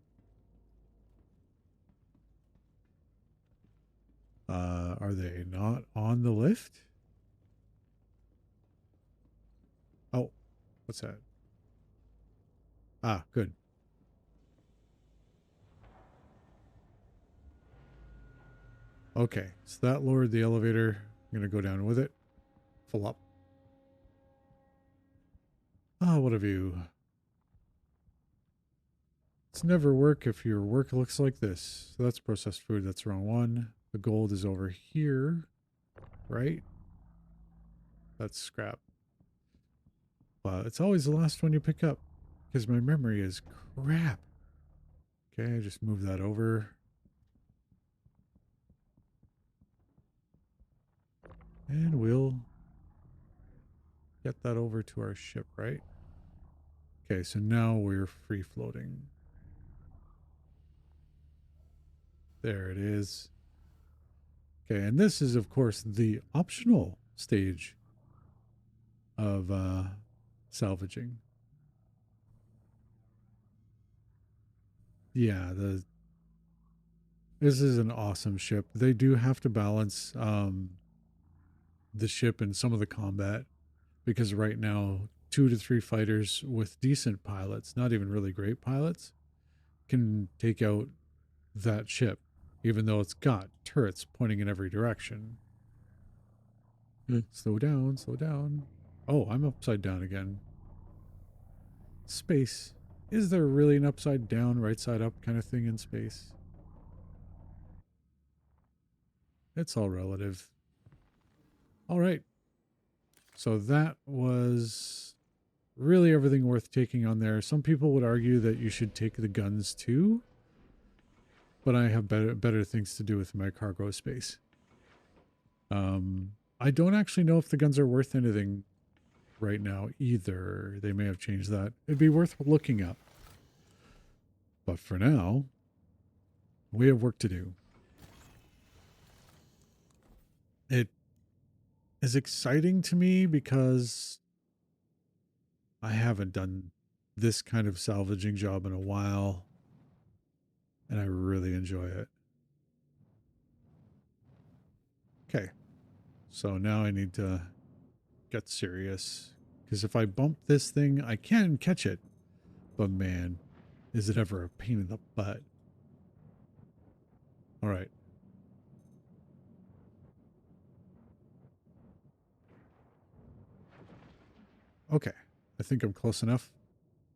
are they not on the lift? Oh, what's that? Ah, good. Okay, so that lowered the elevator. I'm going to go down with it. Full up. Ah, what have you? It's never work if your work looks like this. So that's processed food. That's the wrong one. The gold is over here, right? That's scrap. But it's always the last one you pick up because my memory is crap. Okay, just move that over. And we'll get that over to our ship, right? Okay, so now we're free floating. There it is. Okay, and this is, of course, the optional stage of salvaging. Yeah, this is an awesome ship. They do have to balance the ship and some of the combat because right now, 2 to 3 fighters with decent pilots, not even really great pilots, can take out that ship, even though it's got turrets pointing in every direction. Slow down, slow down. Oh, I'm upside down again. Space. Is there really an upside down, right side up kind of thing in space? It's all relative. All right. So that was really everything worth taking on there. Some people would argue that you should take the guns too, but I have better things to do with my cargo space. I don't actually know if the guns are worth anything right now either. They may have changed that. It'd be worth looking up. But for now, we have work to do. It is exciting to me because I haven't done this kind of salvaging job in a while, and I really enjoy it. Okay, so now I need to get serious because if I bump this thing, I can catch it, but man, is it ever a pain in the butt. All right. Okay, I think I'm close enough.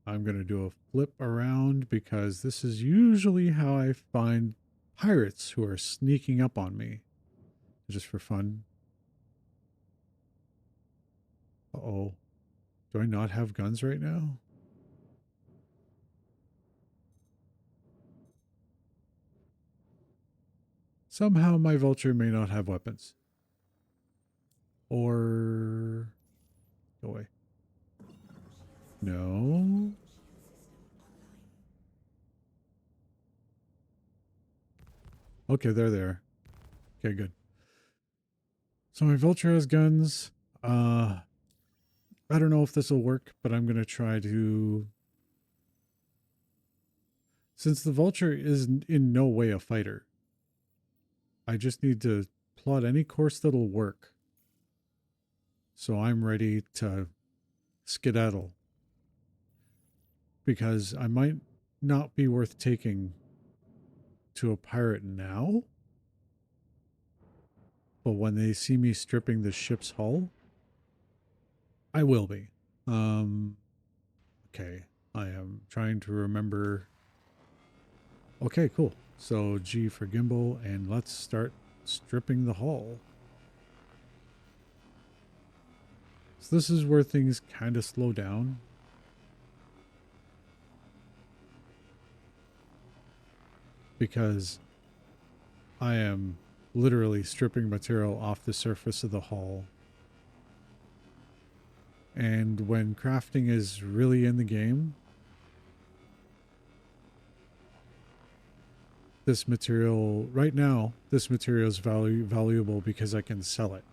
I'm going to do a flip around because this is usually how I find pirates who are sneaking up on me just for fun. Uh-oh. Do I not have guns right now? Somehow my vulture may not have weapons. Or... Go away. No? Okay, they're there. Okay, good. So my vulture has guns. I don't know if this will work, but I'm going to try to... Since the vulture is in no way a fighter, I just need to plot any course that'll work. So I'm ready to skedaddle. Because I might not be worth taking to a pirate now. But when they see me stripping the ship's hull, I will be. Okay. I am trying to remember. Okay, cool. So G for gimbal, and let's start stripping the hull. So this is where things kind of slow down. Because I am literally stripping material off the surface of the hull. And when crafting is really in the game, this material, right now, this material is valuable because I can sell it.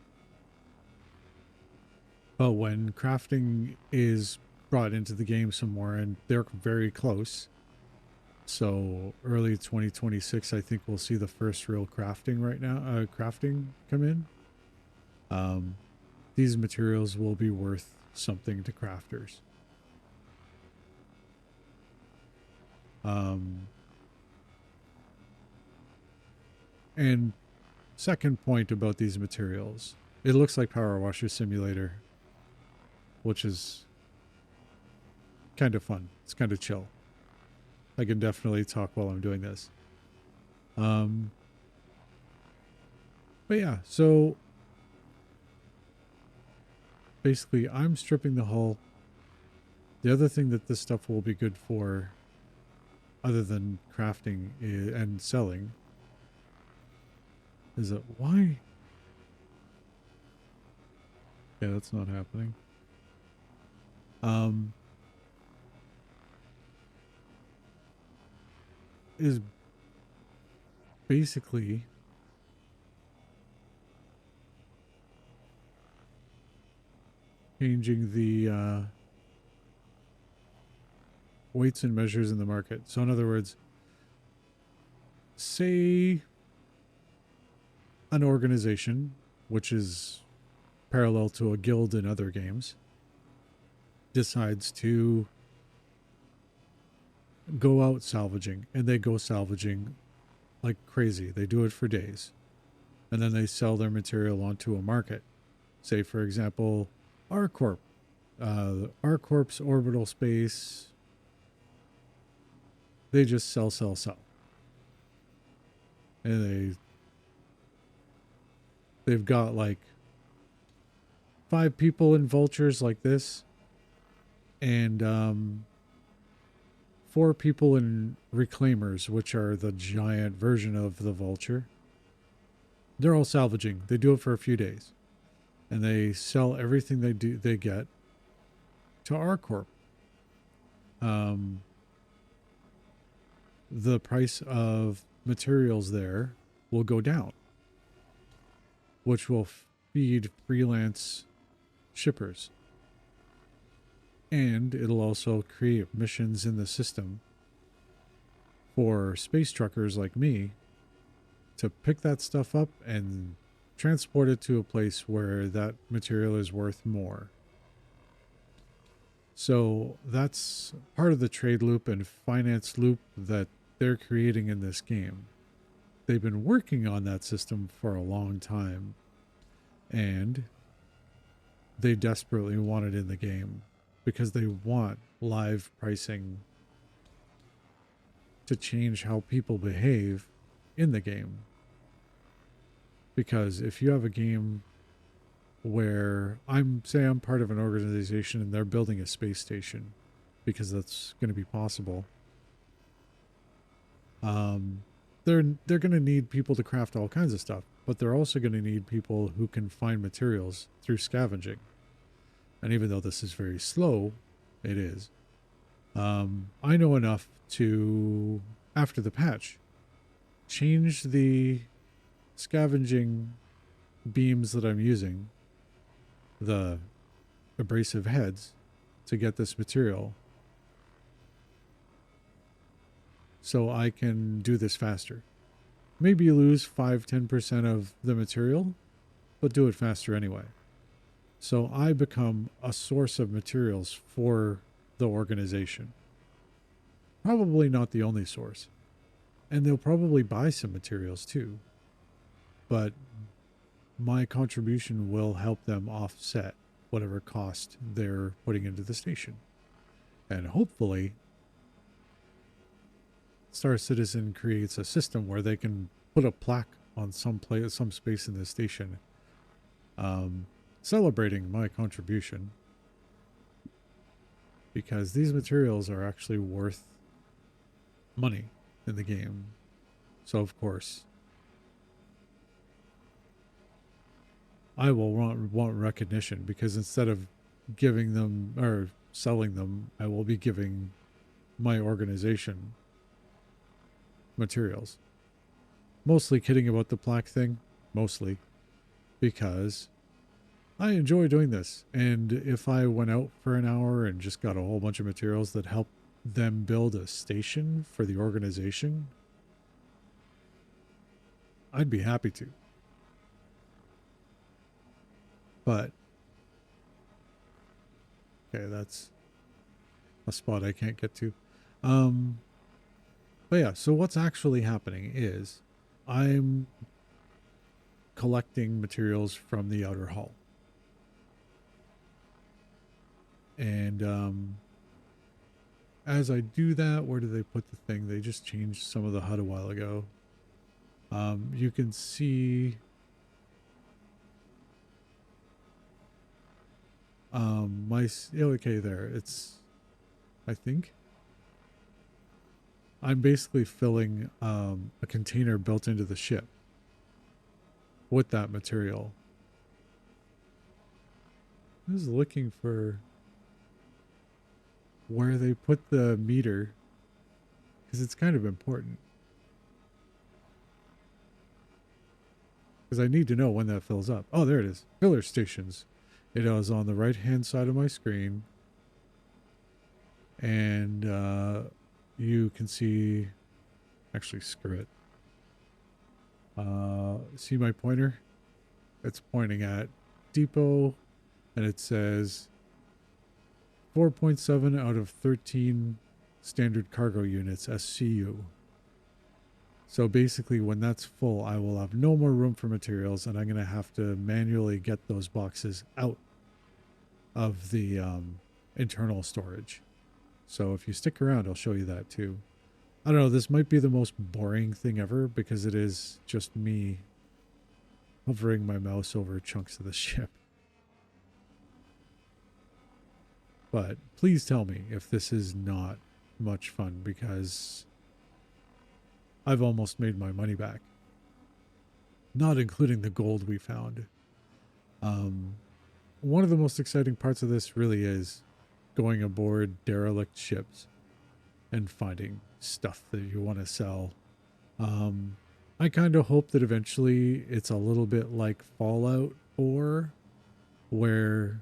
But when crafting is brought into the game some more, and they're very close, so early 2026, I think we'll see the first real crafting right now. Crafting come in. Um, these materials will be worth something to crafters. Um, and second point about these materials, it looks like Power Washer Simulator, which is kind of fun. It's kind of chill. I can definitely talk while I'm doing this. Um, but yeah, so basically, I'm stripping the hull. The other thing that this stuff will be good for, other than crafting and selling, is that why? Yeah, that's not happening. Um, is basically changing the weights and measures in the market. So, in other words, say an organization, which is parallel to a guild in other games, decides to go out salvaging, and they go salvaging like crazy. They do it for days. And then they sell their material onto a market. Say, for example, R-Corp. R-Corp's orbital space, they just sell, sell, sell. And they've got like 5 people in vultures like this, and 4 people in reclaimers, which are the giant version of the vulture. They're all salvaging. They do it for a few days, and they sell everything they get to R Corp. The price of materials there will go down, which will feed freelance shippers. And it'll also create missions in the system for space truckers like me to pick that stuff up and transport it to a place where that material is worth more. So that's part of the trade loop and finance loop that they're creating in this game. They've been working on that system for a long time, and they desperately want it in the game because they want live pricing to change how people behave in the game. Because if you have a game where I'm part of an organization and they're building a space station because that's going to be possible, they're going to need people to craft all kinds of stuff, but they're also going to need people who can find materials through scavenging. And even though this is very slow, it is. I know enough to, after the patch, change the scavenging beams that I'm using, the abrasive heads, to get this material so I can do this faster. Maybe lose 5-10% of the material, but do it faster anyway. So I become a source of materials for the organization. Probably not the only source. And they'll probably buy some materials too. But my contribution will help them offset whatever cost they're putting into the station. And hopefully, Star Citizen creates a system where they can put a plaque on some space in the station, celebrating my contribution, because these materials are actually worth money in the game. So of course, I will want recognition, because instead of giving them or selling them, I will be giving my organization materials. Mostly kidding about the plaque thing, mostly because I enjoy doing this. And if I went out for an hour and just got a whole bunch of materials that help them build a station for the organization, I'd be happy to. But, okay, that's a spot I can't get to. Um, but yeah, so what's actually happening is I'm collecting materials from the outer hull. And as I do that, where do they put the thing? They just changed some of the HUD a while ago. You can see okay, there. It's, I think I'm basically filling a container built into the ship with that material. I was looking for where they put the meter because it's kind of important. Because I need to know when that fills up. Oh, there it is. Filler stations. It is on the right hand side of my screen. And you can see, actually, screw it. See my pointer? It's pointing at depot, and it says 4.7 out of 13 standard cargo units SCU. So basically, when that's full, I will have no more room for materials, and I'm going to have to manually get those boxes out of the internal storage. So if you stick around, I'll show you that too. I don't know, this might be the most boring thing ever because it is just me hovering my mouse over chunks of the ship. But please tell me if this is not much fun because I've almost made my money back. Not including the gold we found. One of the most exciting parts of this really is going aboard derelict ships and finding stuff that you want to sell. I kind of hope that eventually it's a little bit like Fallout 4, where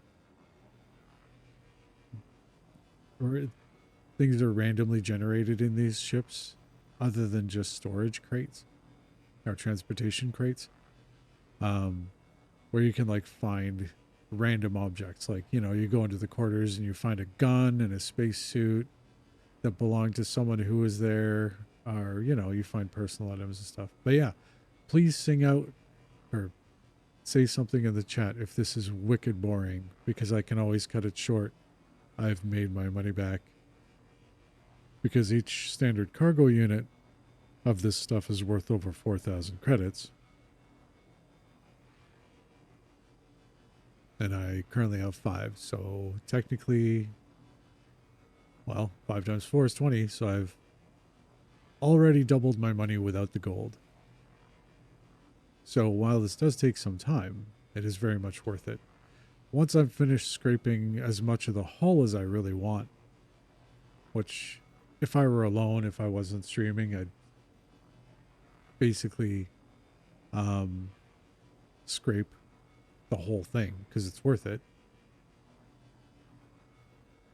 things are randomly generated in these ships other than just storage crates or transportation crates, where you can like find random objects. Like, you know, you go into the quarters and you find a gun and a spacesuit that belong to someone who was there, or, you know, you find personal items and stuff. But yeah, please sing out or say something in the chat if this is wicked boring, because I can always cut it short. I've made my money back because each standard cargo unit of this stuff is worth over 4,000 credits. And I currently have 5. So technically, well, 5 times 4 is 20. So I've already doubled my money without the gold. So while this does take some time, it is very much worth it. Once I'm finished scraping as much of the hull as I really want, which if I were alone, if I wasn't streaming, I'd basically scrape the whole thing because it's worth it.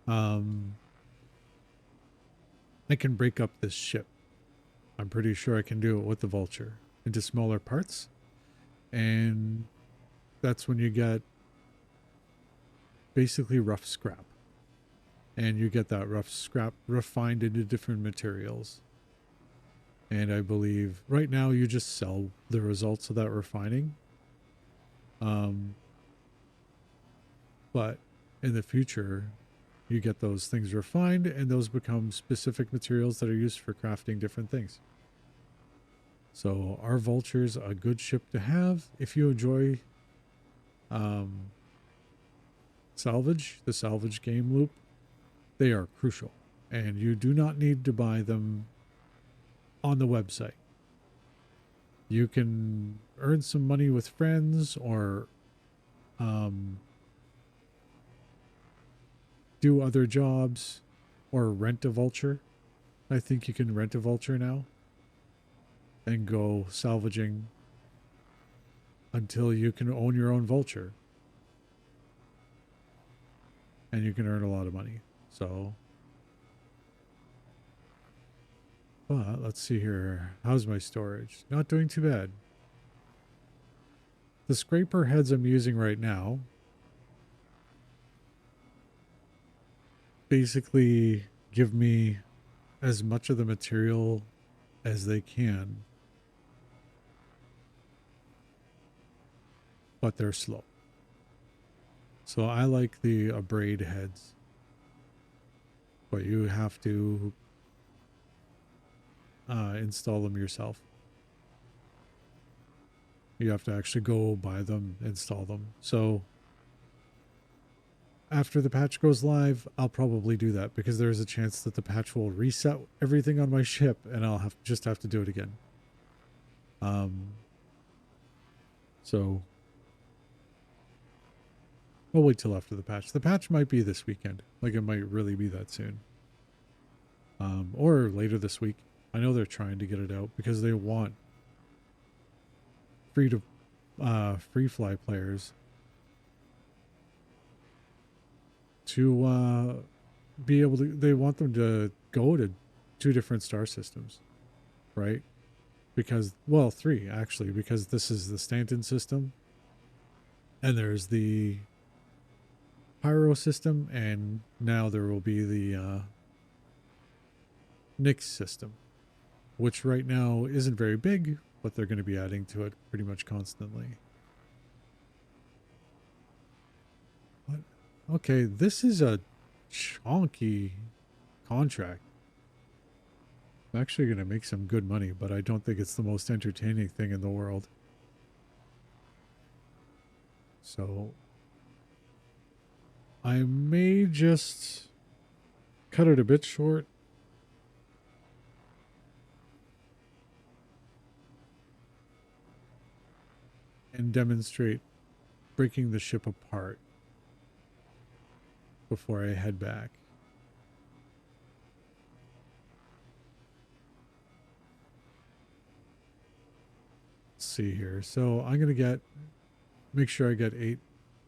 I can break up this ship. I'm pretty sure I can do it with the Vulture into smaller parts. And that's when you get basically rough scrap. And you get that rough scrap refined into different materials. And I believe right now you just sell the results of that refining. But in the future, you get those things refined and those become specific materials that are used for crafting different things. So our Vulture's a good ship to have if you enjoy salvage, the salvage game loop. They are crucial, and you do not need to buy them on the website. You can earn some money with friends or do other jobs or rent a Vulture. I think you can rent a Vulture now and go salvaging until you can own your own Vulture. and you can earn a lot of money. So, but let's see here. How's my storage? Not doing too bad. The scraper heads I'm using right now basically give me as much of the material as they can, but they're slow. So I like the abrade heads, but you have to install them yourself. You have to actually go buy them, install them. So after the patch goes live, I'll probably do that because there's a chance that the patch will reset everything on my ship and I'll just have to do it again. So I'll wait till after the patch. The patch might be this weekend. Like it might really be that soon. Or later this week. I know they're trying to get it out because they want free fly players to be able to, they want them to go to 2 different star systems, right? Because, well, 3 actually, because this is the Stanton system and there's the Pyro system, and now there will be the Nyx system, which right now isn't very big, but they're going to be adding to it pretty much constantly. What? Okay, this is a chonky contract. I'm actually going to make some good money, but I don't think it's the most entertaining thing in the world. So I may just cut it a bit short. And demonstrate breaking the ship apart before I head back. Let's see here. So I'm going to make sure I get 8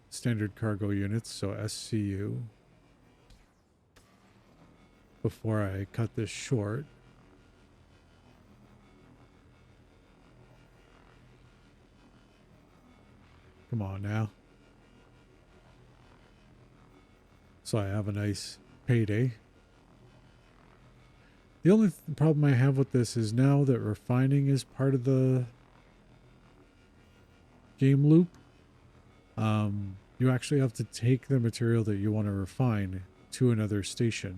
standard cargo units, so SCU, before I cut this short. Come on now. So I have a nice payday. The only problem I have with this is now that refining is part of the game loop, you actually have to take the material that you want to refine to another station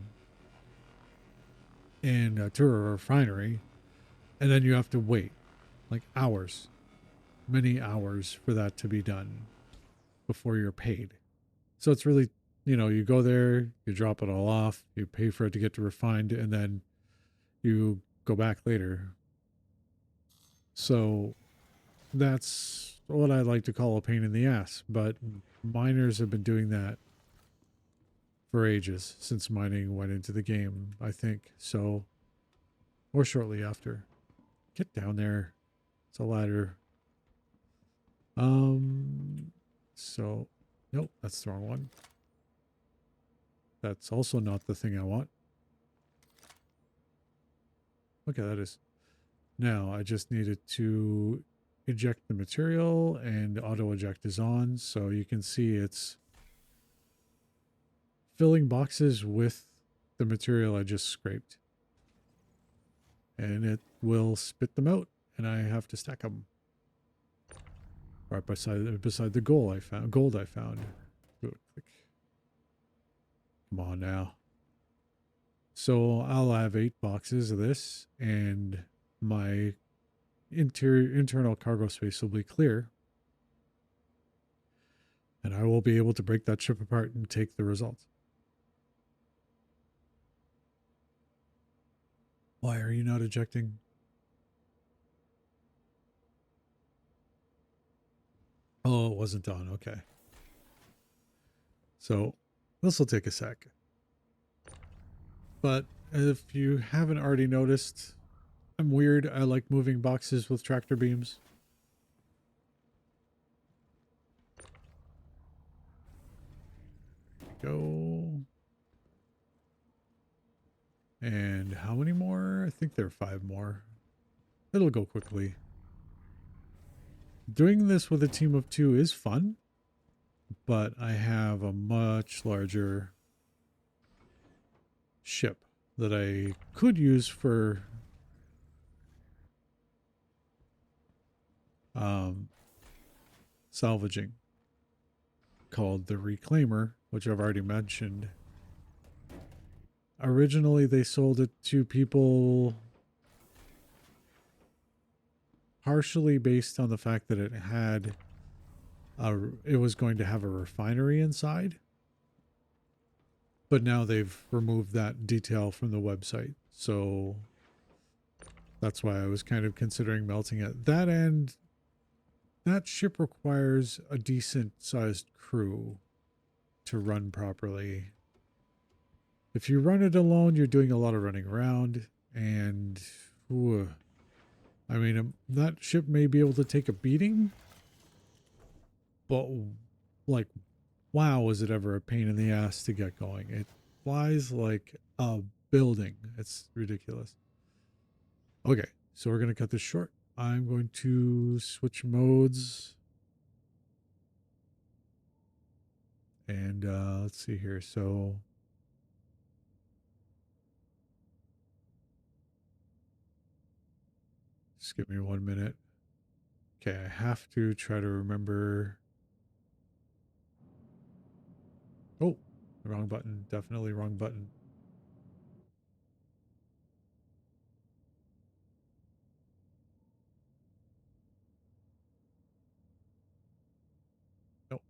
and to a refinery, and then you have to wait like hours, many hours for that to be done before you're paid. So it's really, you go there, you drop it all off, you pay for it to get to refined, and then you go back later. So that's what I like to call a pain in the ass, but miners have been doing that for ages, since mining went into the game, I think. So, or shortly after. Get down there. It's a ladder. So, nope, that's the wrong one. That's also not the thing I want. Okay, that is. Now, I just needed to eject the material, and auto eject is on, so you can see it's filling boxes with the material I just scraped. And it will spit them out, and I have to stack them. Right beside the gold I found. Come on now. So I'll have 8 boxes of this, and my internal cargo space will be clear. And I will be able to break that ship apart and take the results. Why are you not ejecting? Oh, it wasn't on. Okay. So this will take a sec. But if you haven't already noticed, I'm weird. I like moving boxes with tractor beams. Go. And how many more? I think there are 5 more. It'll go quickly. Doing this with a team of 2 is fun, but I have a much larger ship that I could use for salvaging, called the Reclaimer, which I've already mentioned. Originally, they sold it to people partially based on the fact that it was going to have a refinery inside. But now they've removed that detail from the website. So that's why I was kind of considering melting it. That end, that ship requires a decent sized crew to run properly. If you run it alone, you're doing a lot of running around, and I mean, that ship may be able to take a beating, but like, wow, was it ever a pain in the ass to get going? It flies like a building. It's ridiculous. Okay, so we're going to cut this short. I'm going to switch modes. And let's see here. So just give me 1 minute. Okay, I have to try to remember. Oh, wrong button. Definitely wrong button. Nope.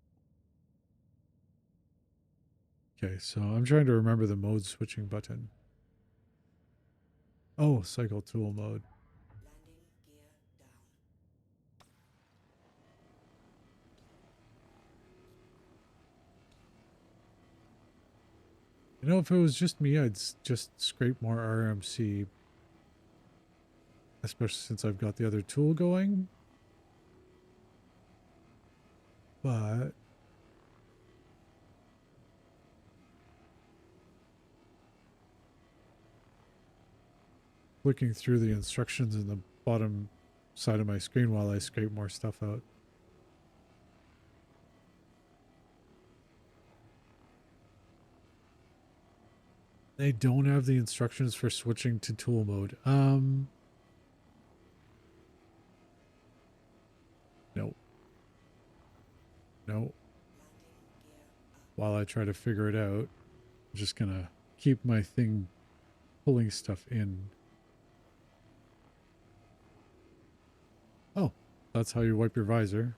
Okay, so I'm trying to remember the mode switching button. Oh, cycle tool mode. Landing gear down. You know, if it was just me, I'd just scrape more RMC, especially since I've got the other tool going. But looking through the instructions in the bottom side of my screen while I scrape more stuff out. They don't have the instructions for switching to tool mode. No. No. While I try to figure it out, I'm just gonna keep my thing pulling stuff in. Oh, that's how you wipe your visor.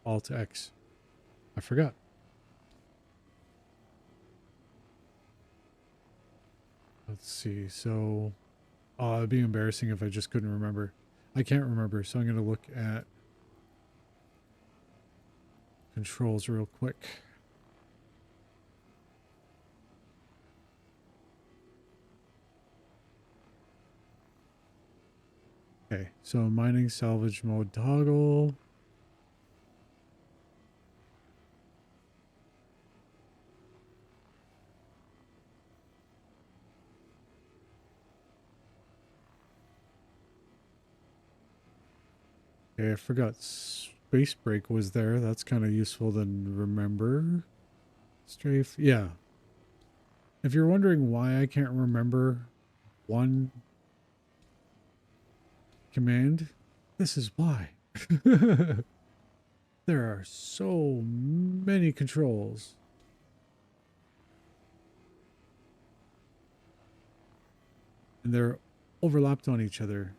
Alt X. I forgot. Let's see. So, oh, it'd be embarrassing if I just couldn't remember. I can't remember, so I'm going to look at controls real quick. Okay, so mining salvage mode toggle. Okay, I forgot space break was there. That's kind of useful to remember. Strafe, yeah. If you're wondering why I can't remember one command, this is why. There are so many controls. And they're overlapped on each other.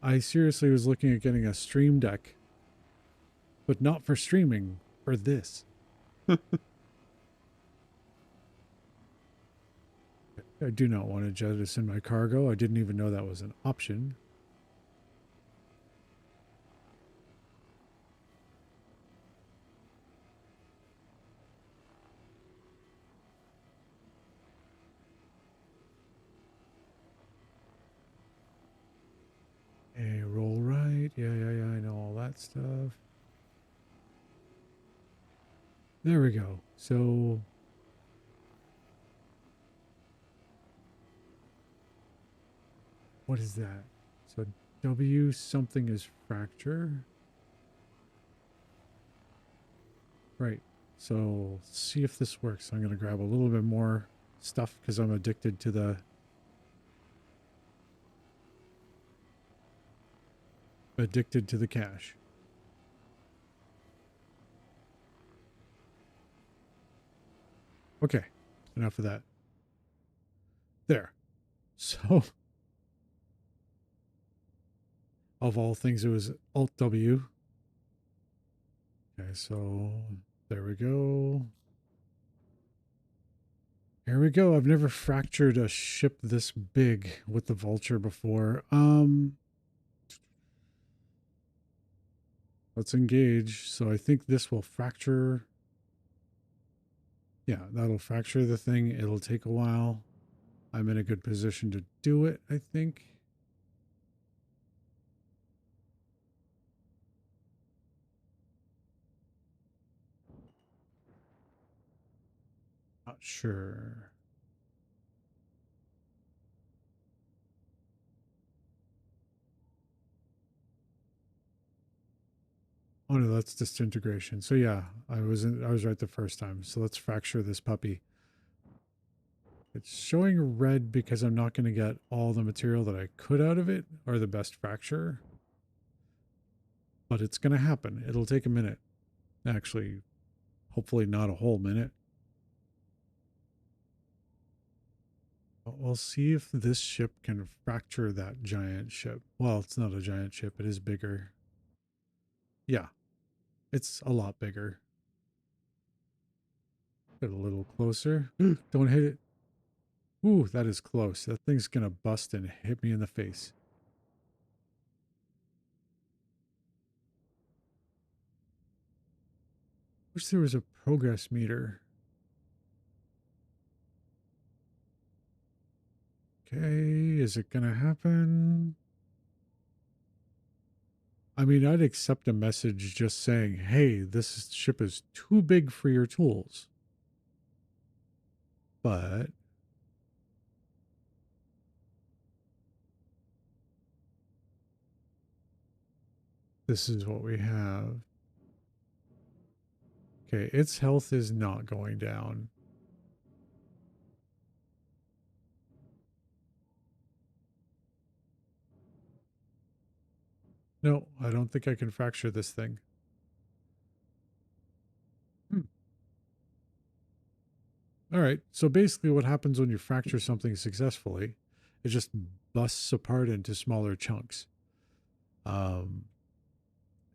I seriously was looking at getting a stream deck, but not for streaming, for this. I do not want to jettison my cargo. I didn't even know that was an option. Hey, roll right. Yeah, I know all that stuff. There we go. So what is that? So W something is fracture. Right. So see if this works. I'm going to grab a little bit more stuff because I'm addicted to the cash. Okay. Enough of that. There. So of all things, it was Alt W. Okay, so there we go. Here we go. I've never fractured a ship this big with the Vulture before. Let's engage. So I think this will fracture. Yeah, that'll fracture the thing. It'll take a while. I'm in a good position to do it, I think. Not sure. Oh no, that's disintegration. So yeah, I was right the first time. So let's fracture this puppy. It's showing red because I'm not going to get all the material that I could out of it, or the best fracture. But it's going to happen. It'll take a minute. Actually, hopefully not a whole minute. But we'll see if this ship can fracture that giant ship. Well, it's not a giant ship. It is bigger. Yeah, it's a lot bigger. Get a little closer. Don't hit it. Ooh, that is close. That thing's gonna bust and hit me in the face. Wish there was a progress meter. Okay, is it gonna happen? I mean, I'd accept a message just saying, hey, this ship is too big for your tools. But this is what we have. Okay, its health is not going down. No, I don't think I can fracture this thing. All right. So basically, what happens when you fracture something successfully, it just busts apart into smaller chunks. Um,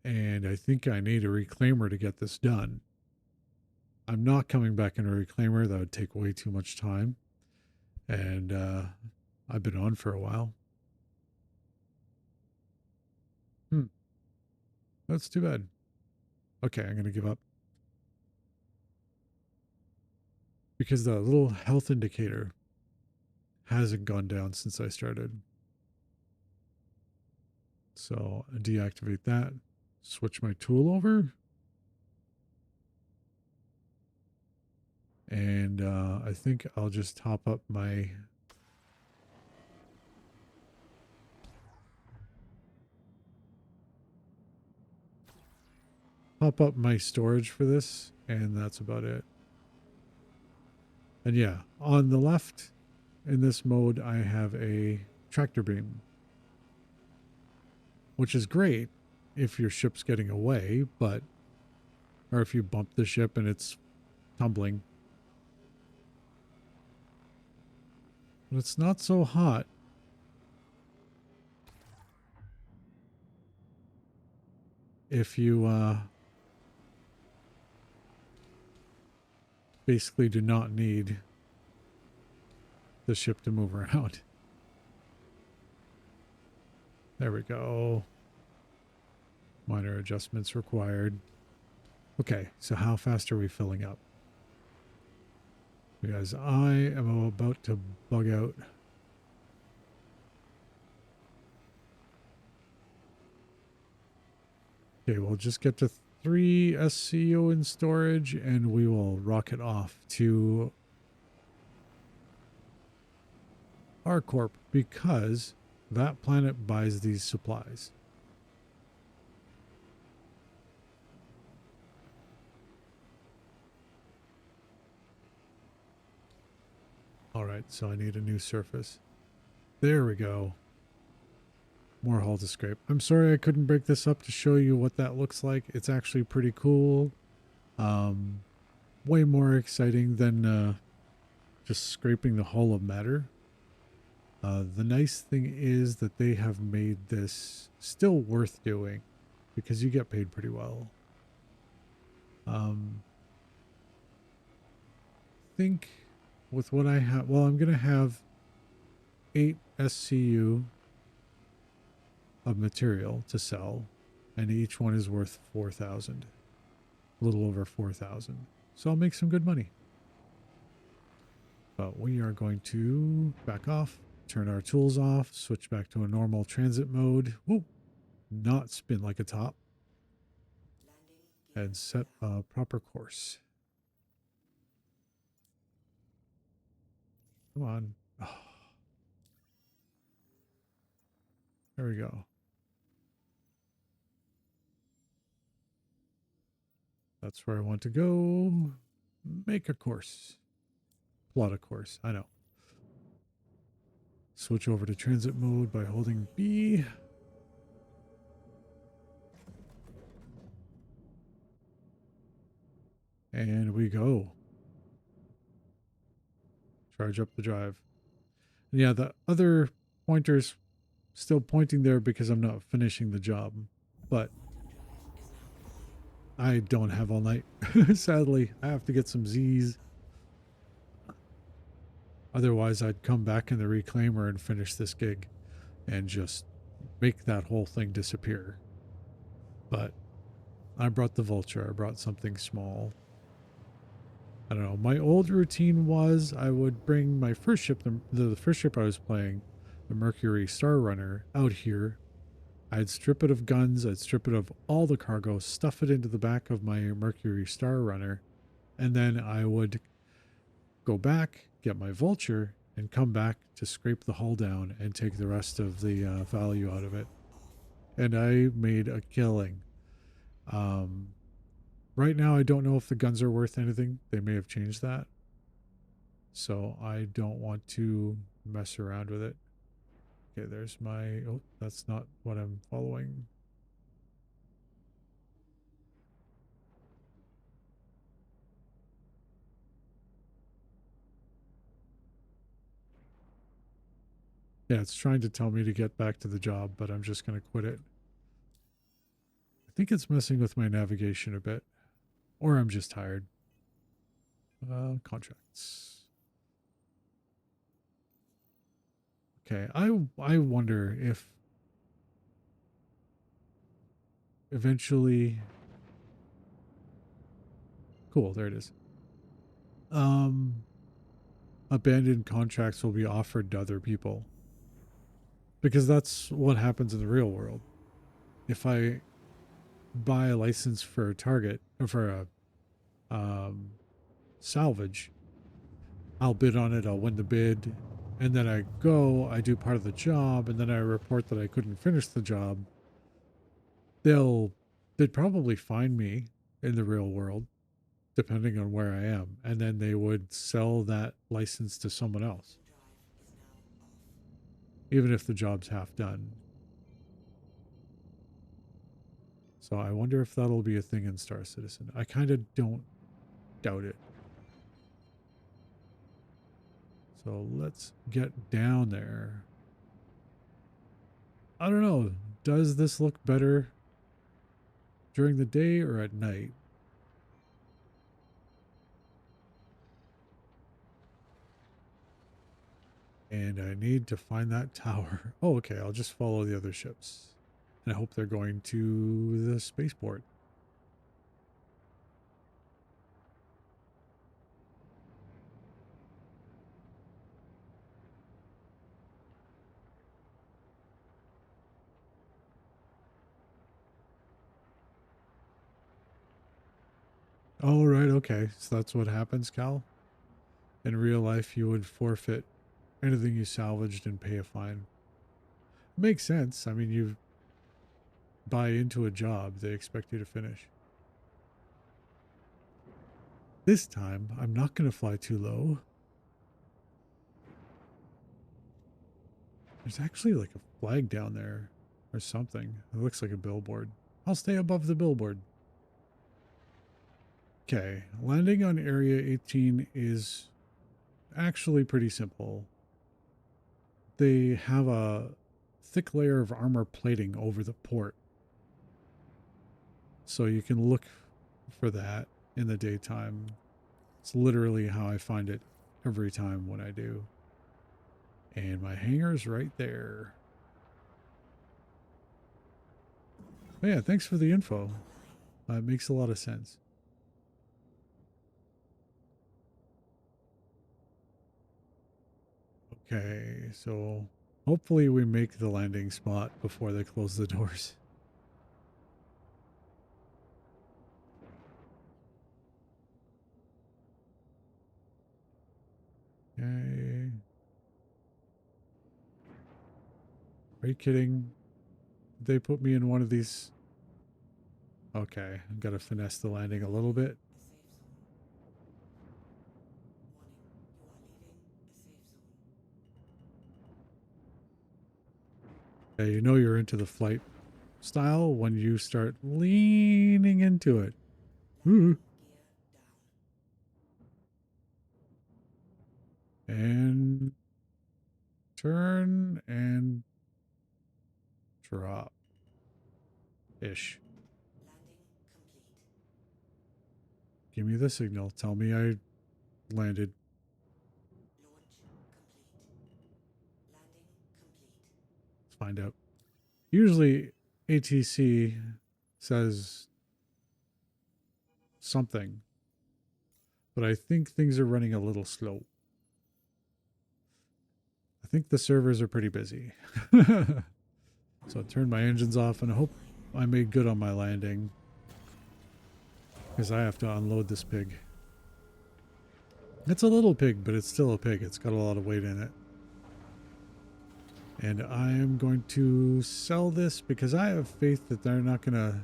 and I think I need a reclaimer to get this done. I'm not coming back in a reclaimer. That would take way too much time. And I've been on for a while. That's too bad. Okay, I'm going to give up. Because the little health indicator hasn't gone down since I started. So deactivate that. Switch my tool over. And I think I'll just top up my storage for this, and that's about it. And yeah, on the left in this mode, I have a tractor beam, which is great if your ship's getting away, or if you bump the ship and it's tumbling. But it's not so hot. If you basically do not need the ship to move around. There we go. Minor adjustments required. Okay, so how fast are we filling up? Because I am about to bug out. Okay, we'll just get to 3 SCU in storage, and we will rocket off to our corp because that planet buys these supplies. All right, so I need a new surface. There we go. More hull to scrape. I'm sorry I couldn't break this up to show you what that looks like. It's actually pretty cool. Way more exciting than just scraping the hull of matter. The nice thing is that they have made this still worth doing because you get paid pretty well. Think with what I have, well, I'm going to have 8 SCU of material to sell, and each one is worth 4,000, a little over 4,000. So I'll make some good money. But we are going to back off, turn our tools off, switch back to a normal transit mode. Whoa, not spin like a top, and set a proper course. Come on. Oh, there we go. That's where I want to go. Make a course. Plot a course. I know. Switch over to transit mode by holding B. And we go. Charge up the drive. And yeah, the other pointer's still pointing there because I'm not finishing the job. But I don't have all night. Sadly, I have to get some Z's. Otherwise, I'd come back in the reclaimer and finish this gig and just make that whole thing disappear. But I brought the Vulture. I brought something small. I don't know. My old routine was I would bring my first ship, the first ship I was playing, the Mercury Star Runner, out here. I'd strip it of guns. I'd strip it of all the cargo, stuff it into the back of my Mercury Star Runner, and then I would go back, get my Vulture, and come back to scrape the hull down and take the rest of the value out of it. And I made a killing. Right now, I don't know if the guns are worth anything. They may have changed that. So I don't want to mess around with it. Okay, there's my... Oh, that's not what I'm following. Yeah, it's trying to tell me to get back to the job, but I'm just going to quit it. I think it's messing with my navigation a bit. Or I'm just tired. Contracts. Okay, I wonder if eventually... Cool, there it is. Abandoned contracts will be offered to other people. Because that's what happens in the real world. If I buy a license for a target or for a salvage, I'll bid on it, I'll win the bid, and then I do part of the job, and then I report that I couldn't finish the job. They'd probably find me in the real world, depending on where I am, and then they would sell that license to someone else, even if the job's half done. So I wonder if that'll be a thing in Star Citizen. I kind of don't doubt it. So let's get down there. I don't know. Does this look better during the day or at night? And I need to find that tower. Oh, okay. I'll just follow the other ships. And I hope they're going to the spaceport. Oh, right, okay. So that's what happens, Cal? In real life, you would forfeit anything you salvaged and pay a fine. Makes sense. I mean, you buy into a job, they expect you to finish. This time, I'm not going to fly too low. There's actually like a flag down there or something. It looks like a billboard. I'll stay above the billboard. Okay, landing on Area 18 is actually pretty simple. They have a thick layer of armor plating over the port. So you can look for that in the daytime. It's literally how I find it every time when I do. And my hangar's right there. But yeah, thanks for the info. It makes a lot of sense. Okay, so hopefully we make the landing spot before they close the doors. Okay. Are you kidding? They put me in one of these. Okay, I've got to finesse the landing a little bit. The safe zone. Yeah, you know you're into the flight style when you start leaning into it. Ooh. And turn and drop. Ish. Landing complete. Give me the signal. Tell me I landed. Launch complete. Landing complete. Let's find out. Usually ATC says something, but I think things are running a little slow. I think the servers are pretty busy. So I turned my engines off and I hope I made good on my landing. Because I have to unload this pig. It's a little pig, but it's still a pig. It's got a lot of weight in it. And I am going to sell this because I have faith that they're not going to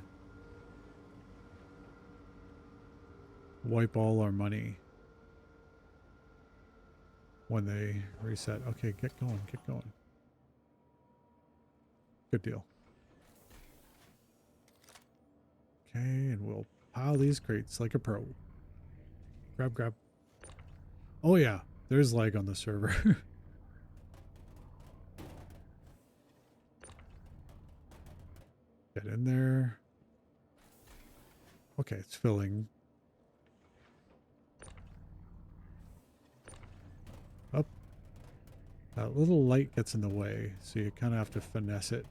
wipe all our money when they reset. Okay, get going, get going. Good deal. Okay, and we'll pile these crates like a pro. Grab, grab. Oh yeah, there's lag on the server. Get in there. Okay, it's filling. Up. That little light gets in the way, so you kind of have to finesse it.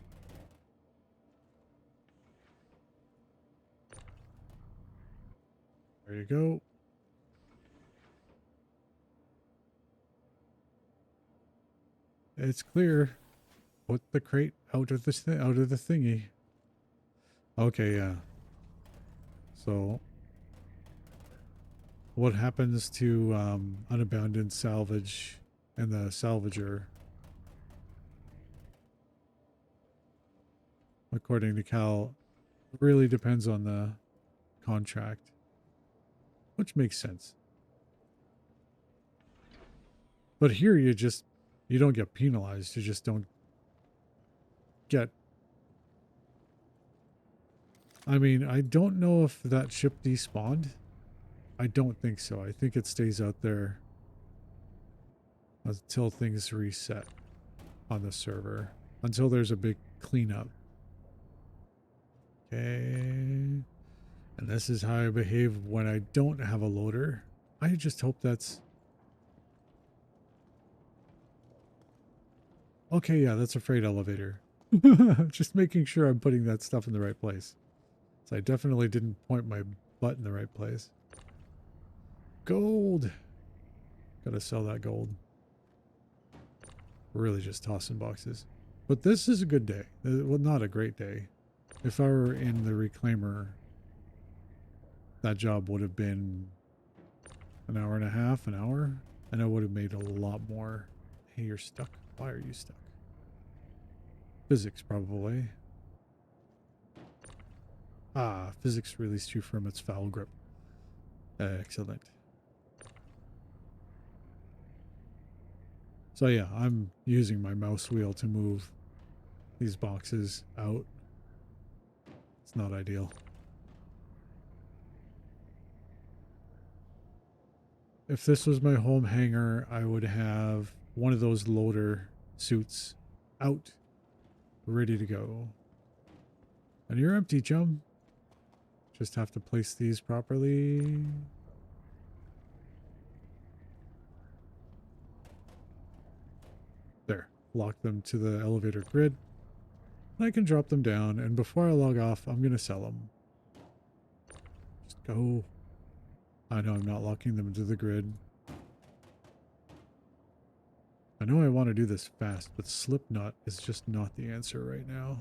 There you go. It's clear. Put the crate out of this out of the thingy. Okay, yeah. So what happens to unabandoned salvage and the salvager? According to Cal, really depends on the contract, which makes sense. But here you don't get penalized. You just don't get. I mean, I don't know if that ship despawned. I don't think so. I think it stays out there until things reset on the server. Until there's a big cleanup. Okay. And this is how I behave when I don't have a loader. I just hope that's... Okay, yeah, that's a freight elevator. Just making sure I'm putting that stuff in the right place. So I definitely didn't point my butt in the right place. Gold! Gotta sell that gold. We're really just tossing boxes. But this is a good day. Well, not a great day. If I were in the reclaimer, that job would have been an hour and a half, an hour, and I would have made a lot more. Hey, you're stuck. Why are you stuck? Physics, probably. Ah, physics released you from its foul grip. Excellent. So yeah, I'm using my mouse wheel to move these boxes out. It's not ideal. If this was my home hangar, I would have one of those loader suits out, ready to go. And you're empty, chum. Just have to place these properly. There. Lock them to the elevator grid. I can drop them down, and before I log off, I'm going to sell them. Just go. I know I'm not locking them into the grid. I know I want to do this fast, but Slipknot is just not the answer right now.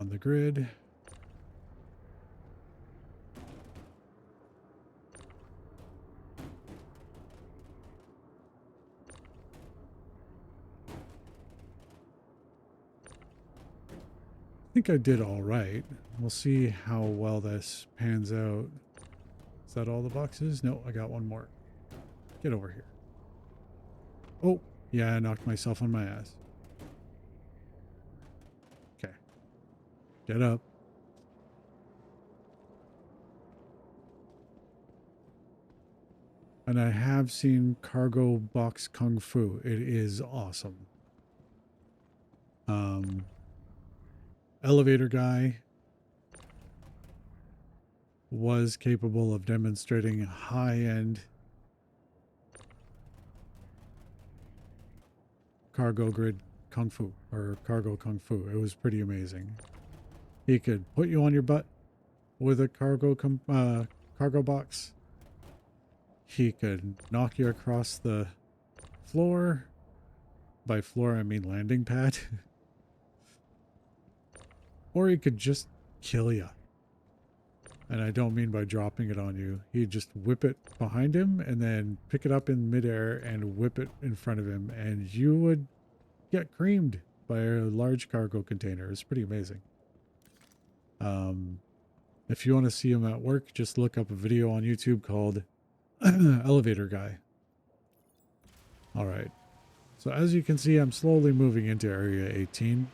On the grid. I think I did all right. We'll see how well this pans out. Is that all the boxes? No, I got one more. Get over here. Oh, yeah, I knocked myself on my ass. Okay. Get up. And I have seen Cargo Box Kung Fu. It is awesome. Elevator guy was capable of demonstrating high-end cargo grid kung fu, or cargo kung fu. It was pretty amazing. He could put you on your butt with a cargo box. He could knock you across the floor. By floor, I mean landing pad. Or he could just kill you. And I don't mean by dropping it on you. He'd just whip it behind him and then pick it up in midair and whip it in front of him. And you would get creamed by a large cargo container. It's pretty amazing. If you want to see him at work, just look up a video on YouTube called Elevator Guy. All right. So as you can see, I'm slowly moving into Area 18.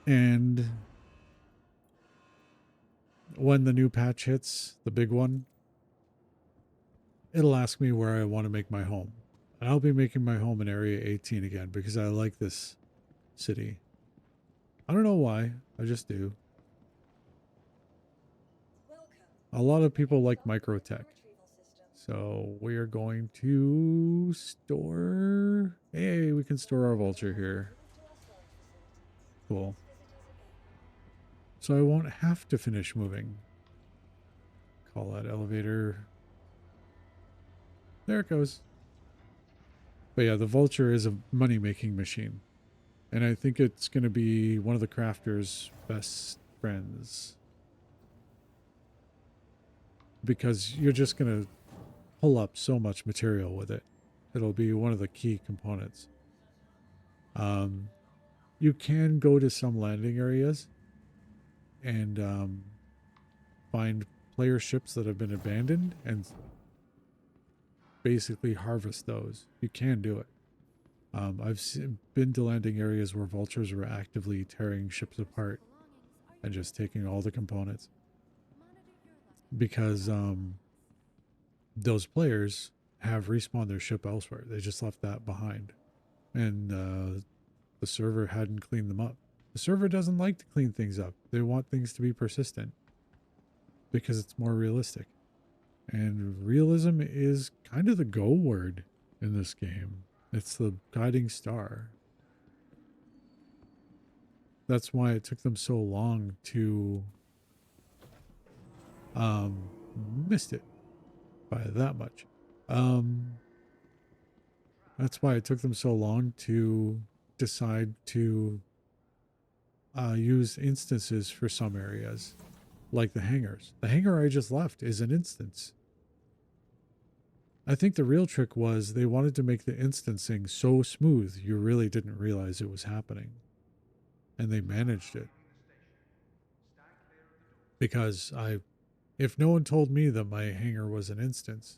And when the new patch hits, the big one, it'll ask me where I want to make my home. And I'll be making my home in Area 18 again because I like this city. I don't know why, I just do. A lot of people like microtech. So we are going to store... Hey, we can store our Vulture here. Cool. So I won't have to finish moving. Call that elevator. There it goes. But yeah, the Vulture is a money-making machine. And I think it's going to be one of the crafters' best friends. Because you're just going to pull up so much material with it. It'll be one of the key components. You can go to some landing areas and find player ships that have been abandoned and basically harvest those. You can do it. I've been to landing areas where vultures were actively tearing ships apart and just taking all the components. Because those players have respawned their ship elsewhere. They just left that behind. And the server hadn't cleaned them up. The server doesn't like to clean things up. They want things to be persistent because it's more realistic. And realism is kind of the go word in this game. It's the guiding star. That's why it took them so long to missed it by that much. That's why it took them so long to decide to use instances for some areas, like the hangars. The hangar I just left is an instance. I think the real trick was they wanted to make the instancing so smooth you really didn't realize it was happening. And they managed it. Because if no one told me that my hangar was an instance,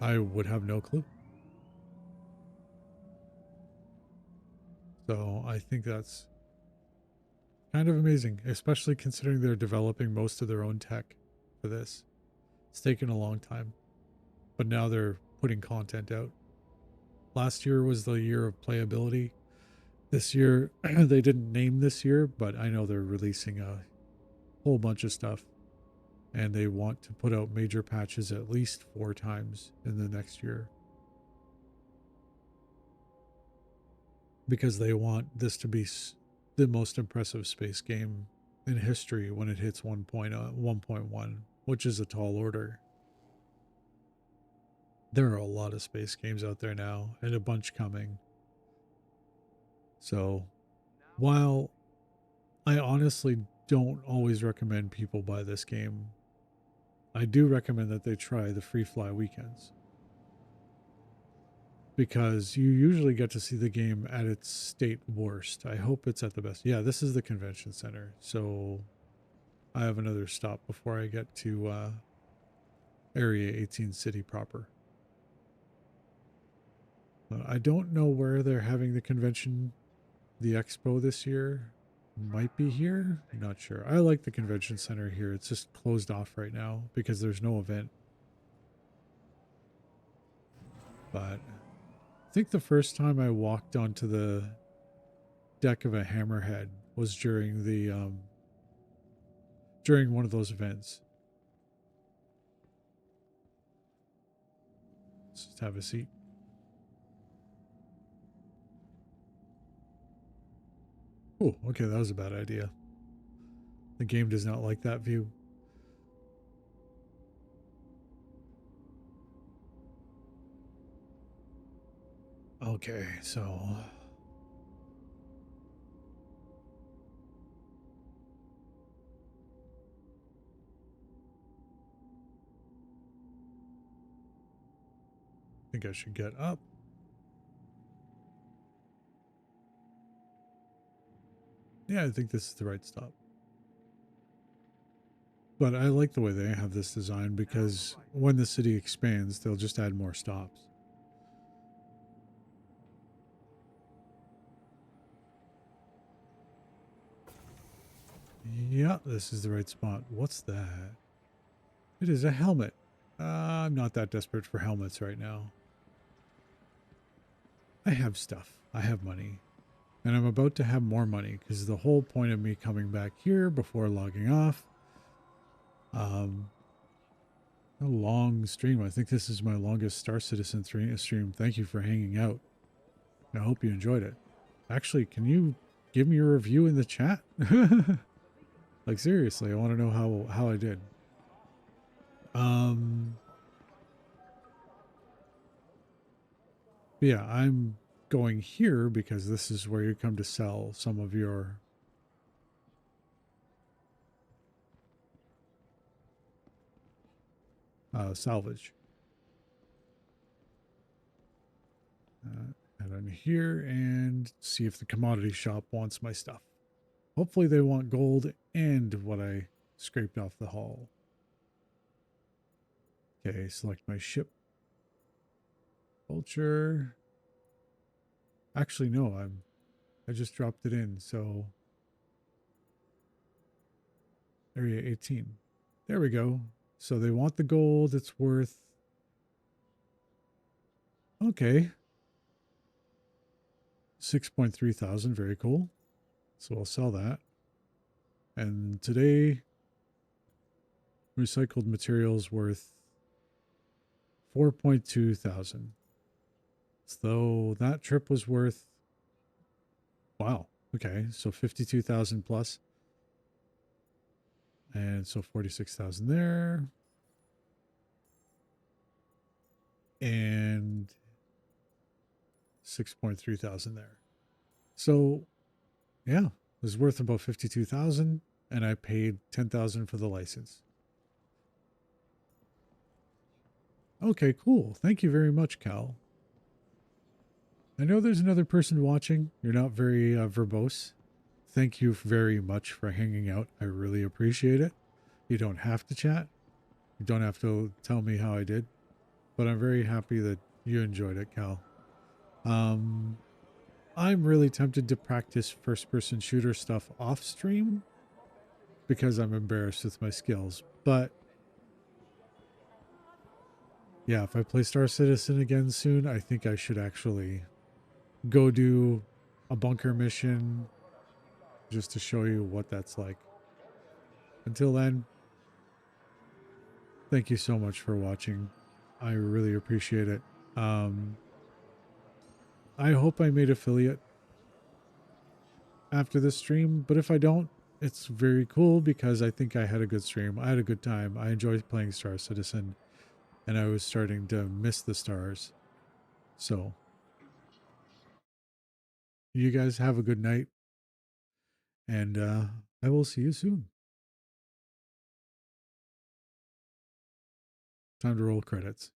I would have no clue. So I think that's kind of amazing, especially considering they're developing most of their own tech for this. It's taken a long time, but now they're putting content out. Last year was the year of playability. This year, they didn't name this year, but I know they're releasing a whole bunch of stuff. And they want to put out major patches at least 4 times in the next year. Because they want this to be the most impressive space game in history when it hits 1.1, which is a tall order. There are a lot of space games out there now, and a bunch coming. So, while I honestly don't always recommend people buy this game, I do recommend that they try the free fly weekends. Because you usually get to see the game at its state worst. I hope it's at the best. Yeah, this is the convention center. So I have another stop before I get to Area 18 City proper. I don't know where they're having the convention, the expo this year. Might be here. I'm not sure. I like the convention center here. It's just closed off right now because there's no event. But I think the first time I walked onto the deck of a hammerhead was during one of those events. Let's just have a seat. Oh, okay, that was a bad idea. The game does not like that view. Okay, so I think I should get up. Yeah, I think this is the right stop. But I like the way they have this design because when the city expands, they'll just add more stops. Yeah, this is the right spot. What's that? It is a helmet. I'm not that desperate for helmets right now. I have stuff. I have money. And I'm about to have more money because the whole point of me coming back here before logging off. A long stream. I think this is my longest Star Citizen stream. Thank you for hanging out. I hope you enjoyed it. Actually, can you give me a review in the chat? Like seriously, I want to know how I did. Yeah, I'm going here because this is where you come to sell some of your salvage. Head on here and see if the commodity shop wants my stuff. Hopefully they want gold and what I scraped off the hull. Okay, select my ship. Vulture. Actually, no, I just dropped it in, so Area 18. There we go. So they want the gold. It's worth... Okay. 6.3 thousand. Very cool. So I'll sell that. And today, recycled materials worth 4.2 thousand. So that trip was worth... Wow. Okay. So 52,000 plus. And so 46,000 there. And 6.3 thousand there. So yeah, it was worth about 52,000, and I paid 10,000 for the license. Okay, cool. Thank you very much, Cal. I know there's another person watching. You're not very verbose. Thank you very much for hanging out. I really appreciate it. You don't have to chat. You don't have to tell me how I did, but I'm very happy that you enjoyed it, Cal. Um, I'm really tempted to practice first person shooter stuff off stream because I'm embarrassed with my skills. But yeah, if I play Star Citizen again soon, I think I should actually go do a bunker mission just to show you what that's like. Until then, thank you so much for watching. I really appreciate it. Um, I hope I made affiliate after this stream, but if I don't, it's very cool because I think I had a good stream. I had a good time. I enjoyed playing Star Citizen, and I was starting to miss the stars. So, you guys have a good night, and I will see you soon. Time to roll credits.